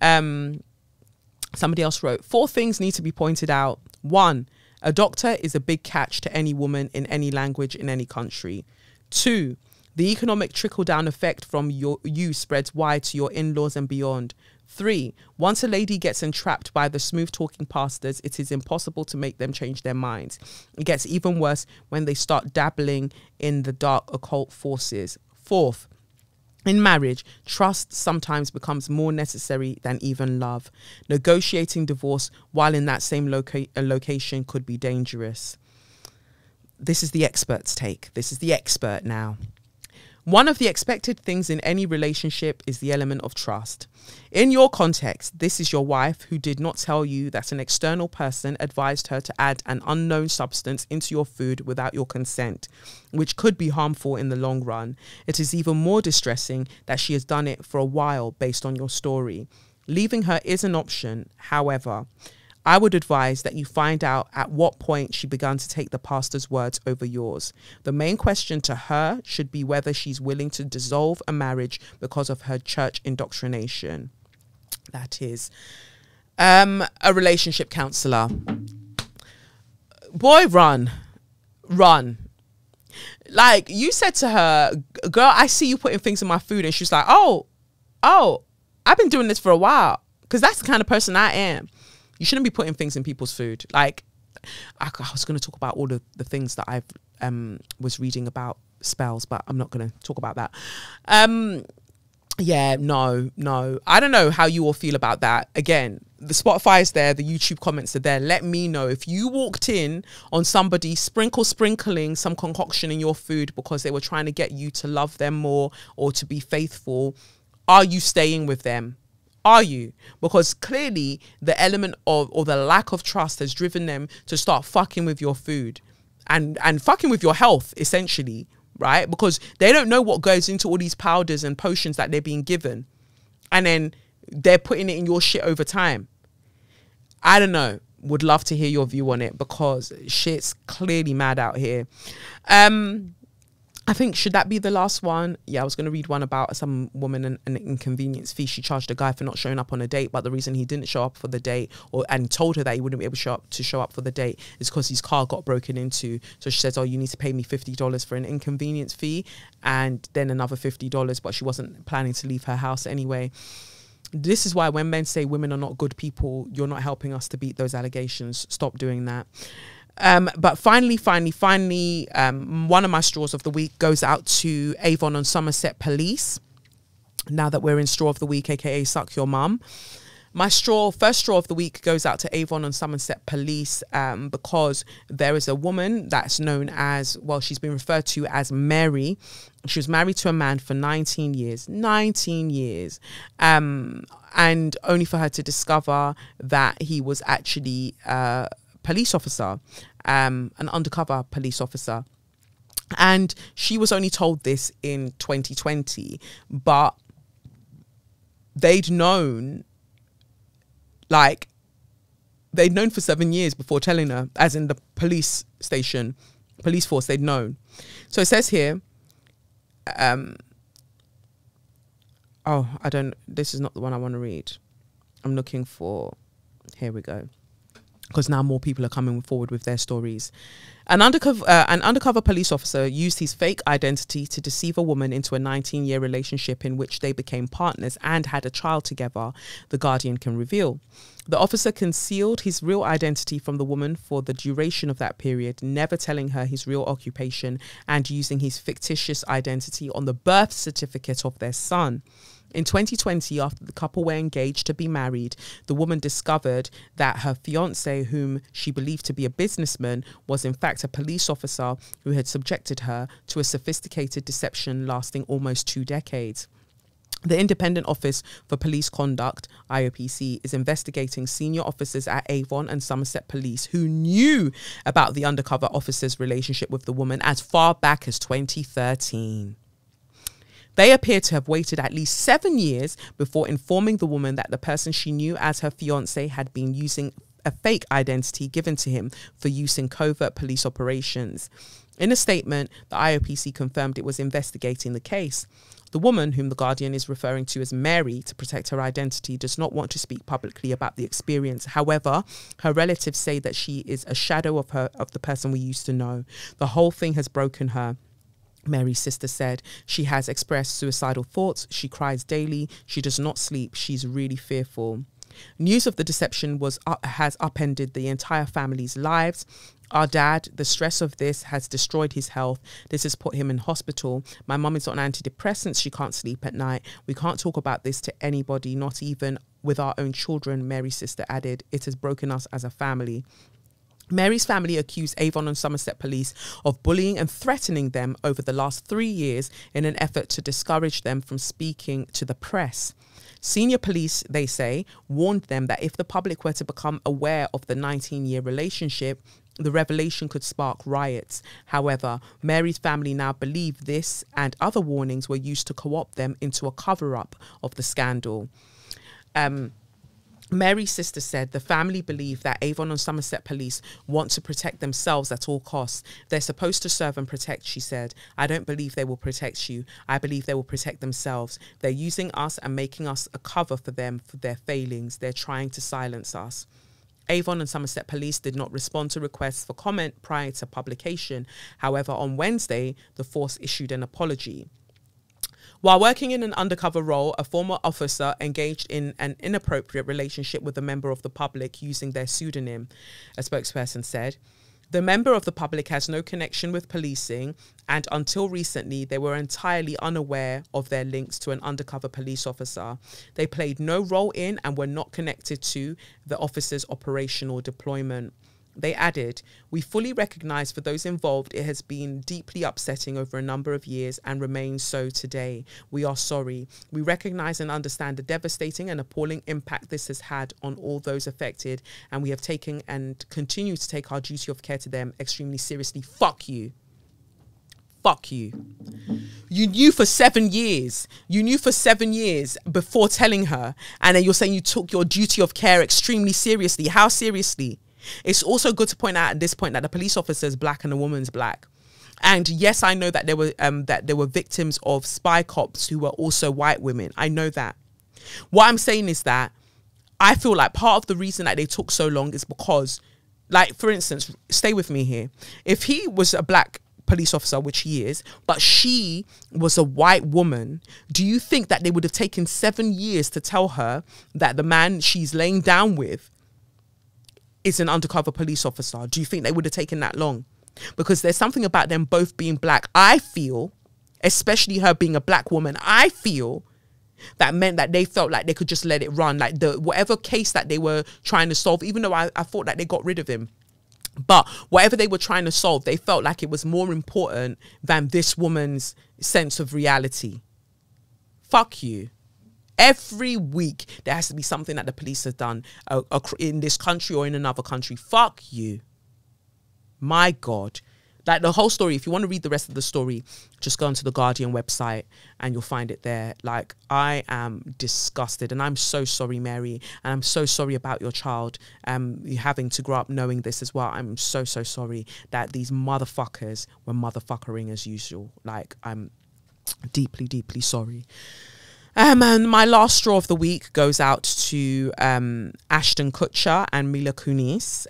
Somebody else wrote, 4 things need to be pointed out. 1, a doctor is a big catch to any woman in any language in any country. 2, the economic trickle-down effect from you spreads wide to your in-laws and beyond. 3, once a lady gets entrapped by the smooth-talking pastors, it is impossible to make them change their minds. It gets even worse when they start dabbling in the dark occult forces. 4th, in marriage, trust sometimes becomes more necessary than even love. Negotiating divorce while in that same location could be dangerous. This is the expert's take. This is the expert now. One of the expected things in any relationship is the element of trust. In your context, this is your wife who did not tell you that an external person advised her to add an unknown substance into your food without your consent, which could be harmful in the long run. It is even more distressing that she has done it for a while based on your story. Leaving her is an option. However, I would advise that you find out at what point she began to take the pastor's words over yours. The main question to her should be whether she's willing to dissolve a marriage because of her church indoctrination. That is a relationship counselor. Boy, run. Like, you said to her, girl, I see you putting things in my food. And she's like, oh, I've been doing this for a while. Because that's the kind of person I am. You shouldn't be putting things in people's food. Like, I was going to talk about all of the things that I was reading about spells, but I'm not going to talk about that. Yeah, no. I don't know how you all feel about that. Again, the Spotify is there. The YouTube comments are there. Let me know if you walked in on somebody sprinkling some concoction in your food because they were trying to get you to love them more or to be faithful. Are you staying with them? Are you? Because clearly the element of or the lack of trust has driven them to start fucking with your food and fucking with your health, essentially, right? Because they don't know what goes into all these powders and potions that they're being given. and then they're putting it in your shit over time. I don't know. Would love to hear your view on it, because shit's clearly mad out here. I think, should that be the last one? Yeah, I was going to read one about some woman and an inconvenience fee. She charged a guy for not showing up on a date, but the reason he didn't show up for the date, and told her that he wouldn't be able to show up for the date, is because his car got broken into. So she says, oh, you need to pay me $50 for an inconvenience fee, and then another $50, but she wasn't planning to leave her house anyway. This is why when men say women are not good people, you're not helping us to beat those allegations. Stop doing that. But finally, one of my straws of the week goes out to Avon and Somerset Police. Now that we're in straw of the week, aka suck your mum. My first straw of the week goes out to Avon and Somerset Police, because there is a woman that's known as, well, she's been referred to as Mary. She was married to a man for 19 years, and only for her to discover that he was actually police officer, an undercover police officer. And she was only told this in 2020, but they'd known for 7 years before telling her, as in the police force, they'd known. So it says here, this is not the one I want to read. I'm looking for, here we go, because now more people are coming forward with their stories. An undercover police officer used his fake identity to deceive a woman into a 19-year relationship in which they became partners and had a child together, The Guardian can reveal. The officer concealed his real identity from the woman for the duration of that period, never telling her his real occupation and using his fictitious identity on the birth certificate of their son. In 2020, after the couple were engaged to be married, the woman discovered that her fiancé, whom she believed to be a businessman, was in fact a police officer who had subjected her to a sophisticated deception lasting almost 2 decades. The Independent Office for Police Conduct, IOPC, is investigating senior officers at Avon and Somerset Police who knew about the undercover officer's relationship with the woman as far back as 2013. They appear to have waited at least 7 years before informing the woman that the person she knew as her fiancé had been using a fake identity given to him for use in covert police operations. In a statement, the IOPC confirmed it was investigating the case. The woman, whom The Guardian is referring to as Mary to protect her identity, does not want to speak publicly about the experience. However, her relatives say that she is a shadow of the person we used to know. The whole thing has broken her. Mary's sister said she has expressed suicidal thoughts. She cries daily. She does not sleep. She's really fearful. News of the deception has upended the entire family's lives. Our dad, the stress of this has destroyed his health. This has put him in hospital. My mum is on antidepressants. She can't sleep at night. We can't talk about this to anybody, not even with our own children, Mary's sister added. It has broken us as a family. Mary's family accused Avon and Somerset Police of bullying and threatening them over the last 3 years in an effort to discourage them from speaking to the press. Senior police, they say, warned them that if the public were to become aware of the 19-year relationship, the revelation could spark riots. However, Mary's family now believe this and other warnings were used to co-opt them into a cover-up of the scandal. Mary's sister said the family believe that Avon and Somerset Police want to protect themselves at all costs. They're supposed to serve and protect, she said. I don't believe they will protect you. I believe they will protect themselves. They're using us and making us a cover for them for their failings. They're trying to silence us. Avon and Somerset Police did not respond to requests for comment prior to publication. However, on Wednesday, the force issued an apology. While working in an undercover role, a former officer engaged in an inappropriate relationship with a member of the public using their pseudonym, a spokesperson said. The member of the public has no connection with policing, and until recently, they were entirely unaware of their links to an undercover police officer. They played no role in and were not connected to the officer's operational deployment. They added, we fully recognise for those involved it has been deeply upsetting over a number of years and remains so today. We are sorry. We recognise and understand the devastating and appalling impact this has had on all those affected, and we have taken and continue to take our duty of care to them extremely seriously. Fuck you. fuck you. You knew for 7 years. You knew for 7 years before telling her. And then you're saying you took your duty of care extremely seriously. How seriously? It's also good to point out at this point that the police officer is black and the woman's black. And yes, I know that there were victims of spy cops who were also white women. I know that. What I'm saying is that I feel like part of the reason that they took so long is because, like, for instance, stay with me here. If he was a black police officer, which he is, but she was a white woman, do you think that they would have taken 7 years to tell her that the man she's laying down with is an undercover police officer? Do you think they would have taken that long? Because there's something about them both being black, I feel, especially her being a black woman, I feel that meant that they felt like they could just let it run. Like whatever case that they were trying to solve, even though I thought that they got rid of him, but whatever they were trying to solve, they felt like it was more important than this woman's sense of reality. Fuck you. Every week there has to be something that the police have done in this country or in another country. Fuck you. My God. Like the whole story, if you want to read the rest of the story, just go onto the Guardian website and you'll find it there. Like, I am disgusted, and I'm so sorry, Mary, and I'm so sorry about your child having to grow up knowing this as well. I'm so sorry that these motherfuckers were motherfuckering as usual. Like, I'm deeply sorry. And my last straw of the week goes out to Ashton Kutcher and Mila Kunis.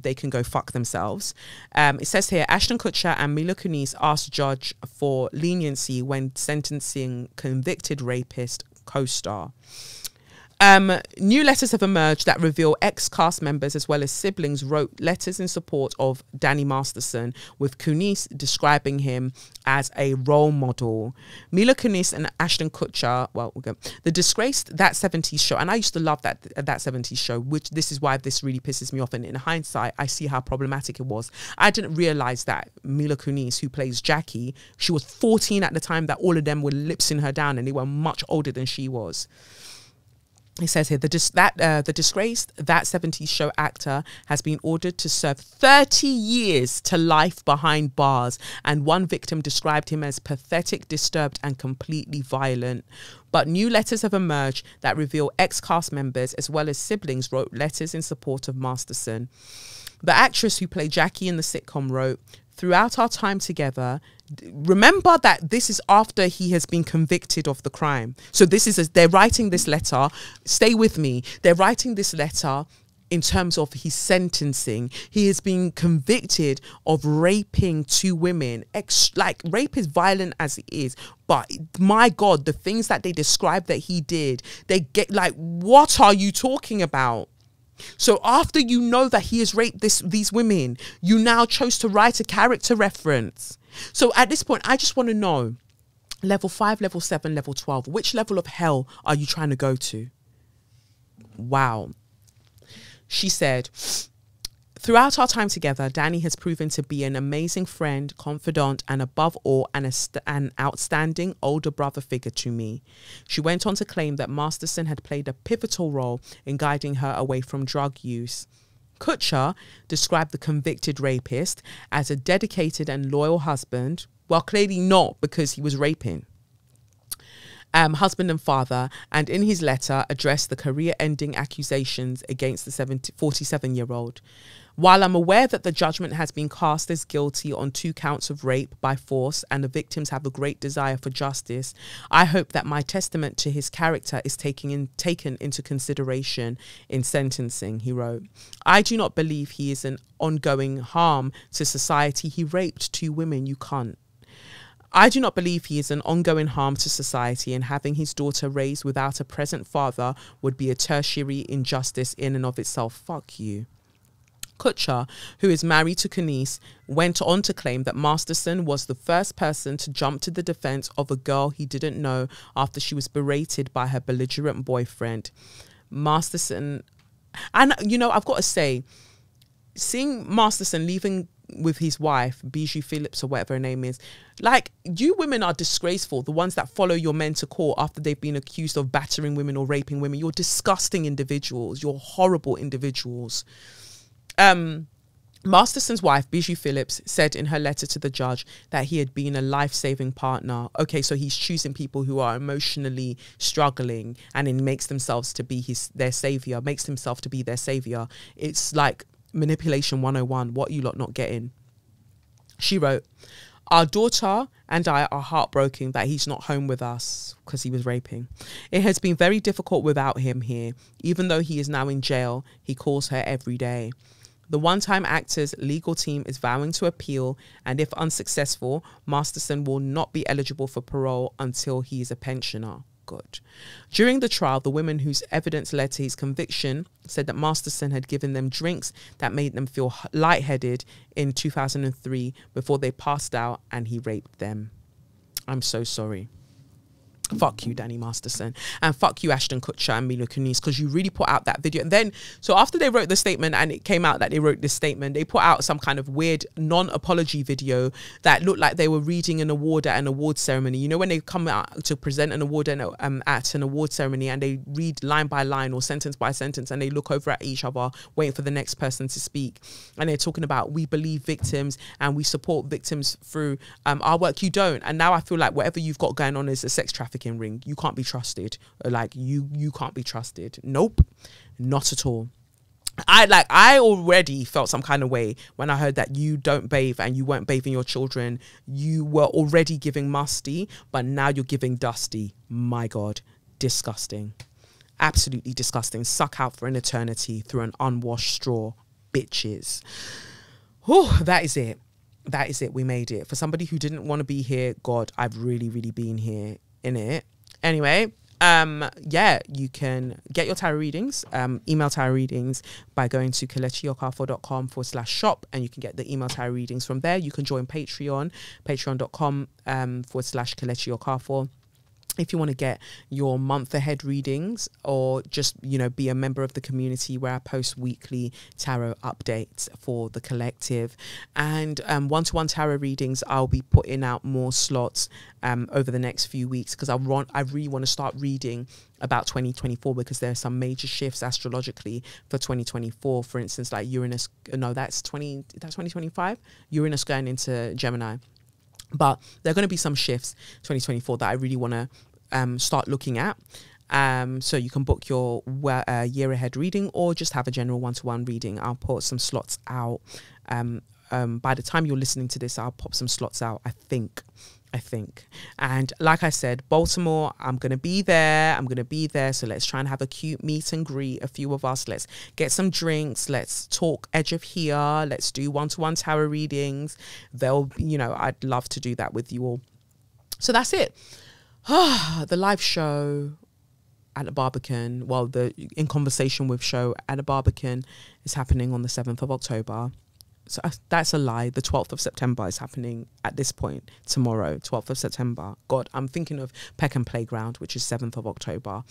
They can go fuck themselves. It says here, Ashton Kutcher and Mila Kunis asked judge for leniency when sentencing convicted rapist co-star. New letters have emerged that reveal ex-cast members as well as siblings wrote letters in support of Danny Masterson, with Kunis describing him as a role model. Mila Kunis and Ashton Kutcher, well, we'll go. The disgraced That 70s Show, and I used to love that 70s Show, which this is why this really pisses me off, and in hindsight, I see how problematic it was. I didn't realise that Mila Kunis, who plays Jackie, she was 14 at the time that all of them were lipsing her down, and they were much older than she was. It says here, the disgraced That 70s Show actor has been ordered to serve 30 years to life behind bars, and one victim described him as pathetic, disturbed and completely violent. But new letters have emerged that reveal ex-cast members as well as siblings wrote letters in support of Masterson. The actress who played Jackie in the sitcom wrote, "Throughout our time together," remember that this is after he has been convicted of the crime. So this is, they're writing this letter, stay with me, they're writing this letter in terms of his sentencing. He has been convicted of raping 2 women. Like, rape is violent as it is, but my God, the things that they describe that he did, they get like, what are you talking about? So after you know that he has raped these women, you now chose to write a character reference. So at this point, I just want to know, level 5, level 7, level 12, which level of hell are you trying to go to? Wow. She said, "Throughout our time together, Danny has proven to be an amazing friend, confidant, and above all, an outstanding older brother figure to me." She went on to claim that Masterson had played a pivotal role in guiding her away from drug use. Kutcher described the convicted rapist as a dedicated and loyal husband, well, clearly not, because he was raping. Husband and father, and in his letter addressed the career-ending accusations against the 47-year-old. "While I'm aware that the judgment has been cast as guilty on 2 counts of rape by force and the victims have a great desire for justice, I hope that my testament to his character is taken into consideration in sentencing," he wrote. "I do not believe he is an ongoing harm to society. He raped 2 women, you cunt. I do not believe he is an ongoing harm to society, and having his daughter raised without a present father would be a tertiary injustice in and of itself." Fuck you. Kutcher, who is married to Kunis, went on to claim that Masterson was the first person to jump to the defense of a girl he didn't know after she was berated by her belligerent boyfriend. Masterson, and you know, I've got to say, seeing Masterson leaving with his wife, Bijou Phillips or whatever her name is, like, you women are disgraceful, the ones that follow your men to court after they've been accused of battering women or raping women. You're disgusting individuals. You're horrible individuals. Masterson's wife, Bijou Phillips, said in her letter to the judge that he had been a life-saving partner. Okay, so he's choosing people who are emotionally struggling, and it makes themselves to be their savior, makes himself to be their savior. It's like manipulation 101. What you lot not getting? She wrote, "Our daughter and I are heartbroken that he's not home with us because he was raping. It has been very difficult without him here. Even though he is now in jail, he calls her every day. The one-time actor's legal team is vowing to appeal, and if unsuccessful, Masterson will not be eligible for parole until he is a pensioner." Good. During the trial, the women whose evidence led to his conviction said that Masterson had given them drinks that made them feel lightheaded in 2003 before they passed out, and he raped them. I'm so sorry. Fuck you, Danny Masterson, and fuck you, Ashton Kutcher and Mila Kunis, because you really put out that video. And then, so after they wrote the statement and it came out that they wrote this statement, they put out some kind of weird non-apology video that looked like they were reading an award at an award ceremony. You know, when they come out to present an award at an award ceremony and they read line by line or sentence by sentence, and they look over at each other waiting for the next person to speak, and they're talking about, we believe victims and we support victims through our work. You don't. And now I feel like whatever you've got going on is a sex trafficking ring. You can't be trusted. Like you can't be trusted. Nope, not at all. I already felt some kind of way when I heard that you don't bathe and you weren't bathing your children. You were already giving musty, but now you're giving dusty. My God, disgusting. Absolutely disgusting. Suck out for an eternity through an unwashed straw, bitches. Oh, that is it. That is it. We made it. For somebody who didn't want to be here, God, I've really, really been here in it. Anyway, yeah, you can get your tarot readings, email tarot readings by going to KelechiOkafor.com/shop, and you can get the email tarot readings from there. You can join Patreon, patreon.com/Kelechi Okafor. If you want to get your month ahead readings, or just, you know, be a member of the community where I post weekly tarot updates for the collective, and one-to-one tarot readings, I'll be putting out more slots over the next few weeks, because I really want to start reading about 2024, because there are some major shifts astrologically for 2024. For instance, like Uranus, no, that's 2025, Uranus going into Gemini. But there are going to be some shifts 2024 that I really want to start looking at. So you can book your year ahead reading, or just have a general one-to-one reading. I'll put some slots out. By the time you're listening to this, I'll pop some slots out, I think. And like I said, Baltimore, I'm going to be there. So let's try and have a cute meet and greet, a few of us. Let's get some drinks. Let's talk EdgeOfHere. Let's do one-to-one tarot readings. I'd love to do that with you all. So that's it. The live show at the Barbican, well, the In Conversation With show at the Barbican is happening on the 7th of October. So that's a lie. The 12th of September is happening at this point, tomorrow, 12th of September. God, I'm thinking of PECKHAM Playground, which is 7th of October.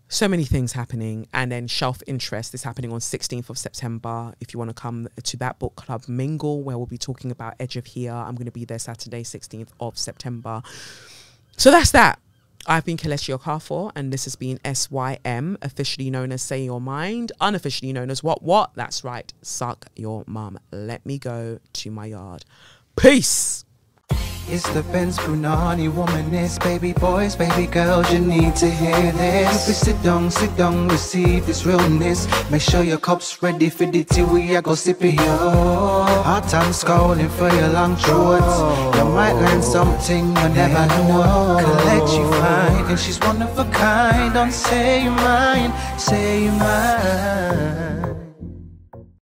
So many things happening. And then Shelf Interest is happening on 16th of September. If you want to come to that book club mingle, where we'll be talking about EdgeOfHere, I'm going to be there Saturday, 16th of September. So that's that. I've been Kelechi Okafor, and this has been SYM, officially known as Say Your Mind, unofficially known as what? That's right, Suck Your Mum. Let me go to my yard. Peace. It's the Benz Brunani womanist, baby boys, baby girls, you need to hear this. Sit down, receive this realness. Make sure your cup's ready for the tea, we are go sip it, yo. Hot time scrolling for your long throats. You might learn something you never know. Kelechi fine, and she's one of a kind. Don't say your mind, say